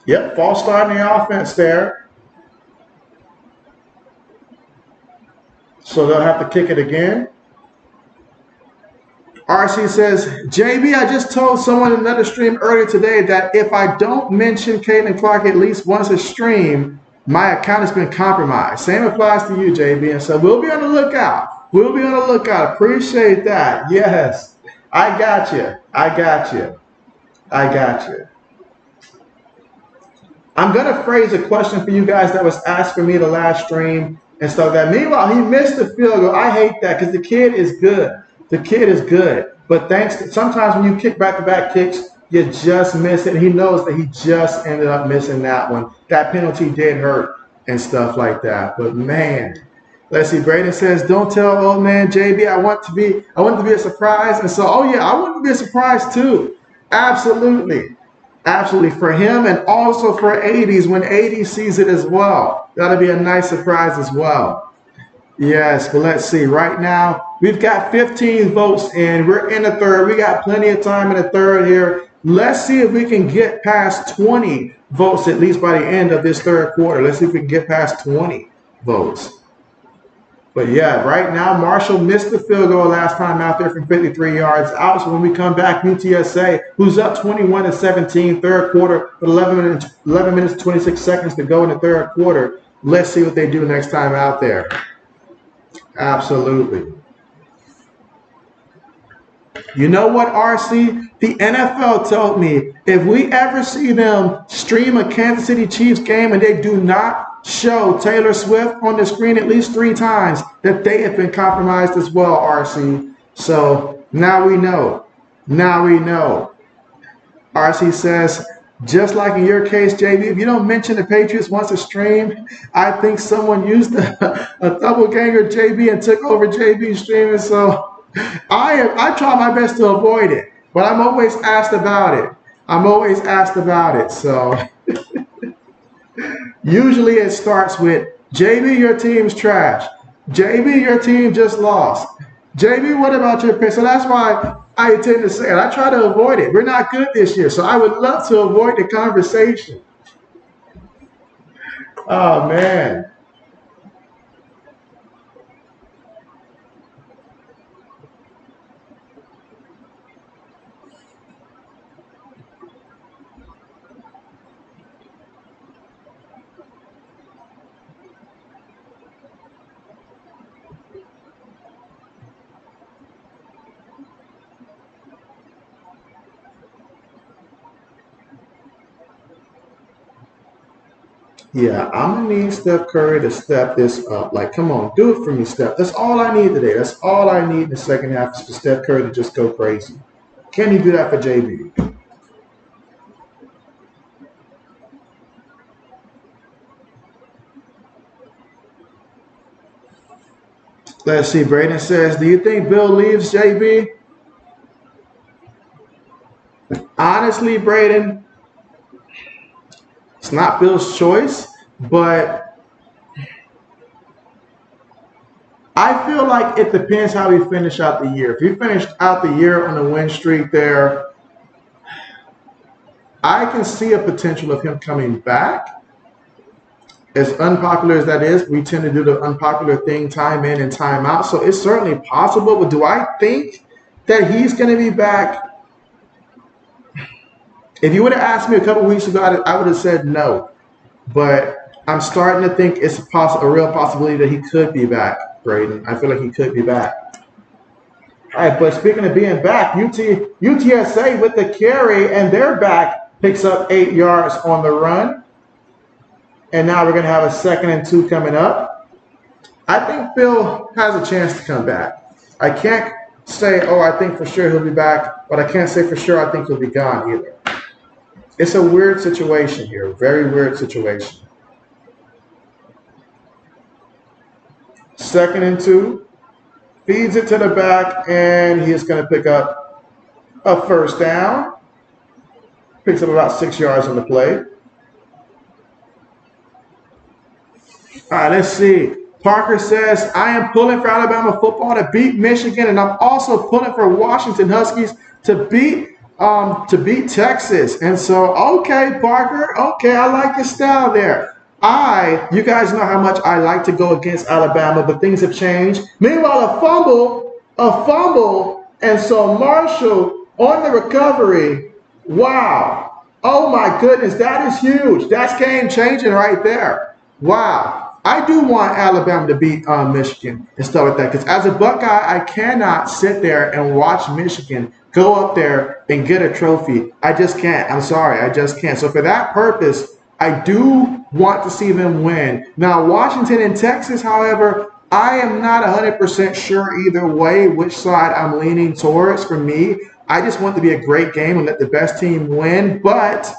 Yep, false start in the offense there. So they'll have to kick it again. RC says, JB, I just told someone in another stream earlier today that if I don't mention Caitlin Clark at least once a stream, my account has been compromised. Same applies to you, JB. And so we'll be on the lookout. We'll be on the lookout. Appreciate that. Yes. I got you. I got you. I got you. I'm going to phrase a question for you guys that was asked for me the last stream and stuff like that. Meanwhile, he missed the field goal. I hate that because the kid is good. The kid is good. But thanks to, sometimes when you kick back-to-back kicks, you just miss it. He knows that he just ended up missing that one. That penalty did hurt and stuff like that. But man, let's see. Braden says, "Don't tell old man JB. I want to be a surprise." And so, oh yeah, I want to be a surprise too. Absolutely. Absolutely, for him and also for 80s when 80s sees it as well. That'll be a nice surprise as well. Yes, but let's see. Right now, we've got 15 votes in. We're in the third. We got plenty of time in the third here. Let's see if we can get past 20 votes at least by the end of this third quarter. Let's see if we can get past 20 votes. But yeah, right now, Marshall missed the field goal last time out there from 53 yards out. So when we come back, UTSA, who's up 21-17, third quarter, with 11 minutes, 26 seconds to go in the third quarter. Let's see what they do next time out there. Absolutely. You know what, RC? The NFL told me if we ever see them stream a Kansas City Chiefs game and they do not show Taylor Swift on the screen at least 3 times, that they have been compromised as well, RC. So now we know. Now we know. RC says, just like in your case, JB, if you don't mention the Patriots once a stream, I think someone used a double ganger JB and took over JB's streaming. So I try my best to avoid it, but I'm always asked about it. I'm always asked about it. So usually it starts with, JB, your team's trash. JB, your team just lost. JB, what about your pick? So that's why I tend to say it. I try to avoid it. We're not good this year, so I would love to avoid the conversation. Oh, man. Yeah, I'm going to need Steph Curry to step this up. Like, come on, do it for me, Steph. That's all I need today. That's all I need in the second half is for Steph Curry to just go crazy. Can he do that for JB? Let's see. Braden says, do you think Bill leaves, JB? Honestly, Braden, it's not Bill's choice, but I feel like it depends how we finish out the year. If we finished out the year on a win streak there, I can see a potential of him coming back. As unpopular as that is, we tend to do the unpopular thing time in and time out. So it's certainly possible, but do I think that he's going to be back? If you would have asked me a couple weeks ago, I would have said no. But I'm starting to think it's a real possibility that he could be back, Braden. I feel like he could be back. All right, but speaking of being back, UTSA with the carry, and their back picks up 8 yards on the run. And now we're going to have a 2nd and 2 coming up. I think Phil has a chance to come back. I can't say, oh, I think for sure he'll be back, but I can't say for sure I think he'll be gone either. It's a weird situation here, very weird situation. 2nd and 2, feeds it to the back, and he is going to pick up a first down. Picks up about 6 yards on the play. All right, let's see. Parker says, I am pulling for Alabama football to beat Michigan, and I'm also pulling for Washington Huskies to beat Texas. And so, okay, Parker, okay, I like your style there. You guys know how much I like to go against Alabama, but things have changed. Meanwhile, a fumble, and so Marshall on the recovery. Wow. Oh, my goodness, that is huge. That's game-changing right there. Wow. I do want Alabama to beat Michigan and stuff like that, because as a Buckeye, I cannot sit there and watch Michigan go up there and get a trophy. I just can't. I'm sorry. I just can't. So for that purpose, I do want to see them win. Now, Washington and Texas, however, I am not 100% sure either way which side I'm leaning towards. For me, I just want it to be a great game and let the best team win. But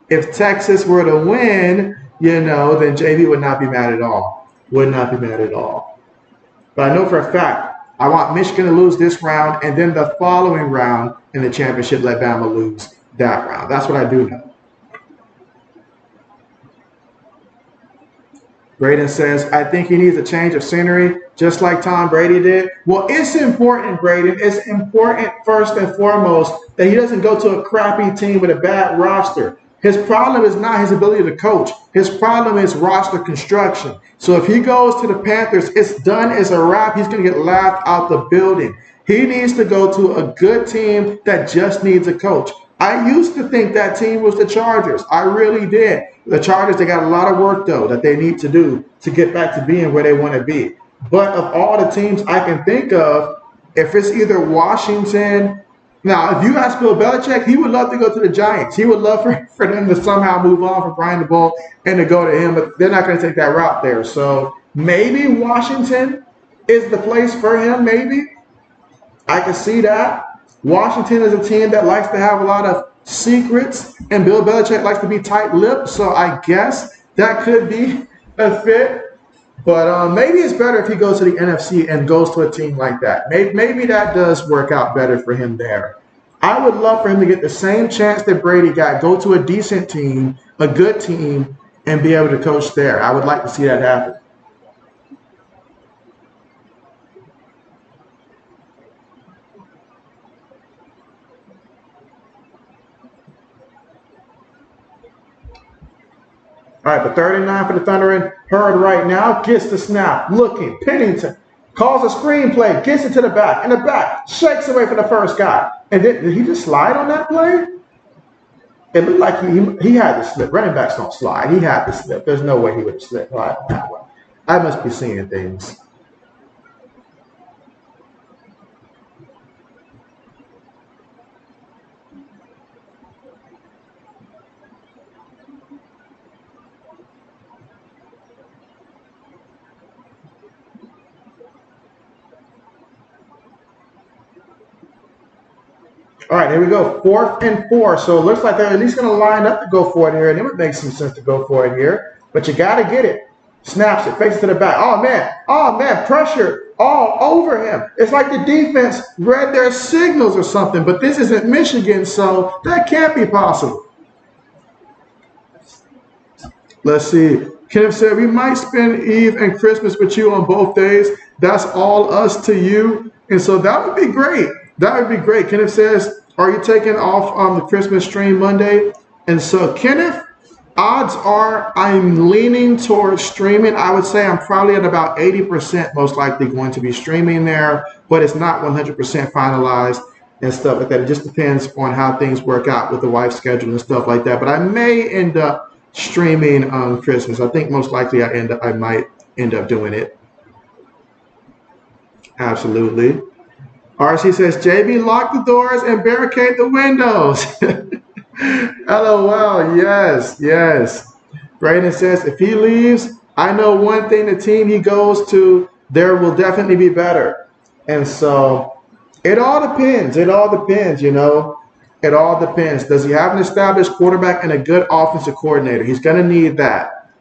if Texas were to win, then JB would not be mad at all. Would not be mad at all. But I know for a fact, I want Michigan to lose this round, and then the following round in the championship, let Bama lose that round. That's what I do know. Braden says, I think he needs a change of scenery, just like Tom Brady did. Well, it's important, Braden. It's important first and foremost that he doesn't go to a crappy team with a bad roster. His problem is not his ability to coach. His problem is roster construction. So if he goes to the Panthers, it's done. It's a wrap. He's going to get laughed out the building. He needs to go to a good team that just needs a coach. I used to think that team was the Chargers. I really did. The Chargers, they got a lot of work, though, that they need to do to get back to being where they want to be. But of all the teams I can think of, if it's either Washington. Now, if you ask Bill Belichick, he would love to go to the Giants. He would love for them to somehow move on from Brian DeBoer and to go to him, but they're not going to take that route there. So maybe Washington is the place for him, maybe. I can see that. Washington is a team that likes to have a lot of secrets, and Bill Belichick likes to be tight-lipped, so I guess that could be a fit. But maybe it's better if he goes to the NFC and goes to a team like that. Maybe that does work out better for him there. I would love for him to get the same chance that Brady got, go to a decent team, a good team, and be able to coach there. I would like to see that happen. All right, but 39 for the Thunder and Hurd right now. Gets the snap, looking. Pennington calls a screenplay, gets it to the back. In the back, shakes away from the first guy. And then, did he just slide on that play? It looked like he had to slip. Running backs don't slide. He had to slip. There's no way he would have slipped right that way. I must be seeing things. All right, here we go. 4th and 4. So it looks like they're at least going to line up to go for it here. And it would make some sense to go for it here. But you got to get it. Snaps it, fakes it to the back. Oh, man, pressure all over him. It's like the defense read their signals or something. But this isn't Michigan, so that can't be possible. Let's see. Kenneth said, we might spend Eve and Christmas with you on both days. That's all us to you. And so that would be great. That would be great. Kenneth says, are you taking off on the Christmas stream Monday? And so, Kenneth, odds are I'm leaning towards streaming. I would say I'm probably at about 80% most likely going to be streaming there, but it's not 100% finalized and stuff like that. It just depends on how things work out with the wife's schedule and stuff like that. But I may end up streaming on Christmas. I think most likely I might end up doing it. Absolutely. RC says, JB, lock the doors and barricade the windows. LOL, yes. Brayden says, if he leaves, I know one thing, the team he goes to, there will definitely be better. And so it all depends. You know. It all depends. Does he have an established quarterback and a good offensive coordinator? He's going to need that.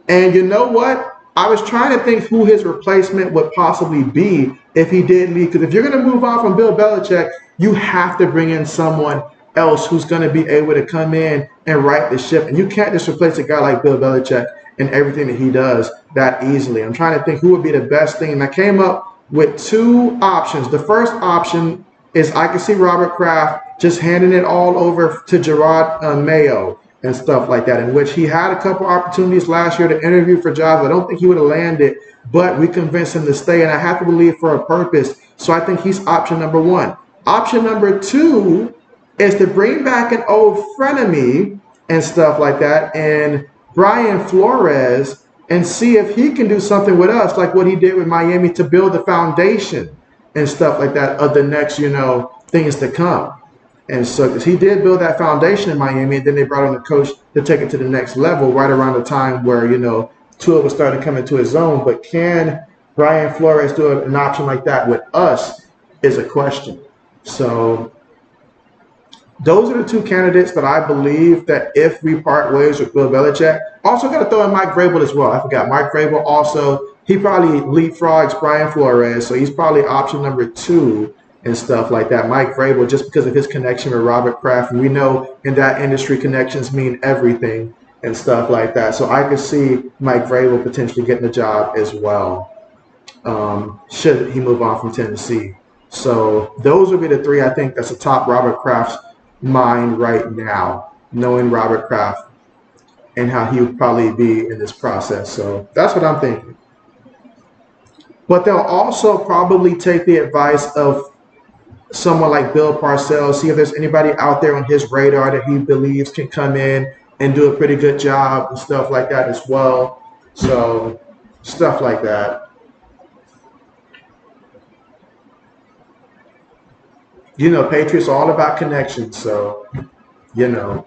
And you know what? I was trying to think who his replacement would possibly be if he did leave. Because if you're going to move on from Bill Belichick, you have to bring in someone else who's going to be able to come in and right the ship. And you can't just replace a guy like Bill Belichick and everything that he does that easily. I'm trying to think who would be the best thing. And I came up with 2 options. The first option is I can see Robert Kraft just handing it all over to Gerard Mayo and stuff like that, in which he had a couple opportunities last year to interview for jobs. I don't think he would have landed, but we convinced him to stay, and I have to believe for a purpose. So I think he's option number 1. Option number 2 is to bring back an old frenemy and stuff like that, and Brian Flores, and see if he can do something with us like what he did with Miami to build the foundation and stuff like that of the next, you know, things to come. And so, because he did build that foundation in Miami, and then they brought in a coach to take it to the next level right around the time where, you know, Tua was starting to come into his own. But can Brian Flores do an option like that with us is a question. So those are the 2 candidates that I believe that if we part ways with Bill Belichick. Also got to throw in Mike Vrabel as well. I forgot. Mike Vrabel also, he probably leapfrogs Brian Flores. So he's probably option number 2. And stuff like that. Mike Vrabel, just because of his connection with Robert Kraft. And we know in that industry, connections mean everything and stuff like that. So I could see Mike Vrabel potentially getting the job as well, should he move on from Tennessee. So those would be the three I think that's atop Robert Kraft's mind right now, knowing Robert Kraft and how he would probably be in this process. So that's what I'm thinking. But they'll also probably take the advice of someone like Bill Parcells, see if there's anybody out there on his radar that he believes can come in and do a pretty good job and stuff like that as well. So stuff like that. You know, Patriots are all about connections, so, you know.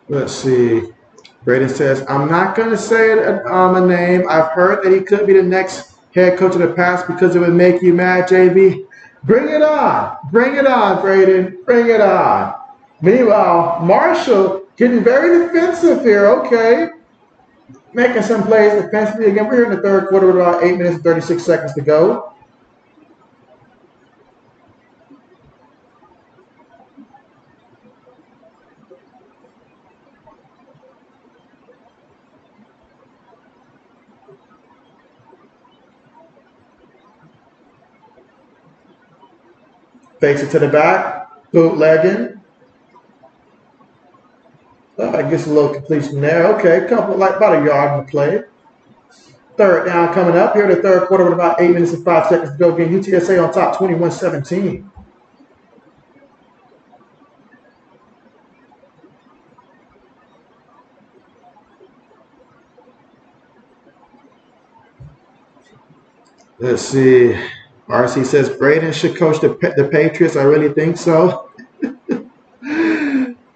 Let's see. Braden says, I'm not going to say a name. I've heard that he could be the next head coach of the past because it would make you mad, JB. Bring it on. Bring it on, Braden. Bring it on. Meanwhile, Marshall getting very defensive here. Okay. Making some plays defensively. Again, we're here in the third quarter with about 8 minutes and 36 seconds to go. Fakes it to the back. Bootlegging. I guess a little completion there. Okay, couple like about a yard in the play. Third down coming up here in the third quarter with about 8 minutes and 5 seconds to go. Again, UTSA on top, 21-17. Let's see. RC says Braden should coach the Patriots. I really think so.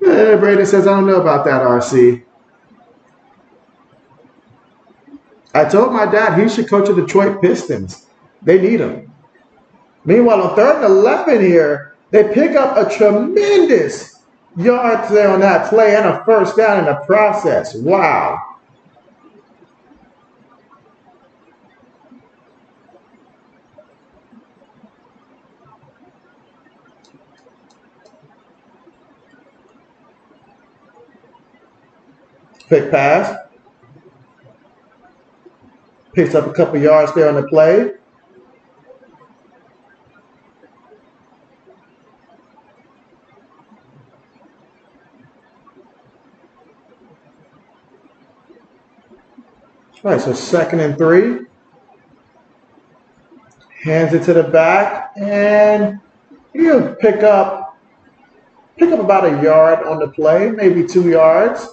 Braden says I don't know about that, RC. I told my dad he should coach the Detroit Pistons. They need him. Meanwhile, on 3rd and 11 here, they pick up a tremendous yard there on that play and a first down in the process. Wow. Quick pass. Picks up a couple yards there on the play. All right, so 2nd and 3. Hands it to the back, and he'll pick up about a yard on the play, maybe 2 yards.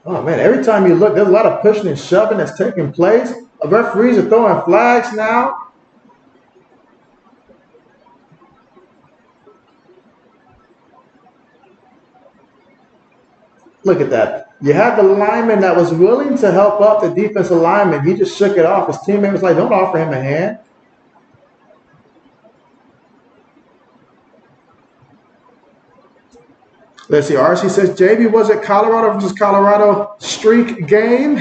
Oh, man, every time you look, there's a lot of pushing and shoving that's taking place. Referees are throwing flags now. Look at that. You had the lineman that was willing to help up the defensive lineman. He just shook it off. His teammate was like, don't offer him a hand. Let's see. RC says, JB, was it Colorado versus Colorado streak game?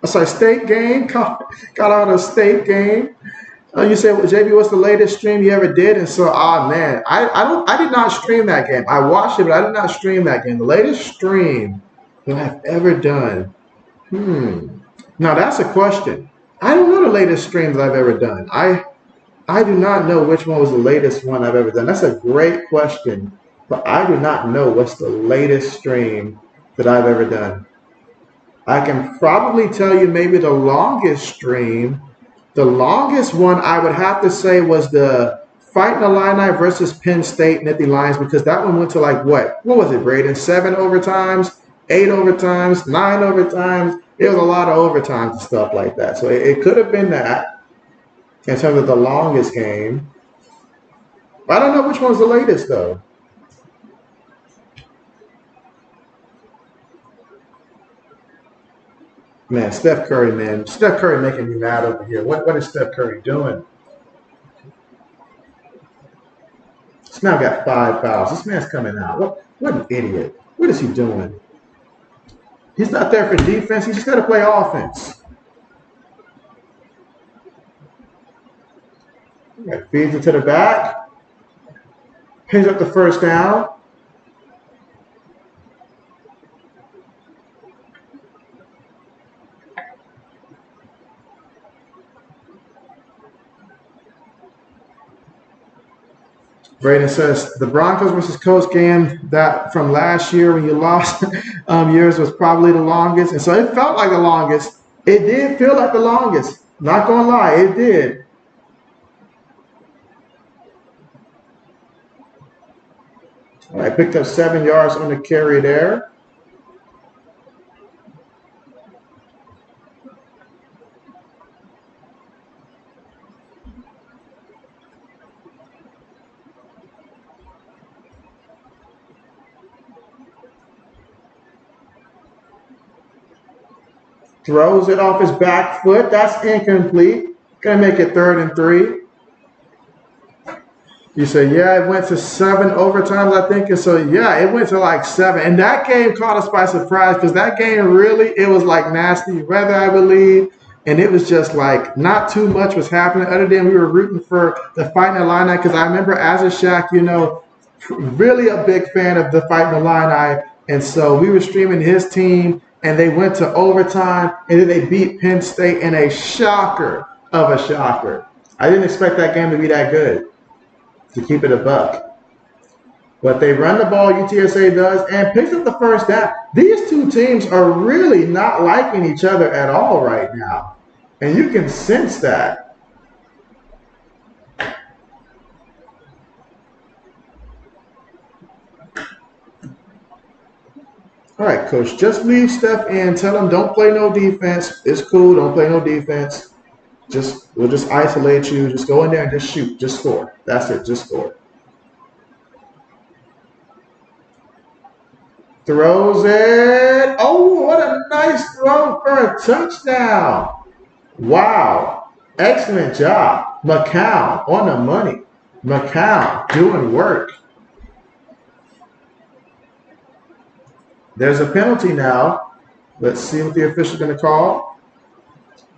Sorry, state game. Colorado State game. You said, well, JB, what's the latest stream you ever did? And so, man, I did not stream that game. I watched it, but I did not stream that game. The latest stream that I've ever done. Now that's a question. I don't know the latest stream that I've ever done. I do not know which one was the latest one I've ever done. That's a great question, but I do not know what's the latest stream that I've ever done. I can probably tell you maybe the longest stream. The longest one I would have to say was the Fighting Illini versus Penn State Nittany Lions, because that one went to like what was it, Braden? 7 overtimes, 8 overtimes, 9 overtimes. It was a lot of overtimes and stuff like that. So it could have been that in terms of the longest game. I don't know which one's the latest though. Man, Steph Curry, man. Steph Curry making me mad over here. What is Steph Curry doing? This man got 5 fouls. This man's coming out. What an idiot. What is he doing? He's not there for defense. He's just got to play offense. Right, feeds it to the back. Pins up the first down. Braden says the Broncos versus Colts game that from last year when you lost years was probably the longest. And so it felt like the longest. It did feel like the longest. Not going to lie, it did. All right, picked up 7 yards on the carry there. Throws it off his back foot. That's incomplete. Gonna make it 3rd and 3. You say, yeah, it went to 7 overtimes, I think. And so, yeah, it went to like 7. And that game caught us by surprise because that game really, it was like nasty weather, I believe. And it was just like not too much was happening other than we were rooting for the Fighting Illini because I remember as a Shaq, you know, really a big fan of the Fighting Illini. And so we were streaming his team and they went to overtime and then they beat Penn State in a shocker of a shocker. I didn't expect that game to be that good, to keep it a buck. But they run the ball, UTSA does, and picks up the first down. These two teams are really not liking each other at all right now. And you can sense that. All right, coach, just leave Steph in. Tell him don't play no defense. It's cool, don't play no defense. We'll just isolate you. Just go in there and just shoot. Just score. That's it, just score. Throws it. Oh, what a nice throw for a touchdown. Wow. Excellent job. McCown on the money. McCown doing work. There's a penalty now. Let's see what the official's going to call.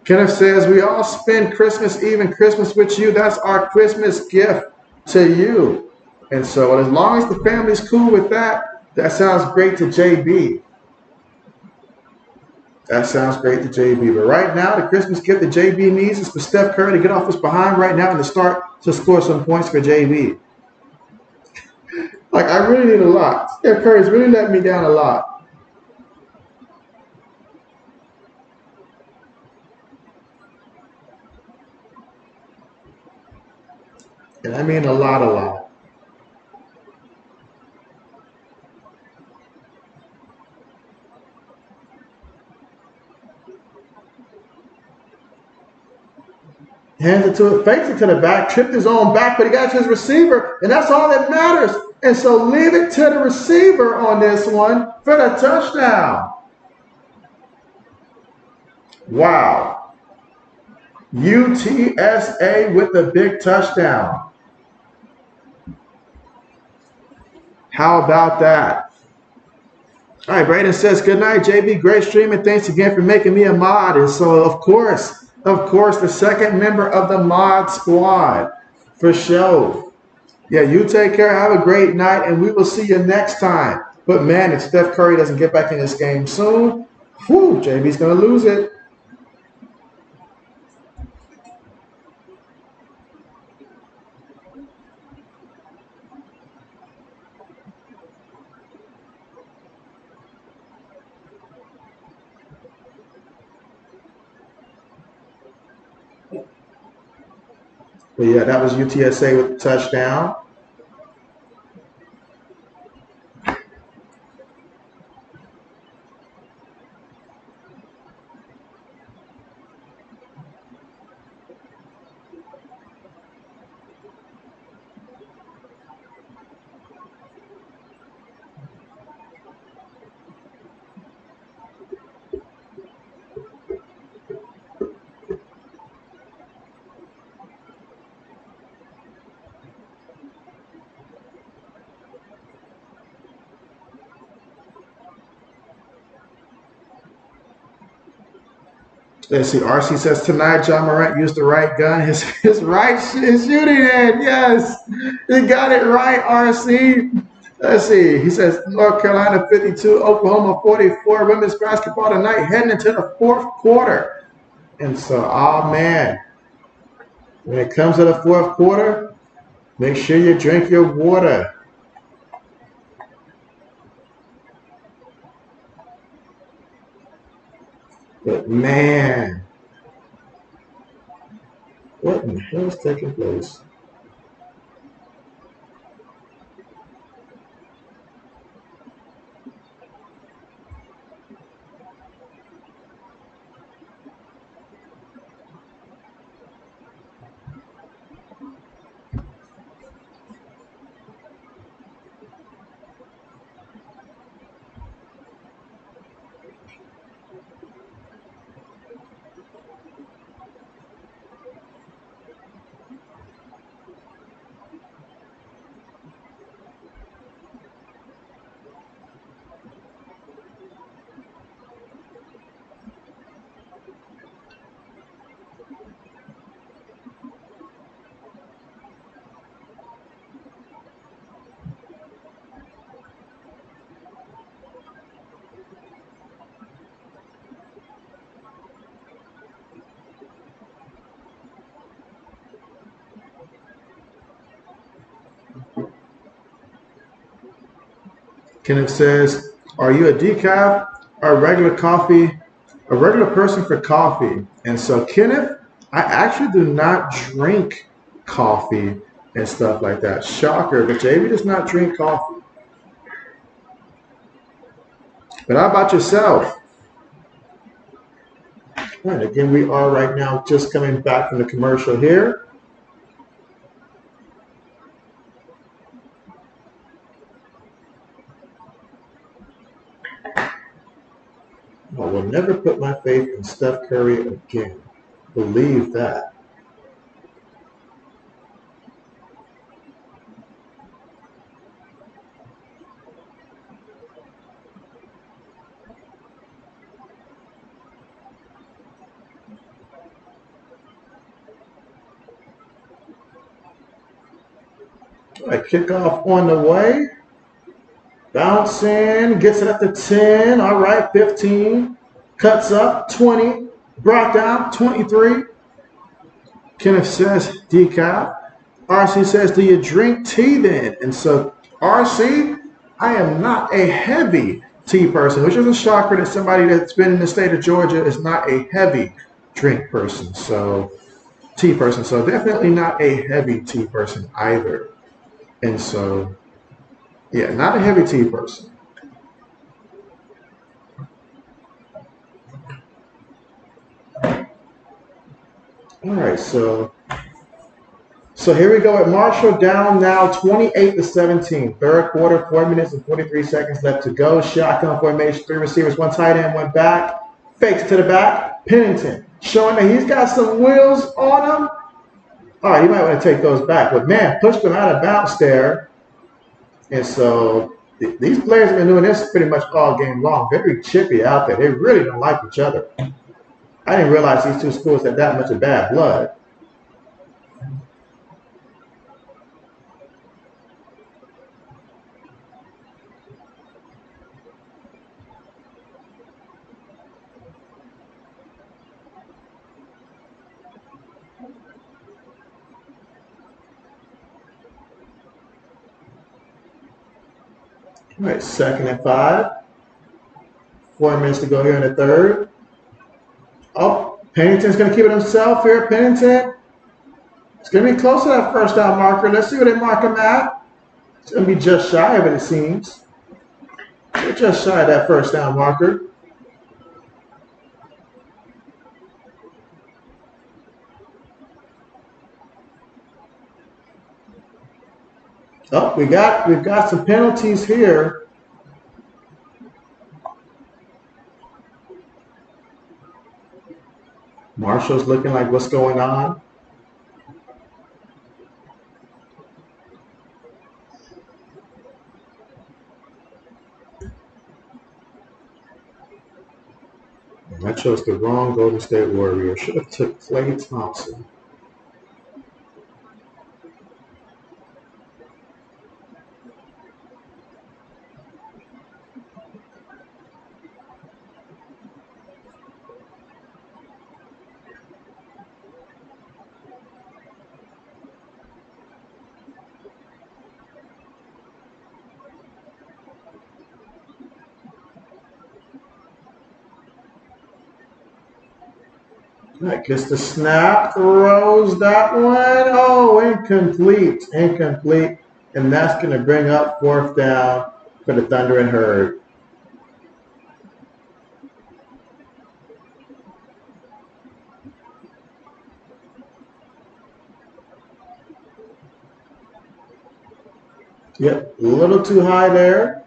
Kenneth says, we all spend Christmas Eve and Christmas with you. That's our Christmas gift to you. And so as long as the family's cool with that, that sounds great to JB. That sounds great to JB. But right now, the Christmas gift that JB needs is for Steph Curry to get off his behind right now and to start to score some points for JB. Like, I really need a lot. Steph Curry's really letting me down a lot. And I mean a lot, a lot. Hands it to it, fakes it to the back, tripped his own back, but he got to his receiver, and that's all that matters. And so leave it to the receiver on this one for the touchdown. Wow. UTSA with the big touchdown. How about that? All right, Braden says, good night, JB. Great streaming. Thanks again for making me a mod. And so, of course, the second member of the mod squad, for sure. Yeah, you take care. Have a great night, and we will see you next time. But, man, if Steph Curry doesn't get back in this game soon, whew, JB's going to lose it. But, yeah, that was UTSA with the touchdown. Let's see. RC says tonight, John Morant used the right gun. His right shooting hand. Yes, he got it right. RC. Let's see. He says North Carolina 52, Oklahoma 44. Women's basketball tonight, heading into the fourth quarter. And so, oh man, when it comes to the fourth quarter, make sure you drink your water. But man, what in the hell is taking place? Kenneth says, are you a decaf or a regular coffee, a regular person for coffee? And so, Kenneth, I actually do not drink coffee and stuff like that. Shocker, but JB does not drink coffee. But how about yourself? All right, again, we are right now just coming back from the commercial here. I will never put my faith in Steph Curry again. Believe that. All right, kickoff on the way. Bouncing, gets it at the 10. All right, 15. Cuts up, 20. Brought down, 23. Kenneth says decaf. RC says, do you drink tea then? And so, RC, I am not a heavy tea person, which is a shocker that somebody that's been in the state of Georgia is not a heavy drink person. So, tea person. So, definitely not a heavy tea person either. And so, yeah, not a heavy tea person. All right, so here we go at Marshall, down now 28-17. Third quarter, 4 minutes and 43 seconds left to go. Shotgun formation, 3 receivers, 1 tight end, 1 back. Fakes to the back. Pennington showing that he's got some wheels on him. All right, you might want to take those back. But man, pushed him out of bounds there. And so these players have been doing this pretty much all game long. Very chippy out there. They really don't like each other. I didn't realize these two schools had that much of bad blood. All right, 2nd and 5. 4 minutes to go here in the third. Oh, Pennington's going to keep it himself here. Pennington. It's going to be close to that first down marker. Let's see where they mark him at. It's going to be just shy of it, it seems. They're just shy of that first down marker. Oh, we've got some penalties here. Marshall's looking like, what's going on? I chose the wrong Golden State Warrior. Should have took Klay Thompson. I guess the snap throws that one. Oh, incomplete. Incomplete. And that's going to bring up 4th down for the Thunder and Herd. Yep, a little too high there.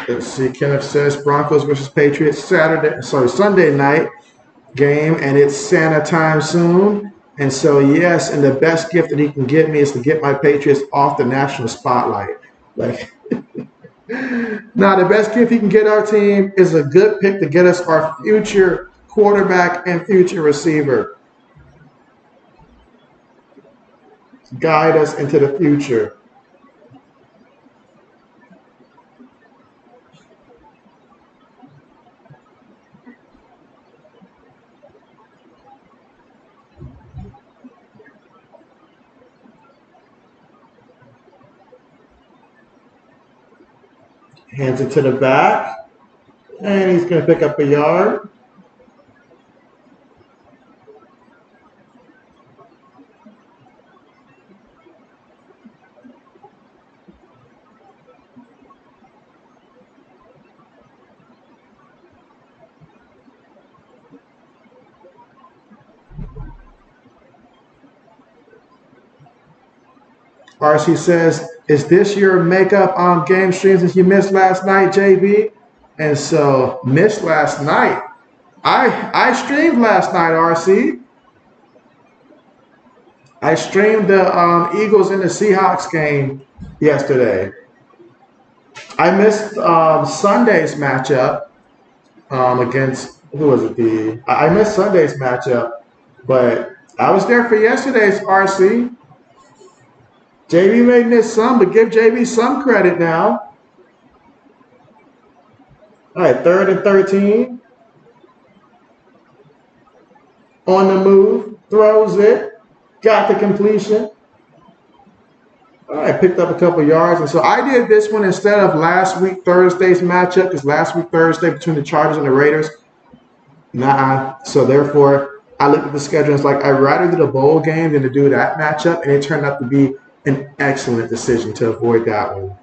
Let's see, Kenneth says Broncos versus Patriots Sunday night game, and it's Santa time soon. And so, yes, and the best gift that he can give me is to get my Patriots off the national spotlight. Like, now the best gift he can get our team is a good pick to get us our future quarterback and future receiver. Guide us into the future. Hands it to the back, and he's going to pick up a yard. RC says, is this your makeup on game streams that you missed last night, JB? And so, missed last night. I streamed last night, RC. I streamed the Eagles and the Seahawks game yesterday. I missed Sunday's matchup against, who was it? I missed Sunday's matchup, but I was there for yesterday's, RC. JB may miss some, but give JB some credit now. All right, 3rd and 13. On the move, throws it, got the completion. All right, picked up a couple yards. And so I did this one instead of last week Thursday's matchup, because last week Thursday between the Chargers and the Raiders. So therefore, I looked at the schedule and it's like, I'd rather do the bowl game than to do that matchup. And it turned out to be an excellent decision to avoid that one.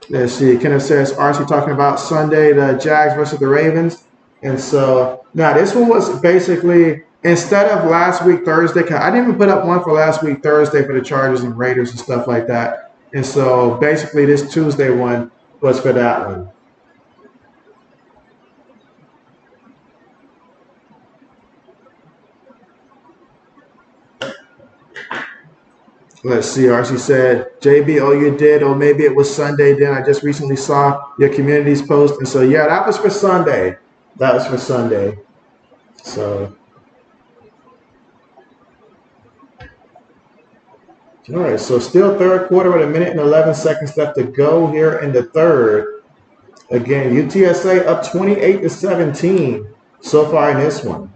Let's see. Kenneth says, RC talking about Sunday, the Jags versus the Ravens. And so now this one was basically instead of last week Thursday, I didn't even put up one for last week Thursday for the Chargers and Raiders and stuff like that. And so basically this Tuesday one was for that one. Let's see, RC said, JB, oh, you did, or maybe it was Sunday then. I just recently saw your community's post. And so, yeah, that was for Sunday. That was for Sunday. So, all right, so still third quarter with 1 minute and 11 seconds left to go here in the third. Again, UTSA up 28-17 so far in this one.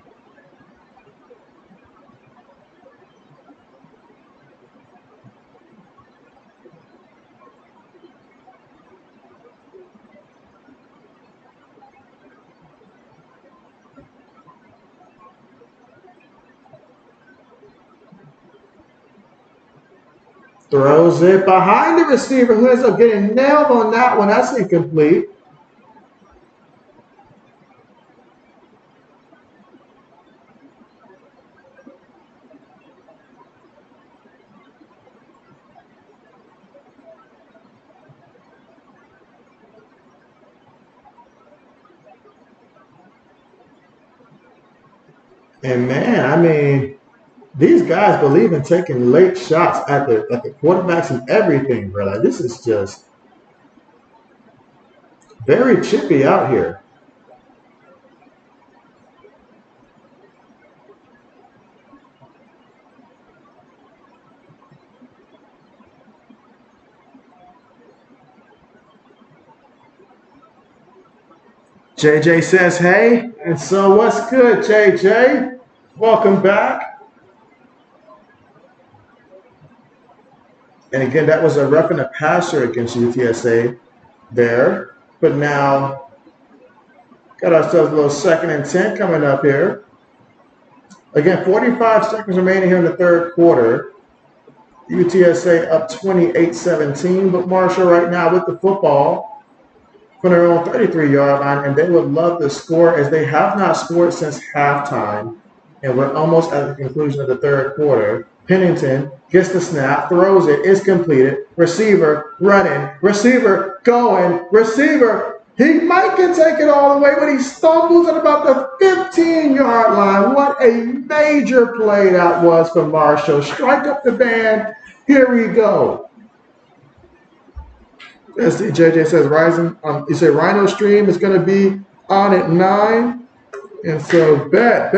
Throws it behind the receiver who ends up getting nailed on that one. That's incomplete. And man, I mean, these guys believe in taking late shots at the quarterbacks and everything, bro. Like this is just very chippy out here. JJ says, hey, and so what's good, JJ? Welcome back. And again, that was a roughing the passer against UTSA there. But now, got ourselves a little 2nd and 10 coming up here. Again, 45 seconds remaining here in the third quarter. UTSA up 28-17, but Marshall right now with the football from their own 33-yard line, and they would love to score as they have not scored since halftime. And we're almost at the conclusion of the third quarter. Pennington gets the snap, throws it, it's completed. Receiver running, receiver going, receiver. He might can take it all the way, but he stumbles at about the 15-yard line. What a major play that was for Marshall. Strike up the band. Here we go. As JJ says, Rising. You say Rhino Stream is going to be on at 9. And so bet.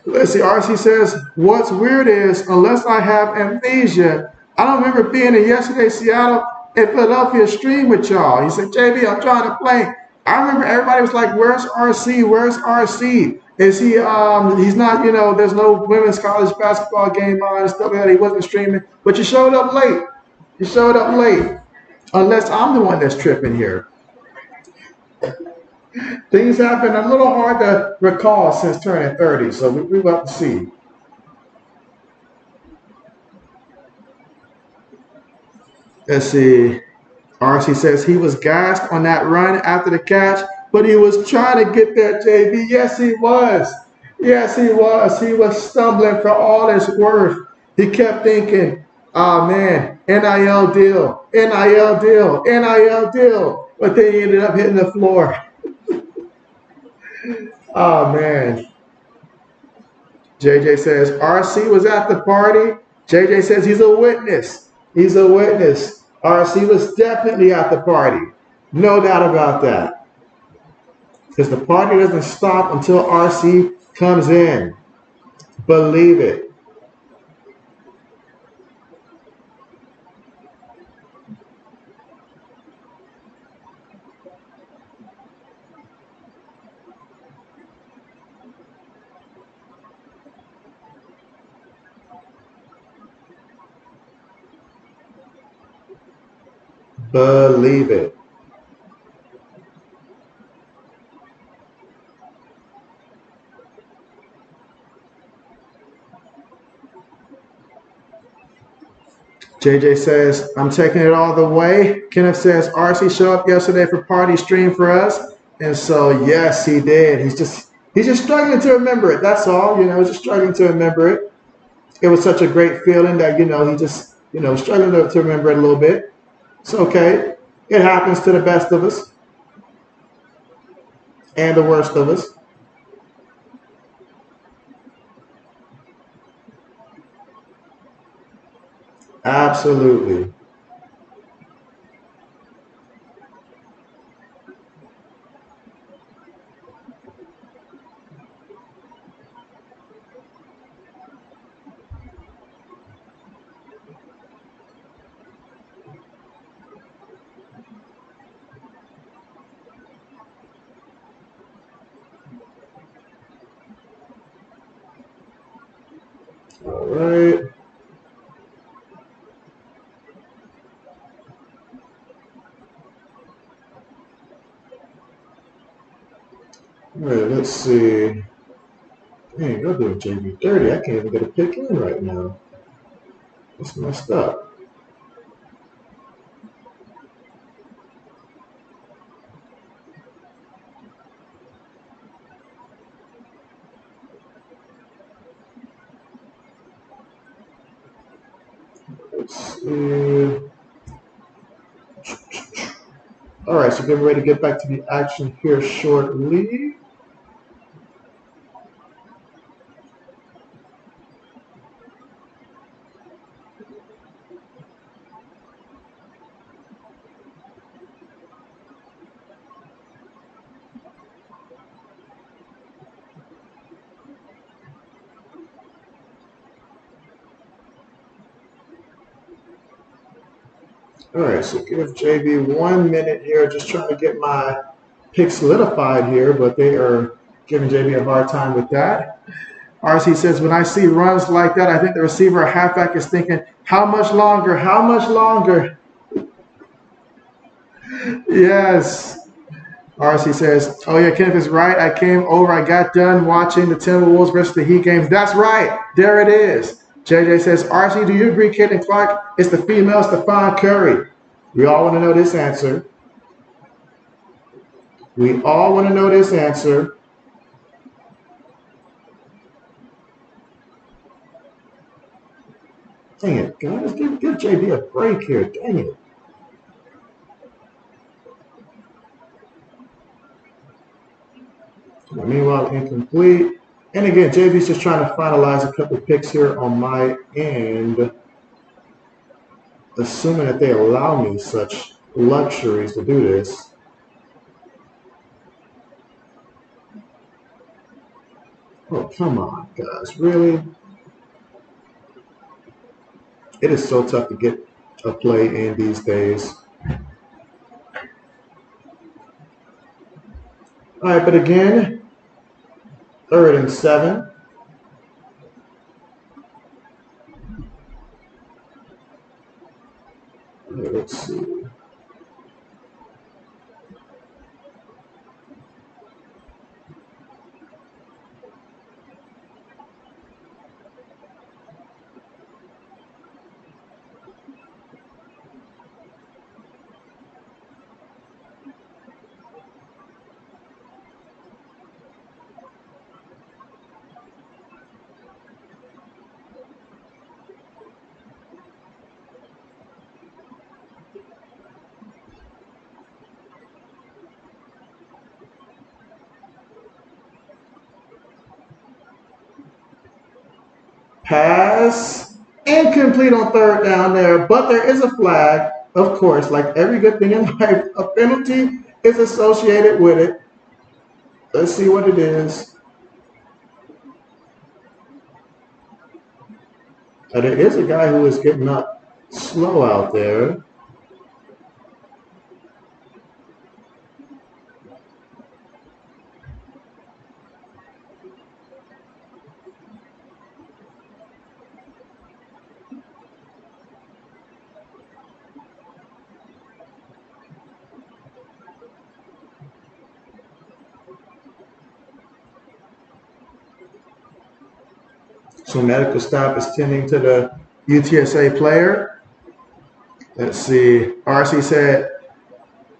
Let's see, RC says, what's weird is, unless I have amnesia, I don't remember being in yesterday Seattle and Philadelphia stream with y'all. He said, JB, I'm trying to play. I remember everybody was like, where's RC? Where's RC? Is he, he's not, you know, there's no women's college basketball game on and stuff like that. He wasn't streaming, but you showed up late. You showed up late, unless I'm the one that's tripping here. Things have been a little hard to recall since turning 30, so we will have to see. Let's see. RC says he was gassed on that run after the catch, but he was trying to get there, JB. Yes, he was. Yes, he was. He was stumbling for all his worth. He kept thinking, oh, man, NIL deal, NIL deal, NIL deal. But then he ended up hitting the floor. Oh, man. JJ says, RC was at the party. JJ says he's a witness. He's a witness. RC was definitely at the party. No doubt about that. Because the party doesn't stop until RC comes in. Believe it. Believe it. JJ says, I'm taking it all the way. Kenneth says, RC showed up yesterday for party stream for us. And so, yes, he did. He's just struggling to remember it. That's all. You know, just struggling to remember it. It was such a great feeling that, you know, he just, you know, struggling to remember it a little bit. It's okay. It happens to the best of us and the worst of us. Absolutely. All right. All right, let's see. Dang, go do a JB30. I can't even get a pick in right now. It's messed up. Let's see. All right, so getting ready to get back to the action here shortly. All right, so give JB 1 minute here. Just trying to get my pick solidified here, but they are giving JB a hard time with that. RC says, when I see runs like that, I think the receiver or halfback is thinking, how much longer? How much longer? Yes. RC says, oh yeah, Kenneth is right. I came over, I got done watching the Timberwolves versus the Heat games. That's right. There it is. JJ says, RC, do you agree Caitlin Clark is the female Stephon Curry? We all want to know this answer. We all want to know this answer. Dang it, guys, give JB a break here. Dang it. Meanwhile, incomplete. And again, JB's just trying to finalize a couple picks here on my end, assuming that they allow me such luxuries to do this. Oh, come on, guys. Really? It is so tough to get a play in these days. All right, but again, 3rd and 7. Let's see. Pass incomplete on 3rd down there, but there is a flag, of course. Like every good thing in life, a penalty is associated with it. Let's see what it is. There is a guy who is getting up slow out there. So medical stop is tending to the UTSA player. Let's see. RC said,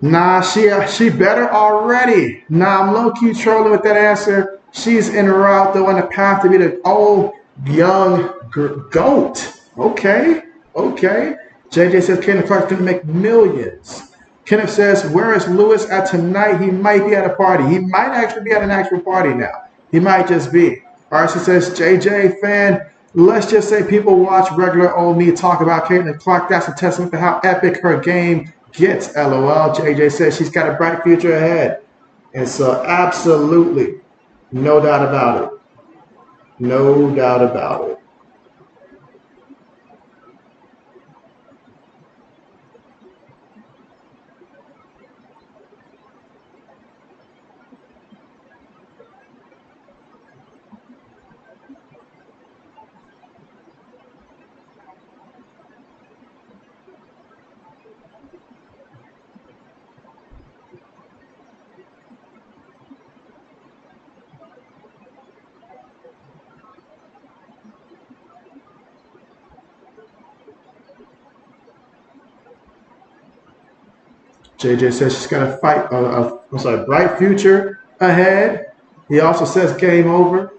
nah, she better already. Nah, I'm low-key trolling with that answer. She's en route, though, on the path to be the old, young GOAT. Okay. JJ says Kenneth Clark's going to make millions. Kenneth says, where is Lewis at tonight? He might be at a party. He might actually be at an actual party now. He might just be. RC says, JJ fan, let's just say people watch regular old me talk about Caitlin Clark. That's a testament to how epic her game gets, LOL. JJ says she's got a bright future ahead. And so absolutely, no doubt about it. No doubt about it. JJ says she's got a fight, bright future ahead. He also says game over.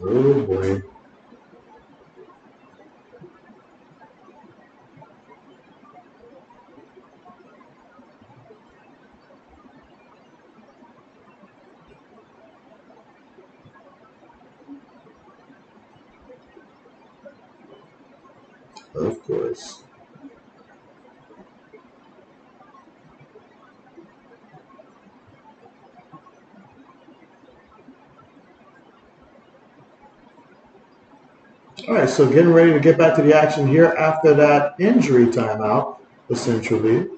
Oh boy. Of course. All right, so getting ready to get back to the action here after that injury timeout, essentially.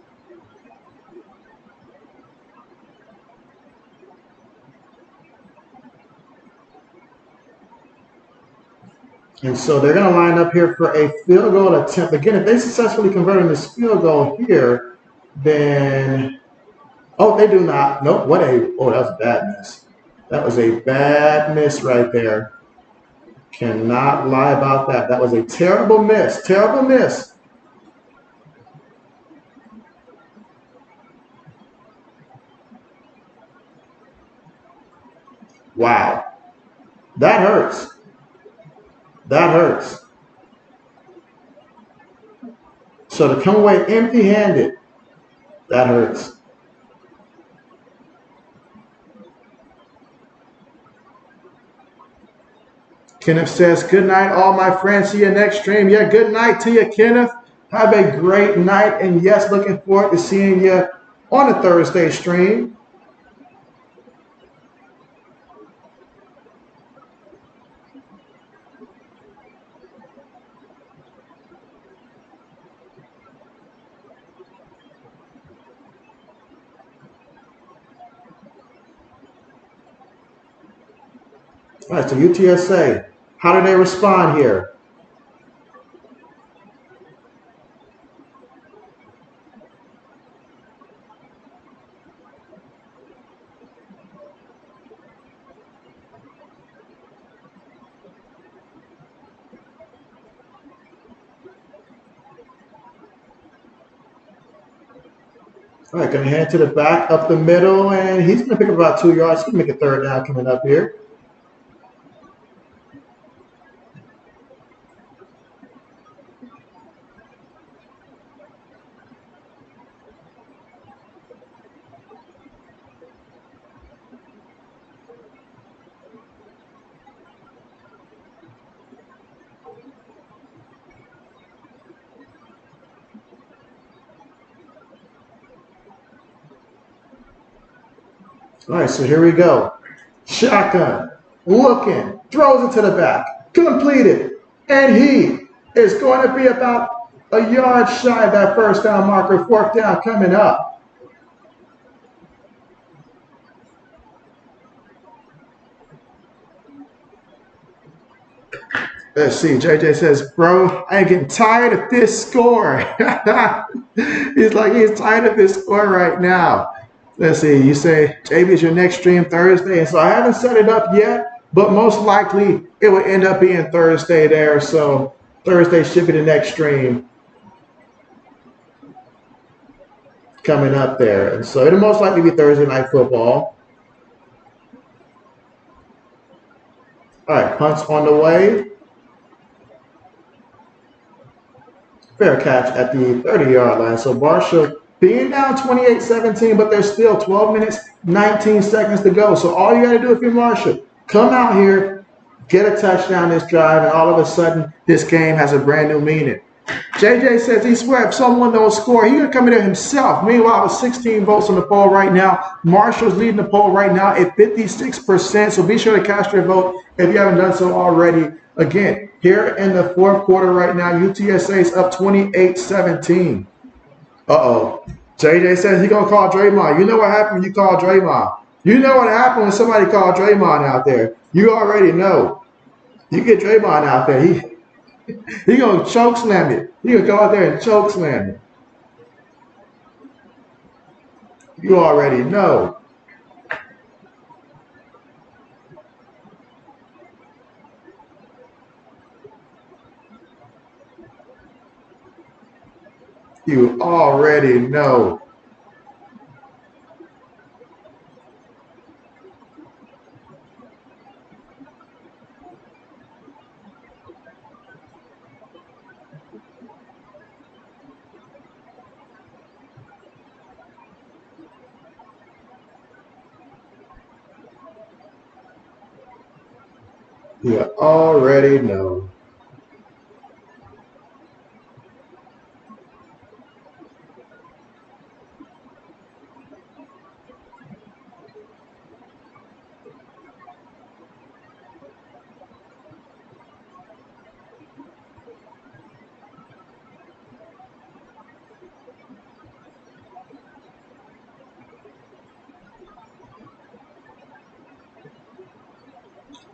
And so they're going to line up here for a field goal attempt. Again, if they successfully convert on this field goal here, then, oh, they do not. Nope, oh, that was a bad miss. That was a bad miss right there. Cannot lie about that. That was a terrible miss. Terrible miss. Wow. That hurts. That hurts. So to come away empty-handed, that hurts. Kenneth says, good night, all my friends. See you next stream. Yeah, good night to you, Kenneth. Have a great night. And yes, looking forward to seeing you on a Thursday stream. All right, so UTSA, how do they respond here? All right, going to head to the back, up the middle, and he's going to pick up about 2 yards. He's going to make a third down coming up here. All right, so here we go. Shotgun, looking, throws it to the back, completed, and he is going to be about a yard shy of that first down marker. Fourth down coming up. Let's see. JJ says, bro, I ain't getting tired of this score. He's like, he's tired of this score right now. Let's see. You say, JB, is your next stream Thursday? And so I haven't set it up yet, but most likely it will end up being Thursday there. So Thursday should be the next stream coming up there. And so it'll most likely be Thursday Night Football. All right, punts on the way. Fair catch at the 30-yard line. So Marshall being down 28-17, but there's still 12 minutes, 19 seconds to go. So all you got to do if you're Marshall, come out here, get a touchdown this drive, and all of a sudden this game has a brand new meaning. JJ says he swears if someone don't score, he's going to come in there himself. Meanwhile, with 16 votes on the poll right now, Marshall's leading the poll right now at 56%. So be sure to cast your vote if you haven't done so already. Again, here in the fourth quarter right now, UTSA is up 28-17. Uh-oh. JJ says he's going to call Draymond. You know what happened when you call Draymond. You know what happened when somebody called Draymond out there. You already know. You get Draymond out there, He gonna choke slam it. He gonna go out there and choke slam it. You already know. You already know. You already know.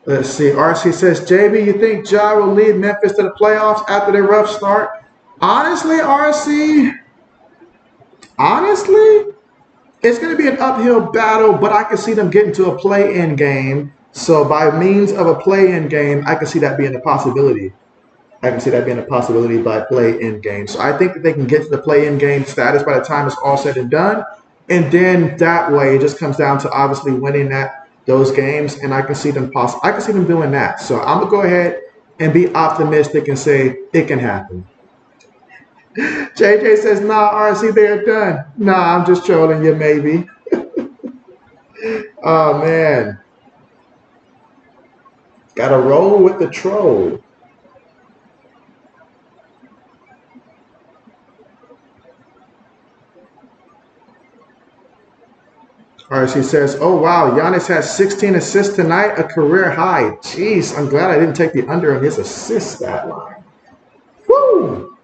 Let's see. RC says, JB, you think Ja will lead Memphis to the playoffs after their rough start? Honestly, RC, honestly, it's going to be an uphill battle, but I can see them getting to a play-in game. So by means of a play-in game, I can see that being a possibility. I can see that being a possibility by play-in game. So I think that they can get to the play-in game status by the time it's all said and done. And then that way, it just comes down to obviously winning those games. And I can see them I can see them doing that. So I'm gonna go ahead and be optimistic and say it can happen. JJ says, nah, RC, they're done. Nah, I'm just trolling you, maybe. Oh, man. Got to roll with the troll. RC says, oh, wow, Giannis has 16 assists tonight, a career high. Jeez, I'm glad I didn't take the under on his assist stat line. Woo!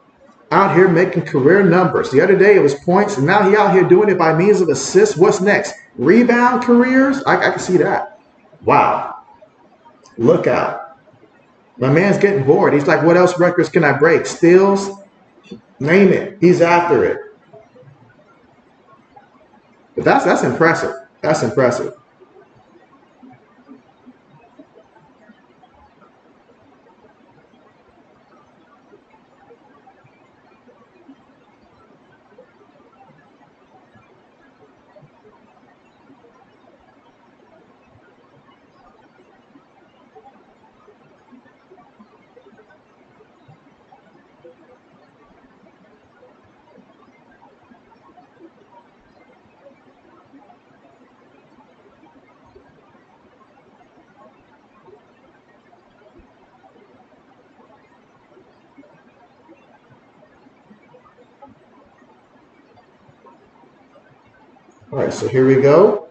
Out here making career numbers. The other day it was points, and now he out here doing it by means of assists. What's next? Rebound careers? I can see that. Wow. Look out. My man's getting bored. He's like, what else records can I break? Steals? Name it. He's after it. But that's impressive. That's impressive. All right, so here we go.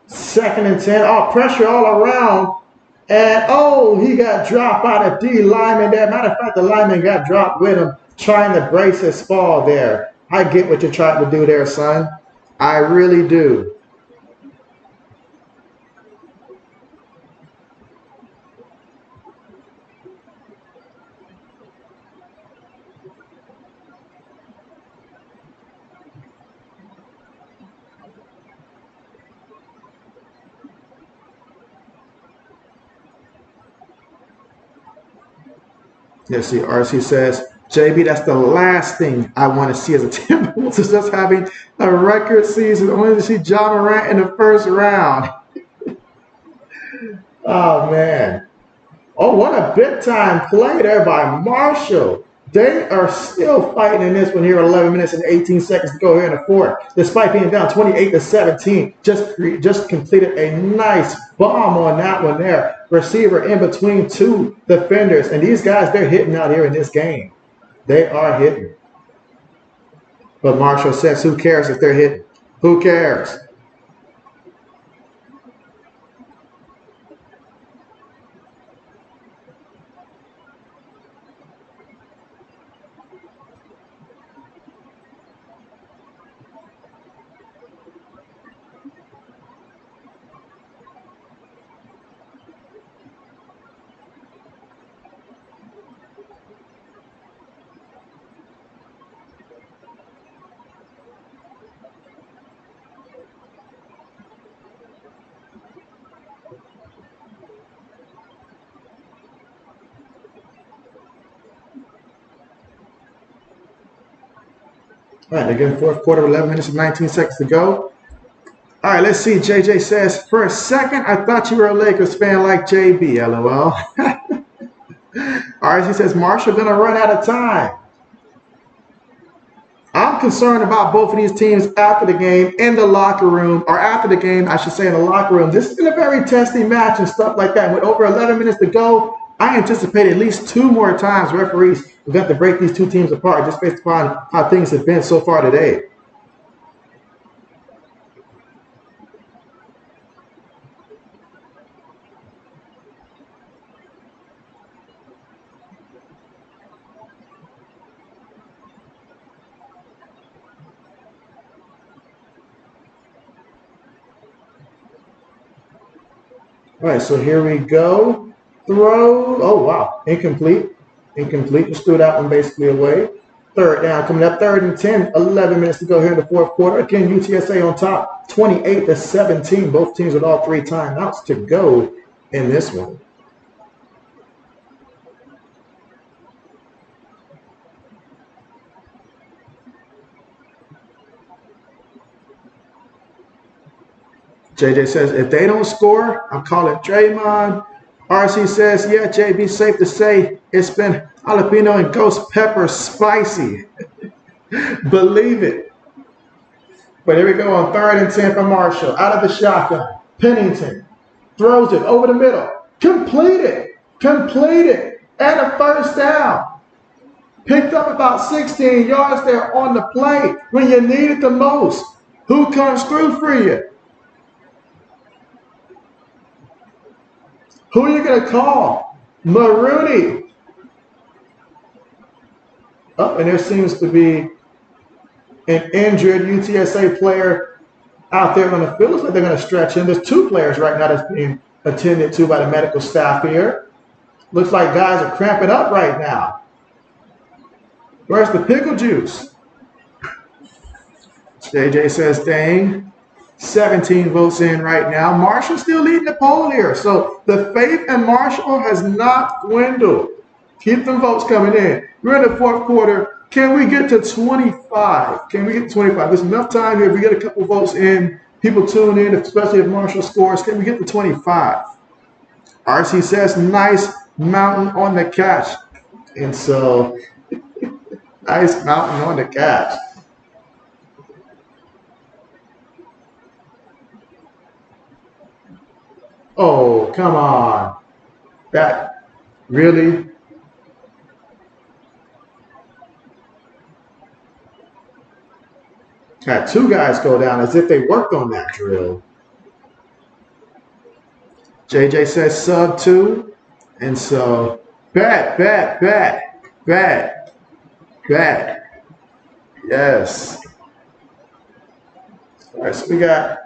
2nd and 10. Oh, pressure all around. And, oh, he got dropped by the D lineman there. Matter of fact, the lineman got dropped with him, trying to brace his fall there. I get what you're trying to do there, son. I really do. Let's see, RC says, JB, that's the last thing I want to see as a Timberwolves is just having a record season, only to see Ja Morant in the first round. Oh, man. Oh, what a big time play there by Marshall. They are still fighting in this one here, 11 minutes and 18 seconds to go here in the fourth. Despite being down 28-17, just completed a nice bomb on that one there. Receiver in between two defenders. And these guys, they're hitting out here in this game. They are hitting. But Marshall says, who cares if they're hitting? Who cares? All right, again, fourth quarter, 11 minutes and 19 seconds to go. All right, let's see. JJ says, for a second, I thought you were a Lakers fan like JB, LOL. All right, he says, Marshall going to run out of time. I'm concerned about both of these teams after the game in the locker room, or after the game, I should say, in the locker room. This has been a very testy match and stuff like that. With over 11 minutes to go, I anticipate at least 2 more times referees are going to break these two teams apart just based upon how things have been so far today. All right, so here we go. Throw. Oh, wow. Incomplete. Incomplete. Just threw that one basically away. Third down coming up. 3rd and 10. 11 minutes to go here in the 4th quarter. Again, UTSA on top. 28-17. Both teams with all 3 timeouts to go in this one. JJ says, if they don't score, I'm calling Draymond. RC says, yeah, JB, safe to say it's been jalapeno and ghost pepper spicy. Believe it. But here we go on 3rd and 10 from Marshall. Out of the shotgun. Pennington throws it over the middle. Completed. Completed. And a 1st down. Picked up about 16 yards there on the play when you need it the most. Who comes through for you? Who are you going to call? Maroney. Oh, and there seems to be an injured UTSA player out there on the field. Looks like they're going to stretch him. There's 2 players right now that's being attended to by the medical staff here. Looks like guys are cramping up right now. Where's the pickle juice? JJ says, dang. 17 votes in right now. Marshall still leading the poll here. So the faith in Marshall has not dwindled. Keep them votes coming in. We're in the 4th quarter. Can we get to 25? Can we get to 25? There's enough time here. If we get a couple votes in, people tune in, especially if Marshall scores. Can we get to 25? RC says, nice mountain on the catch. And so, nice mountain on the catch. Oh, come on. That really? Had 2 guys go down as if they worked on that drill. JJ says sub 2. And so, bet. Yes. All right, so we got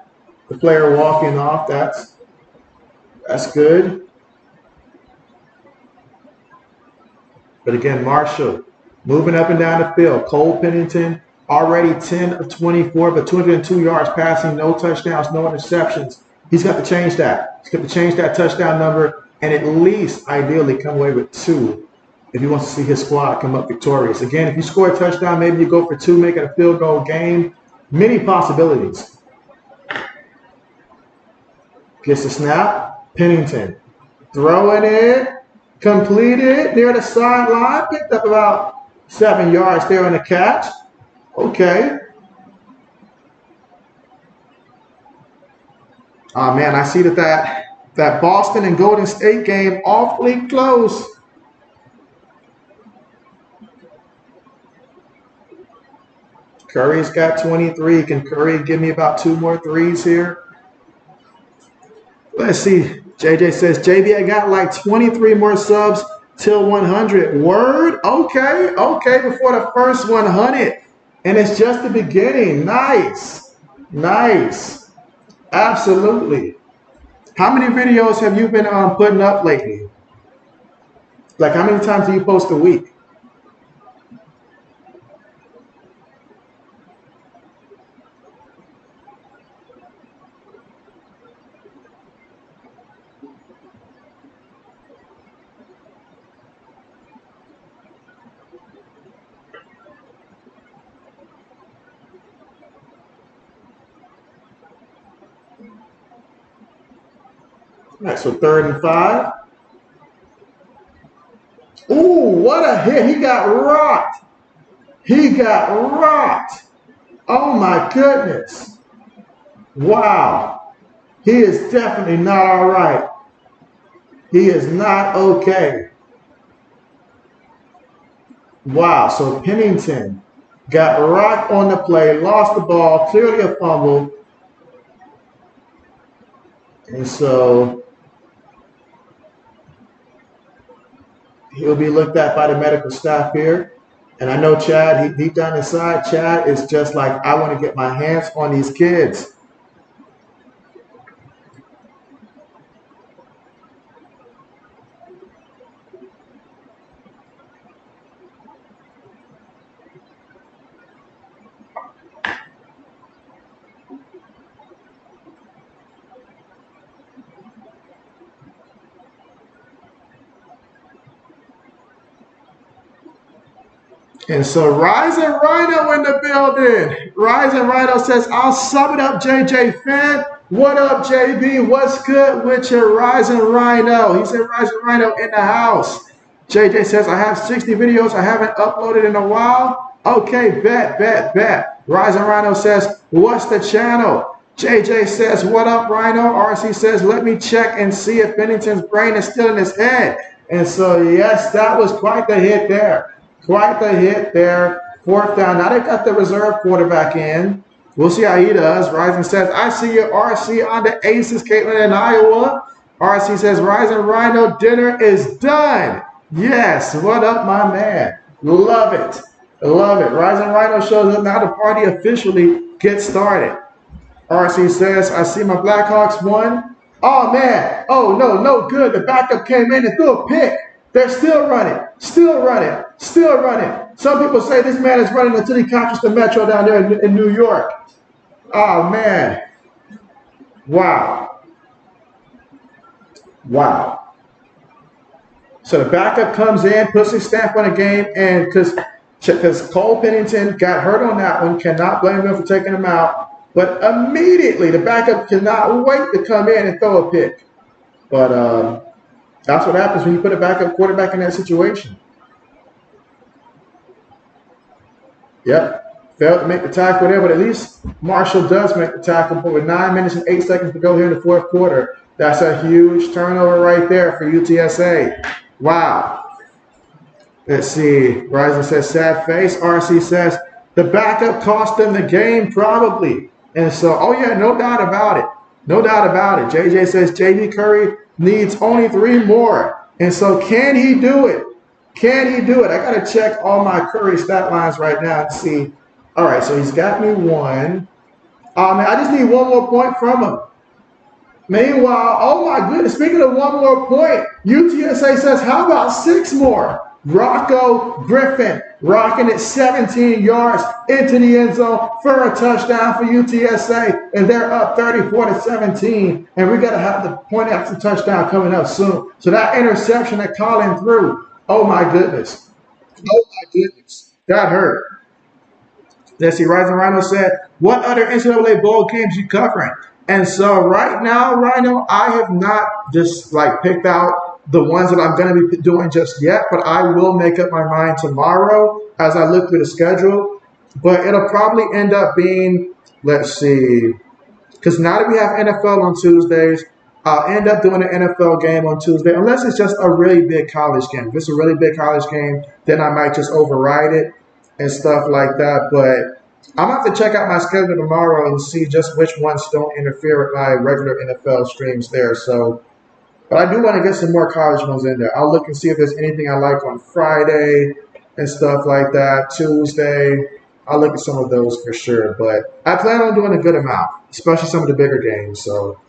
the player walking off. That's good. But again, Marshall moving up and down the field. Cole Pennington already 10 of 24, but 202 yards passing, no touchdowns, no interceptions. He's got to change that. He's got to change that touchdown number and at least ideally come away with 2 if he wants to see his squad come up victorious. Again, if you score a touchdown, maybe you go for 2, make it a field goal game. Many possibilities. Gets the snap. Pennington throwing it, completed near the sideline, picked up about 7 yards there on the catch. Okay. Oh man, I see that Boston and Golden State game awfully close. Curry's got 23. Can Curry give me about 2 more threes here? Let's see. JJ says, JB, I got like 23 more subs till 100. Word? Okay, before the first 100. And it's just the beginning. Nice. Absolutely. How many videos have you been putting up lately? Like how many times do you post a week? All right, so 3rd and 5. Ooh, what a hit. He got rocked. Oh, my goodness. Wow. He is definitely not all right. He is not okay. Wow, so Pennington got rocked on the play, lost the ball, clearly a fumble. And so he'll be looked at by the medical staff here. And I know Chad, deep down inside, Chad is just like, I want to get my hands on these kids. And so Rising Rhino in the building. Rising Rhino says, I'll sum it up, JJ Fan. What up, JB? What's good with your Rising Rhino? He said Rising Rhino in the house. JJ says, I have 60 videos I haven't uploaded in a while. Okay, bet. Rising Rhino says, what's the channel? JJ says, what up, Rhino? RC says, let me check and see if Bennington's brain is still in his head. And so, yes, that was quite the hit there. Quite the hit there. 4th down. Now they've got the reserve quarterback in. We'll see how he does. Rising says, I see you, RC, on the Aces, Caitlin in Iowa. RC says, Rising Rhino, dinner is done. Yes, what up, my man? Love it. Love it. Rising Rhino shows up. Now the party officially gets started. RC says, I see my Blackhawks won. Oh, man. Oh, no good. The backup came in and threw a pick. They're still running. Some people say this man is running until he captures the Metro down there in New York. Oh, man. Wow. So the backup comes in, puts his stamp on the game, and because Cole Pennington got hurt on that one, cannot blame him for taking him out. But immediately, the backup cannot wait to come in and throw a pick. But that's what happens when you put a backup quarterback in that situation. Yep. Failed to make the tackle there, but at least Marshall does make the tackle. But with 9 minutes and 8 seconds to go here in the 4th quarter, that's a huge turnover right there for UTSA. Wow. Let's see. Rising says, sad face. RC says, the backup cost them the game probably. And so, oh yeah, no doubt about it. JJ says, JB Curry needs only 3 more. And so can he do it? I got to check all my Curry stat lines right now and see. All right, so he's got me 1. Man, I just need 1 more point from him. Meanwhile, oh my goodness, speaking of 1 more point, UTSA says, how about 6 more? Rocco Griffin rocking it 17 yards into the end zone for a touchdown for UTSA, and they're up 34-17, and we got to have the point after touchdown coming up soon. So that interception that Colin threw, oh my goodness, that hurt. Let's see, Rising Rhino said, what other NCAA bowl games you covering? And so right now, Rhino, I have not just picked out the ones that I'm going to be doing just yet, but I will make up my mind tomorrow as I look through the schedule. But it'll probably end up being, let's see, because now that we have NFL on Tuesdays, I'll end up doing an NFL game on Tuesday, unless it's just a really big college game. If it's a really big college game, then I might just override it and stuff like that. But I'm going to have to check out my schedule tomorrow and see just which ones don't interfere with my regular NFL streams there. So, but I do want to get some more college ones in there. I'll look and see if there's anything I like on Friday and stuff like that. Tuesday, I'll look at some of those for sure. But I plan on doing a good amount, especially some of the bigger games. So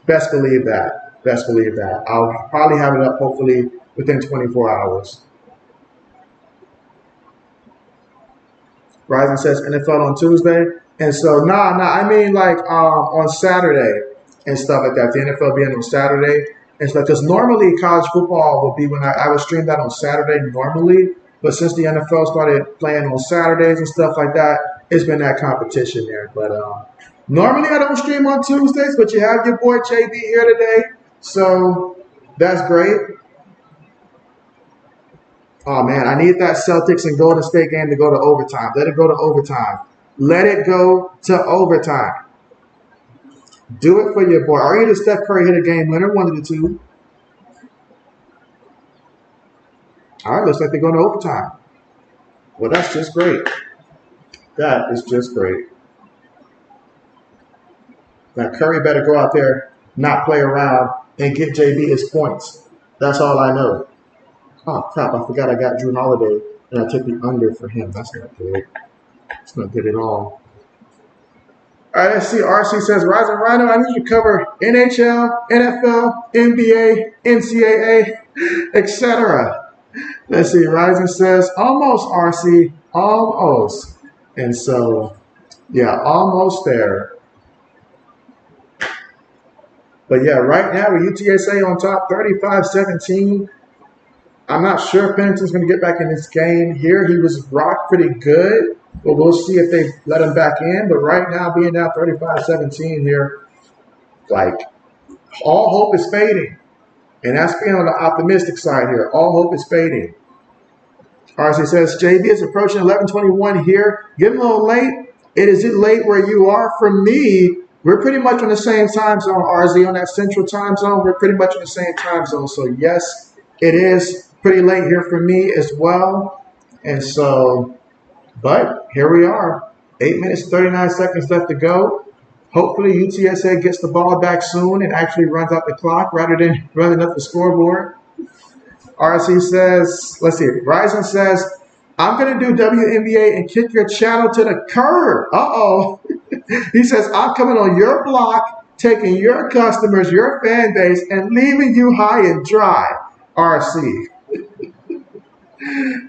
best believe that. I'll probably have it up hopefully within 24 hours. Rising says NFL on Tuesday. And so, I mean on Saturday and stuff like that. The NFL being on Saturday and stuff. Because normally college football would be when I would stream that on Saturday normally. But since the NFL started playing on Saturdays and stuff like that, it's been that competition there. But normally I don't stream on Tuesdays, but you have your boy JB here today. So that's great. Oh, man, I need that Celtics and Golden State game to go to overtime. Let it go to overtime. Do it for your boy. Or either Steph Curry hit a game winner, one of the two. All right, looks like they're going to overtime. Well, that's just great. That is just great. Now, Curry better go out there, not play around, and get JB his points. That's all I know. Oh, crap, I forgot I got Drew Holiday, and I took the under for him. That's not good. It's not good at all. All right, let's see. RC says, Rising Rhino, I need you to cover NHL, NFL, NBA, NCAA, etc. Let's see. Rising says, almost, RC, almost. And so, yeah, almost there. But, yeah, right now with UTSA on top, 35-17. I'm not sure if Pennington's going to get back in this game here. He was rocked pretty good, but we'll see if they let him back in. But right now, being down 35-17 here, like, all hope is fading. And that's being on the optimistic side here. All hope is fading. RC says, JB is approaching 11:21 here. Getting a little late. Is it late where you are? For me, we're pretty much on the same time zone, RZ, on that central time zone. We're pretty much on the same time zone. So, yes, it is pretty late here for me as well. And so, but here we are. 8 minutes, 39 seconds left to go. Hopefully, UTSA gets the ball back soon and actually runs out the clock rather than running up the scoreboard. RC says, let's see, Ryzen says, I'm going to do WNBA and kick your channel to the curb. Uh-oh. He says, I'm coming on your block, taking your customers, your fan base, and leaving you high and dry. RC.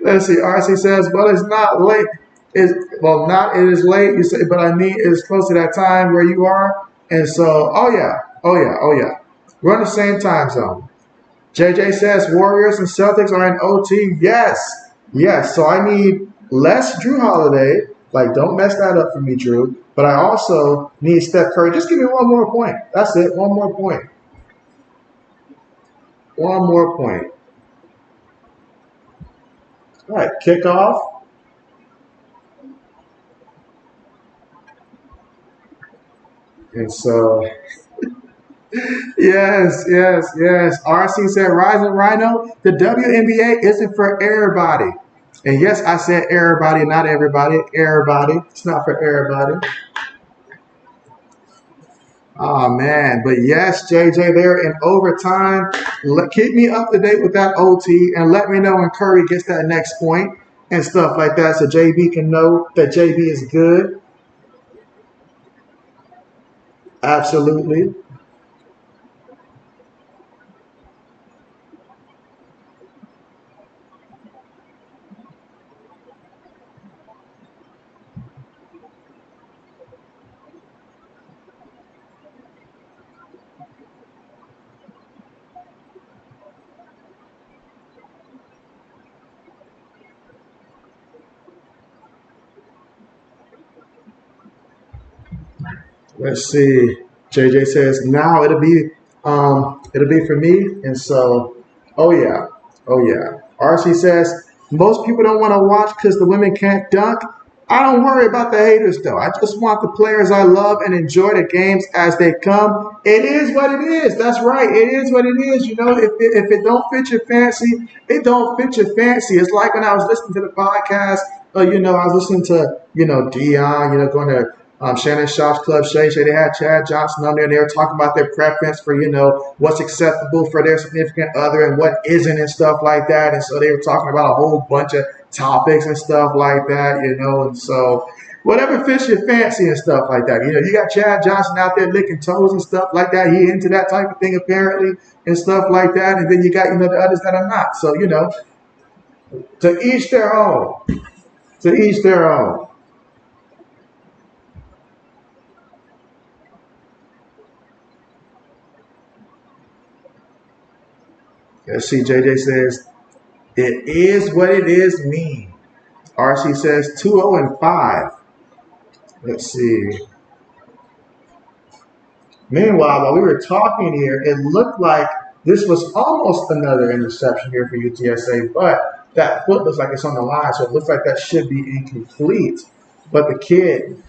Let's see. RC says, well, it's not late. It is late. You say, but I mean, it's close to that time where you are. And so, oh yeah. We're on the same time zone. JJ says, Warriors and Celtics are in OT. Yes. So I need less Drew Holiday. Like, don't mess that up for me, Drew. But I also need Steph Curry. Just give me one more point. That's it. One more point. One more point. All right, kickoff. And so, yes. RC said, Rise and Rhino, the WNBA isn't for everybody. And yes, I said everybody, not everybody. Everybody. It's not for everybody. Oh, man. But yes, JJ, they're in overtime. Keep me up to date with that OT and let me know when Curry gets that next point and stuff like that so JB can know that JB is good. Absolutely. Let's see. JJ says now it'll be for me. And so, oh yeah. RC says most people don't want to watch because the women can't dunk. I don't worry about the haters though. I just want the players I love and enjoy the games as they come. It is what it is. That's right. It is what it is. You know, if it don't fit your fancy, it don't fit your fancy. It's like when I was listening to the podcast. I was listening to Dion. Going to Shannon Sharp's Club Shay. They had Chad Johnson on there, and they were talking about their preference for, what's acceptable for their significant other and what isn't and stuff like that. And so they were talking about a whole bunch of topics and stuff like that, and so whatever fits your fancy and stuff like that. You got Chad Johnson out there licking toes and stuff like that. He into that type of thing apparently and stuff like that. And then you got, the others that are not. So, to each their own. To each their own. Let's see, JJ says, it is what it is mean. RC says 2-0-5. Let's see. Meanwhile, while we were talking here, it looked like this was almost another interception here for UTSA, but that foot looks like it's on the line, so it looks like that should be incomplete. But the kid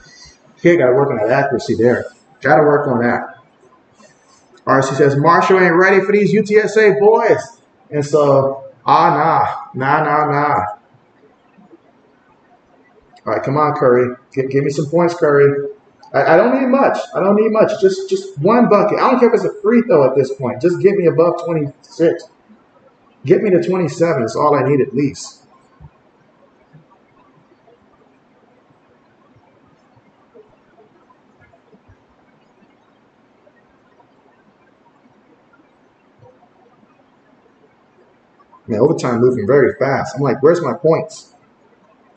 got to work on that accuracy there. Got to work on that. RC says, Marshall ain't ready for these UTSA boys. And so, nah. All right, come on, Curry. Give me some points, Curry. I don't need much. Just one bucket. I don't care if it's a free throw at this point. Just get me above 26. Get me to 27. It's all I need at least. Man, overtime moving very fast. I'm like, where's my points?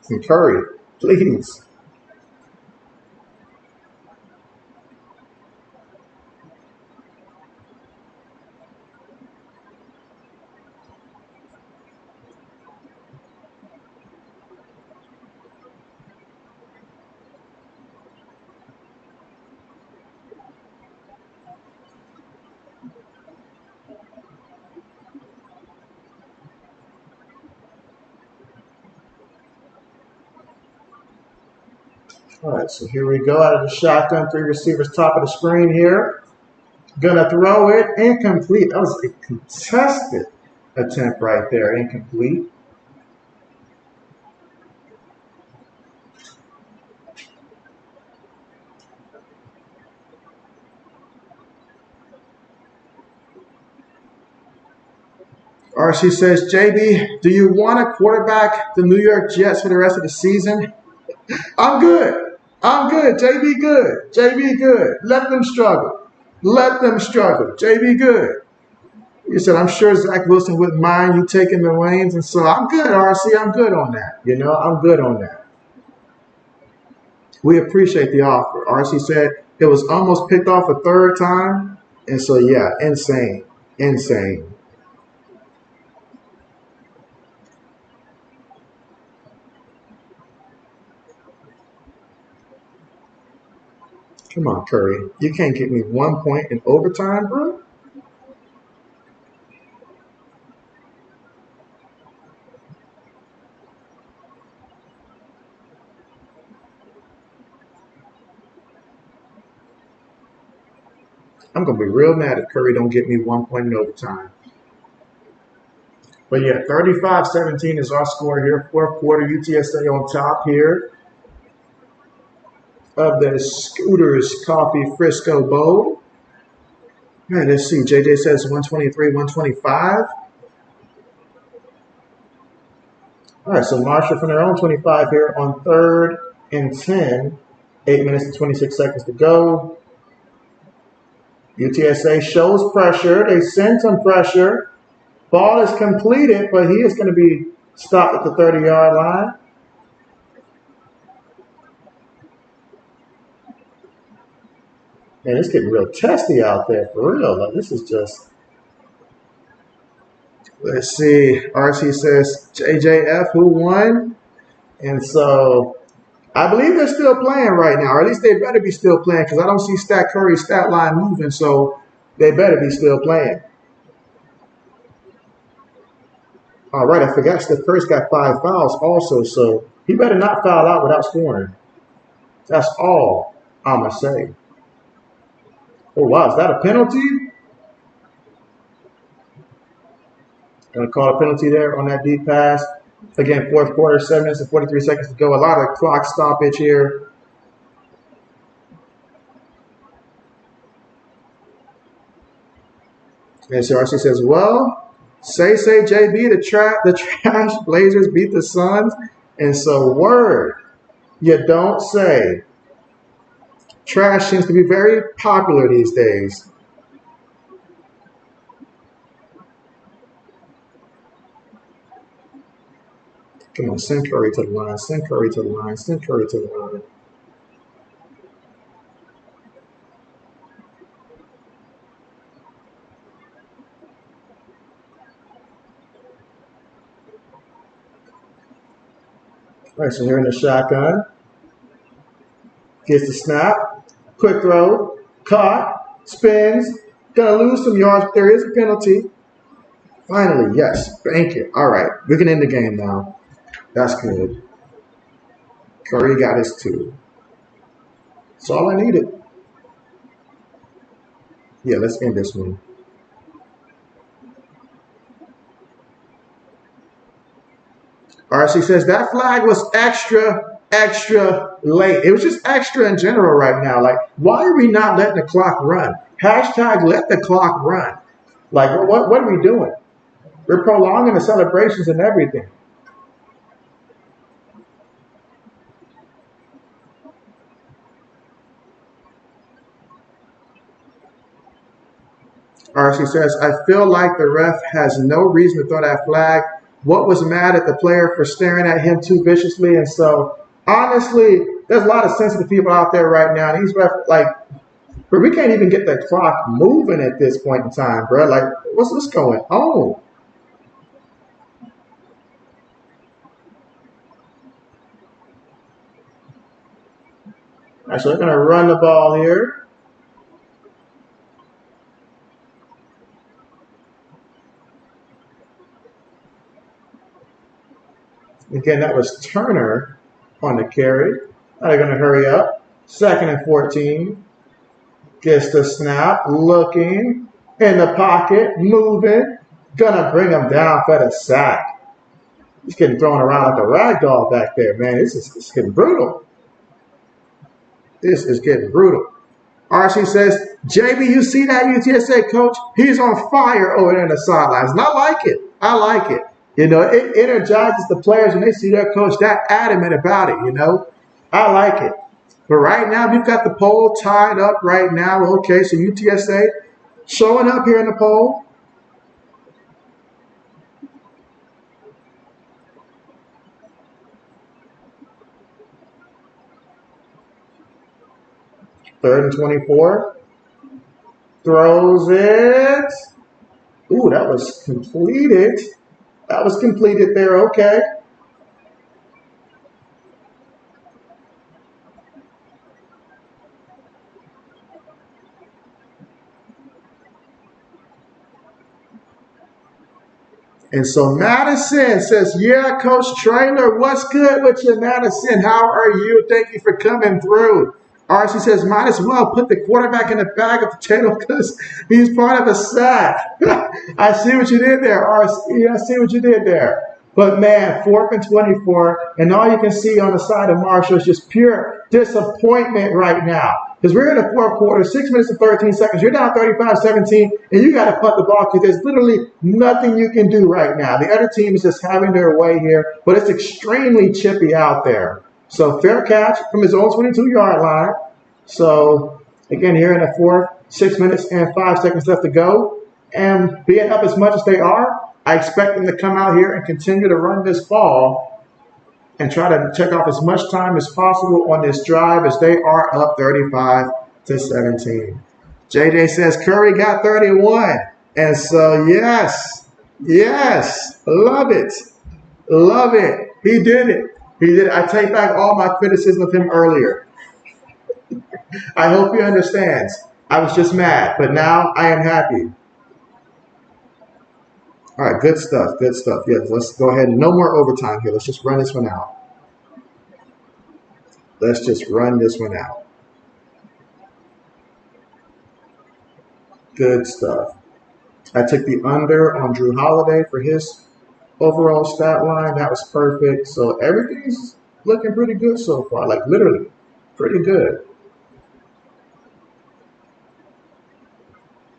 From Curry, please. All right, so here we go out of the shotgun. 3 receivers top of the screen here. Gonna throw it. Incomplete. That was a contested attempt right there. Incomplete. RC says, JB, do you want to quarterback the New York Jets for the rest of the season? I'm good. I'm good. JB good. JB good. Let them struggle. Let them struggle. JB good. You said, I'm sure Zach Wilson wouldn't mind you taking the reins. And so I'm good, RC. I'm good on that. You know, I'm good on that. We appreciate the offer. RC said it was almost picked off a 3rd time. And so, yeah, insane. Insane. Come on, Curry. You can't get me 1 point in overtime, bro? I'm going to be real mad if Curry don't get me 1 point in overtime. But yeah, 35-17 is our score here. 4th quarter, UTSA on top here of the Scooters Coffee Frisco Bowl. All right, let's see. JJ says 123, 125. All right, so Marshall from their own 25 here on 3rd and 10. 8 minutes and 26 seconds to go. UTSA shows pressure. They send some pressure. Ball is completed, but he is going to be stopped at the 30-yard line. Man, it's getting real testy out there, for real. Like, this is just... Let's see. RC says JJF, who won? And so I believe they're still playing right now, or at least they better be still playing because I don't see Stat Curry's stat line moving, so they better be still playing. All right, I forgot Steph Curry's got 5 fouls also, so he better not foul out without scoring. That's all I'm going to say. Oh, wow, is that a penalty? Going to call a penalty there on that deep pass. Again, 4th quarter, 7 minutes and 43 seconds to go. A lot of clock stoppage here. And so RC says, well, say JB, the trash Blazers beat the Suns. And so word, you don't say. Trash seems to be very popular these days. Come on, send Curry to the line, send Curry to the line, send Curry to the line. All right, so here in the shotgun. Gets the snap, quick throw, caught, spins, gonna lose some yards, but there is a penalty. Finally, yes, thank you. All right, we can end the game now. That's good. Curry got his 2. That's all I needed. Yeah, let's end this one. RC says that flag was extra late. It was just extra in general right now. Like, why are we not letting the clock run? Hashtag let the clock run. Like, what are we doing? We're prolonging the celebrations and everything. RC says, I feel like the ref has no reason to throw that flag. What was mad at the player for staring at him too viciously? And so, honestly, there's a lot of sensitive people out there right now. These refs, like, but we can't even get the clock moving at this point in time, bro. Like, what's going on? Actually, they're going to run the ball here. Again, that was Turner on the carry. Now they're going to hurry up. 2nd and 14. Gets the snap. Looking. In the pocket. Moving. Gonna bring him down for the sack. He's getting thrown around like a rag doll back there, man. This is getting brutal. This is getting brutal. RC says, JB, you see that UTSA coach? He's on fire over there on the sidelines. And I like it. I like it. You know, it energizes the players when they see their coach that adamant about it, you know. I like it. But right now, we've got the poll tied up right now. Okay, so UTSA showing up here in the poll. Third and 24. Throws it. Ooh, that was completed. That was completed there. Okay. And so Madison says, yeah, Coach Traylor, what's good with you, Madison? How are you? Thank you for coming through. RC says, might as well put the quarterback in the bag of potato because he's part of a sack. I see what you did there, RC. I see what you did there. But, man, 4th and 24, and all you can see on the side of Marshall is just pure disappointment right now. Because we're in the 4th quarter, 6 minutes and 13 seconds. You're down 35-17, and you got to punt the ball because there's literally nothing you can do right now. The other team is just having their way here, but it's extremely chippy out there. So fair catch from his own 22-yard line. So, again, here in the 4th, 6 minutes and 5 seconds left to go. And being up as much as they are, I expect them to come out here and continue to run this ball and try to check off as much time as possible on this drive as they are up 35-17. JJ says Curry got 31. And so, yes, love it. Love it. He did it. He did it. I take back all my criticism of him earlier. I hope he understands. I was just mad, but now I am happy. All right, good stuff, good stuff. Yeah, let's go ahead and no more overtime here. Let's just run this one out. Let's just run this one out. Good stuff. I took the under on Drew Holiday for his overall stat line. That was perfect. So everything's looking pretty good so far, like literally pretty good.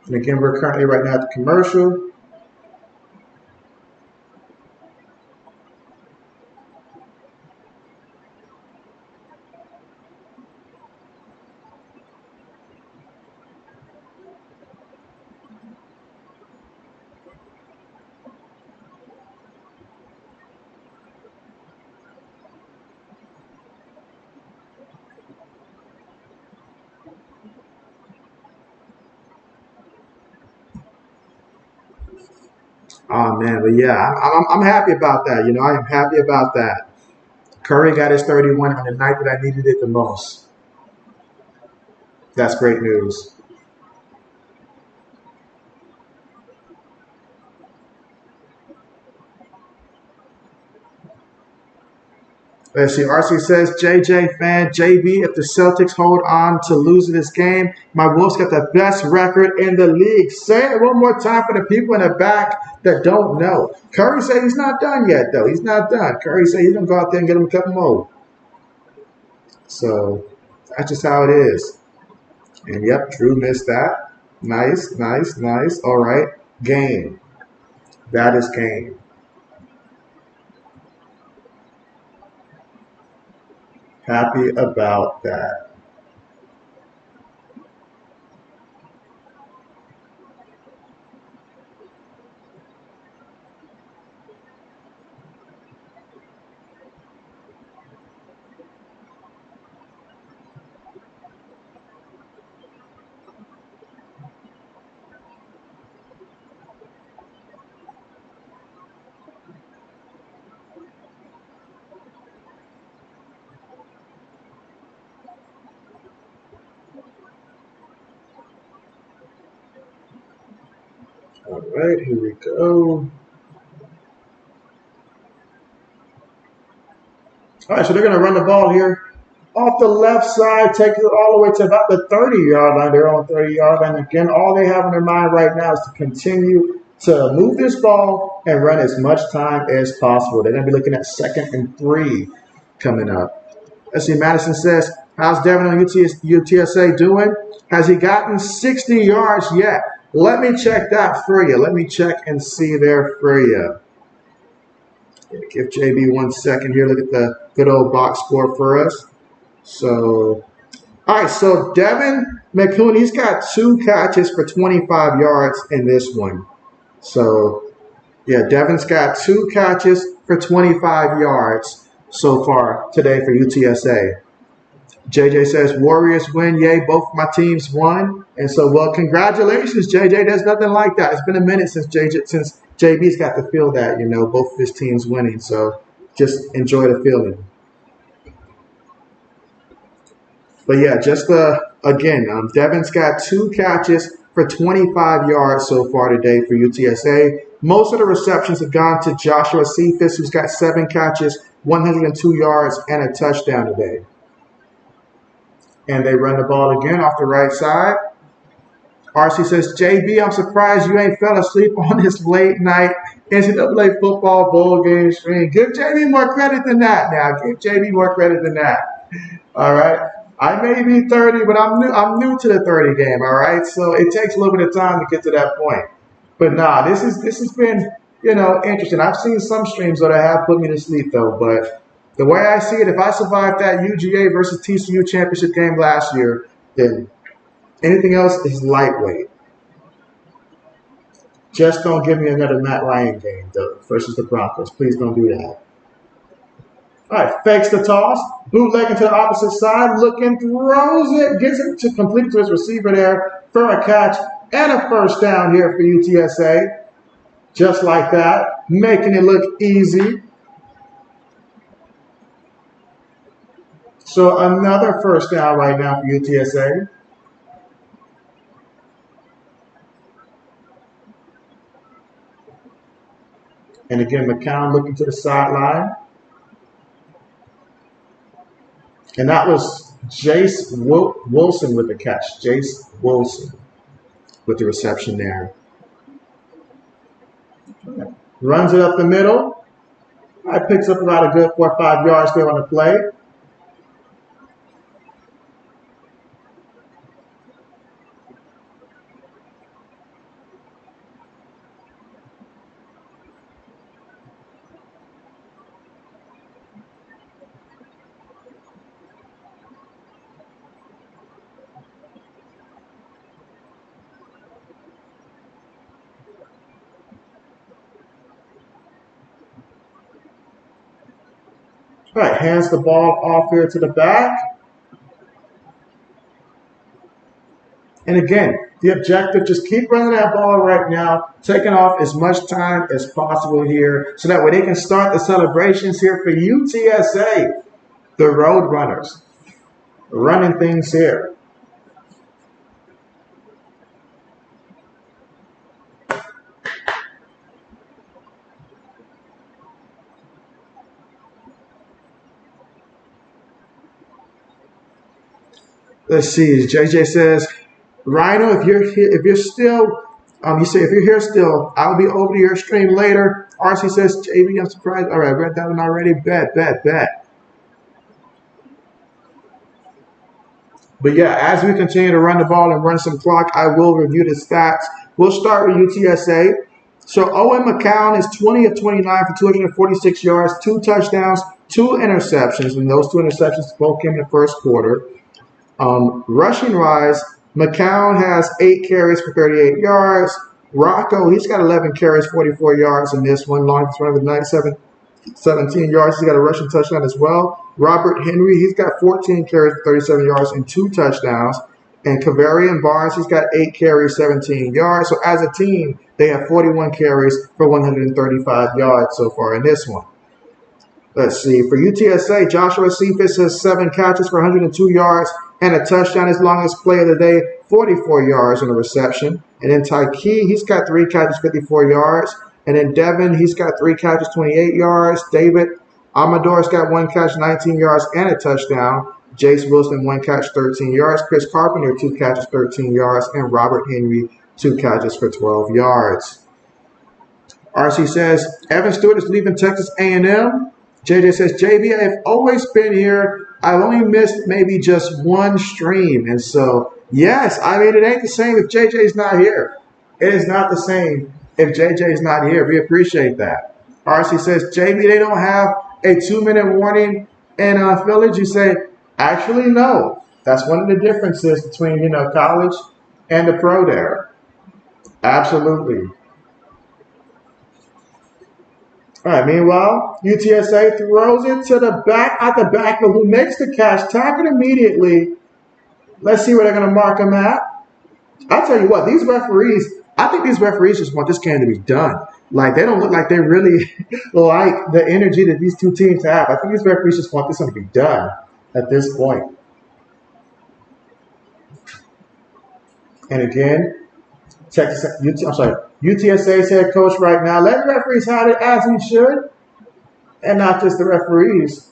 And again, we're currently right now at the commercial. Oh man, but yeah, I'm happy about that. You know, I am happy about that. Curry got his 31 on the night that I needed it the most. That's great news. Let's see. RC says, JJ fan, JB, if the Celtics hold on to losing this game, my Wolves got the best record in the league. Say it one more time for the people in the back that don't know. Curry said he's not done yet, though. He's not done. Curry said he's going to go out there and get him a couple more. So that's just how it is. And yep, Drew missed that. Nice, nice, nice. All right. Game. That is game. Happy about that. All right, here we go. All right, so they're going to run the ball here off the left side, takes it all the way to about the 30-yard line. They're on 30-yard line. Again, all they have in their mind right now is to continue to move this ball and run as much time as possible. They're going to be looking at 2nd and 3 coming up. Let's see, Madison says, how's Devin on UTSA doing? Has he gotten 60 yards yet? Let me check that for you. Let me check and see there for you. Give JB 1 second here. Look at the good old box score for us. So, all right, so Devin McCoon, he's got 2 catches for 25 yards in this one. So, yeah, Devin's got 2 catches for 25 yards so far today for UTSA. JJ says, Warriors win. Yay, both my teams won. And so, well, congratulations, JJ. There's nothing like that. It's been a minute since JB's got to feel that, you know, both of his teams winning. So just enjoy the feeling. But, yeah, just again, Devin's got 2 catches for 25 yards so far today for UTSA. Most of the receptions have gone to Joshua Cephas, who's got 7 catches, 102 yards, and a touchdown today. And they run the ball again off the right side. RC says, JB, I'm surprised you ain't fell asleep on this late night NCAA football bowl game stream. Give JB more credit than that now. Give JB more credit than that. All right. I may be 30, but I'm new to the 30 game, all right? So it takes a little bit of time to get to that point. But nah, this has been, you know, interesting. I've seen some streams that have put me to sleep though, but the way I see it, if I survived that UGA versus TCU championship game last year, then anything else is lightweight. Just don't give me another Matt Ryan game, though, versus the Broncos. Please don't do that. All right, fakes the toss. Bootlegging to the opposite side. Looking, throws it. Gets it to complete to his receiver there for a catch and a first down here for UTSA. Just like that. Making it look easy. So another first down right now for UTSA. And again, McCown looking to the sideline. And that was Jace Wilson with the catch. Jace Wilson with the reception there. Runs it up the middle. Picks up about a good 4 or 5 yards there on the play. All right, hands the ball off here to the back. And again, the objective, just keep running that ball right now, taking off as much time as possible here so that way they can start the celebrations here for UTSA, the Roadrunners, running things here. Let's see. JJ says, Rhino, if you're still, you say if you're here still, I'll be over to your stream later. RC says, JB, I'm surprised. All right, read that one already. Bet. But yeah, as we continue to run the ball and run some clock, I will review the stats. We'll start with UTSA. So Owen McCown is 20 of 29 for 246 yards, 2 touchdowns, 2 interceptions, and those 2 interceptions both came in the first quarter. Rushing-wise, McCown has 8 carries for 38 yards. Rocco, he's got 11 carries, 44 yards in this one. Longest run of the night, 17 yards. He's got a rushing touchdown as well. Robert Henry, he's got 14 carries for 37 yards and 2 touchdowns. And Kavarian Barnes, he's got 8 carries, 17 yards. So as a team, they have 41 carries for 135 yards so far in this one. Let's see. For UTSA, Joshua Cephas has 7 catches for 102 yards and a touchdown. His longest play of the day, 44 yards on a reception. And then Tyke, he's got 3 catches, 54 yards. And then Devin, he's got 3 catches, 28 yards. David Amador's got 1 catch, 19 yards and a touchdown. Jace Wilson, 1 catch, 13 yards. Chris Carpenter, 2 catches, 13 yards. And Robert Henry, 2 catches for 12 yards. RC says, Evan Stewart is leaving Texas A&M. JJ says, JB, I've always been here. I've only missed maybe just one stream. And so, yes, I mean, it ain't the same if JJ's not here. It is not the same if JJ's not here. We appreciate that. RC says, JB, they don't have a 2-minute warning in Village. You say, actually, no. That's one of the differences between, you know, college and the pro there. Absolutely. All right, meanwhile, UTSA throws it to the back, at the back, but who makes the catch, tackle immediately. Let's see where they're going to mark him at. I'll tell you what, these referees, I think these referees just want this game to be done. Like, they don't look like they really like the energy that these two teams have. I think these referees just want this one to be done at this point. And again, UTSA's head coach right now, let the referees have it as he should, and not just the referees,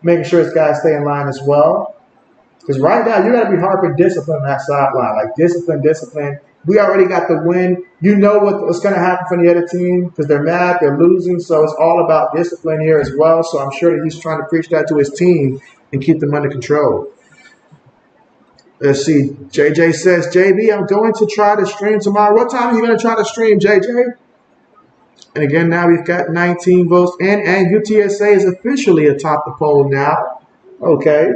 making sure his guys stay in line as well. Because right now, you got to be harping discipline on that sideline. Like, discipline, discipline. We already got the win. You know what's going to happen from the other team because they're mad, they're losing. So it's all about discipline here as well. So I'm sure that he's trying to preach that to his team and keep them under control. Let's see. JJ says, JB, I'm going to try to stream tomorrow. What time are you going to try to stream, JJ? And again, now we've got 19 votes in, and UTSA is officially atop the poll now. Okay.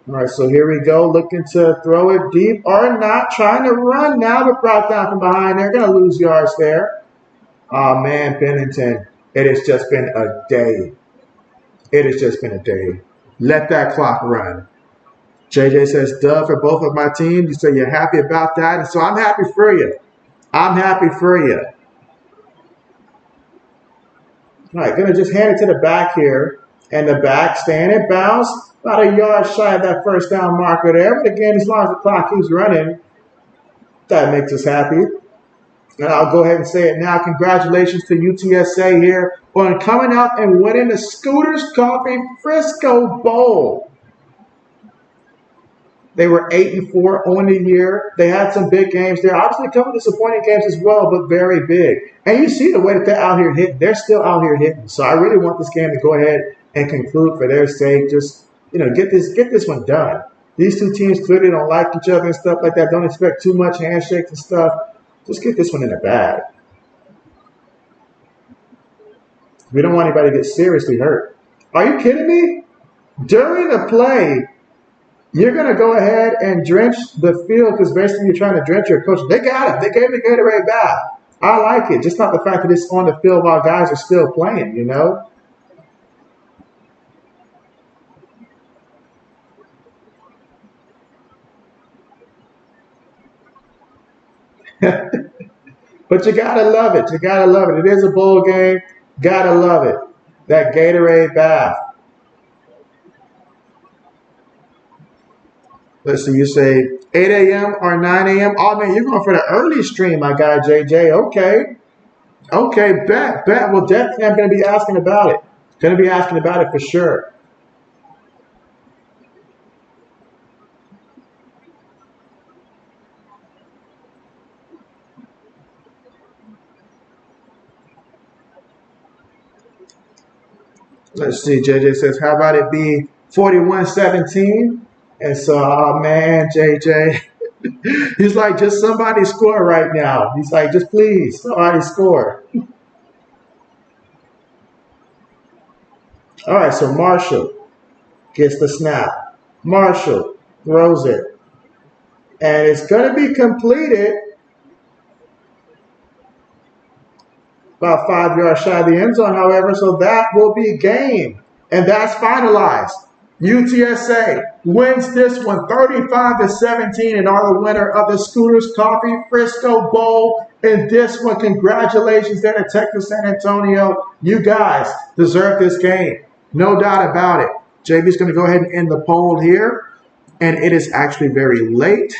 All right, so here we go. Looking to throw it deep or not. Trying to run now, but brought down from behind. They're going to lose yards there. Oh, man, Pennington. It has just been a day. It has just been a day. Let that clock run. JJ says, dub for both of my teams. You say you're happy about that. And so I'm happy for you. I'm happy for you. All right, going to just hand it to the back here. And the back staying in bounds. About a yard shy of that first down marker there. But again, as long as the clock keeps running, that makes us happy. And I'll go ahead and say it now. Congratulations to UTSA here on coming out and winning the Scooters Coffee Frisco Bowl. They were 8-4 on the year. They had some big games there. Obviously, a couple of disappointing games as well, but very big. And you see the way that they're out here hitting. They're still out here hitting. So I really want this game to go ahead and conclude for their sake. Just, you know, get this one done. These two teams clearly don't like each other and stuff like that. Don't expect too much handshakes and stuff. Just get this one in the bag. We don't want anybody to get seriously hurt. Are you kidding me? During the play, you're going to go ahead and drench the field because basically you're trying to drench your coach. They got it. They gave the Gatorade back. I like it. Just not the fact that it's on the field while guys are still playing, you know? But you gotta love it. You gotta love it. It is a bowl game. Gotta love it. That Gatorade bath. Let's see. You say 8 a.m. or 9 a.m. Oh man, you're going for the early stream, my guy JJ. Okay. Okay. Bet. Well, definitely, I'm gonna be asking about it. Gonna be asking about it for sure. Let's see, JJ says, how about it be 41-17? And so, oh man, JJ, he's like, just somebody score right now. He's like, just please, somebody score. All right, so Marshall gets the snap. Marshall throws it. And it's going to be completed about 5 yards shy of the end zone, however, so that will be game. And that's finalized. UTSA wins this one 35-17 and are the winner of the Scooters Coffee Frisco Bowl. And this one, congratulations there to Texas San Antonio. You guys deserve this game. No doubt about it. JB's going to go ahead and end the poll here. And it is actually very late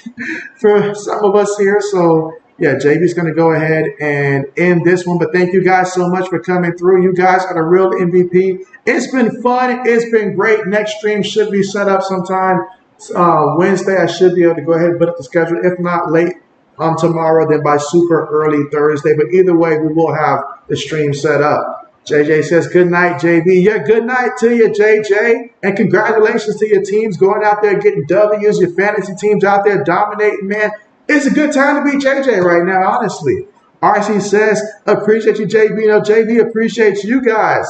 for some of us here. So yeah, JB's going to go ahead and end this one. But thank you guys so much for coming through. You guys are the real MVP. It's been fun. It's been great. Next stream should be set up sometime Wednesday. I should be able to go ahead and put up the schedule. If not late tomorrow, then by super early Thursday. But either way, we will have the stream set up. JJ says, good night, JB. Yeah, good night to you, JJ. And congratulations to your teams going out there getting W's, your fantasy teams out there dominating, man. It's a good time to be JJ right now, honestly. RC says, appreciate you, JB. You know, JB appreciates you guys.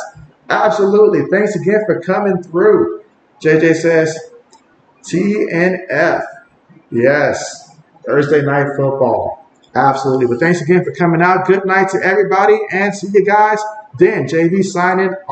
Absolutely. Thanks again for coming through. JJ says, TNF. Yes, Thursday night football. Absolutely. But thanks again for coming out. Good night to everybody, and see you guys then. JB signing off.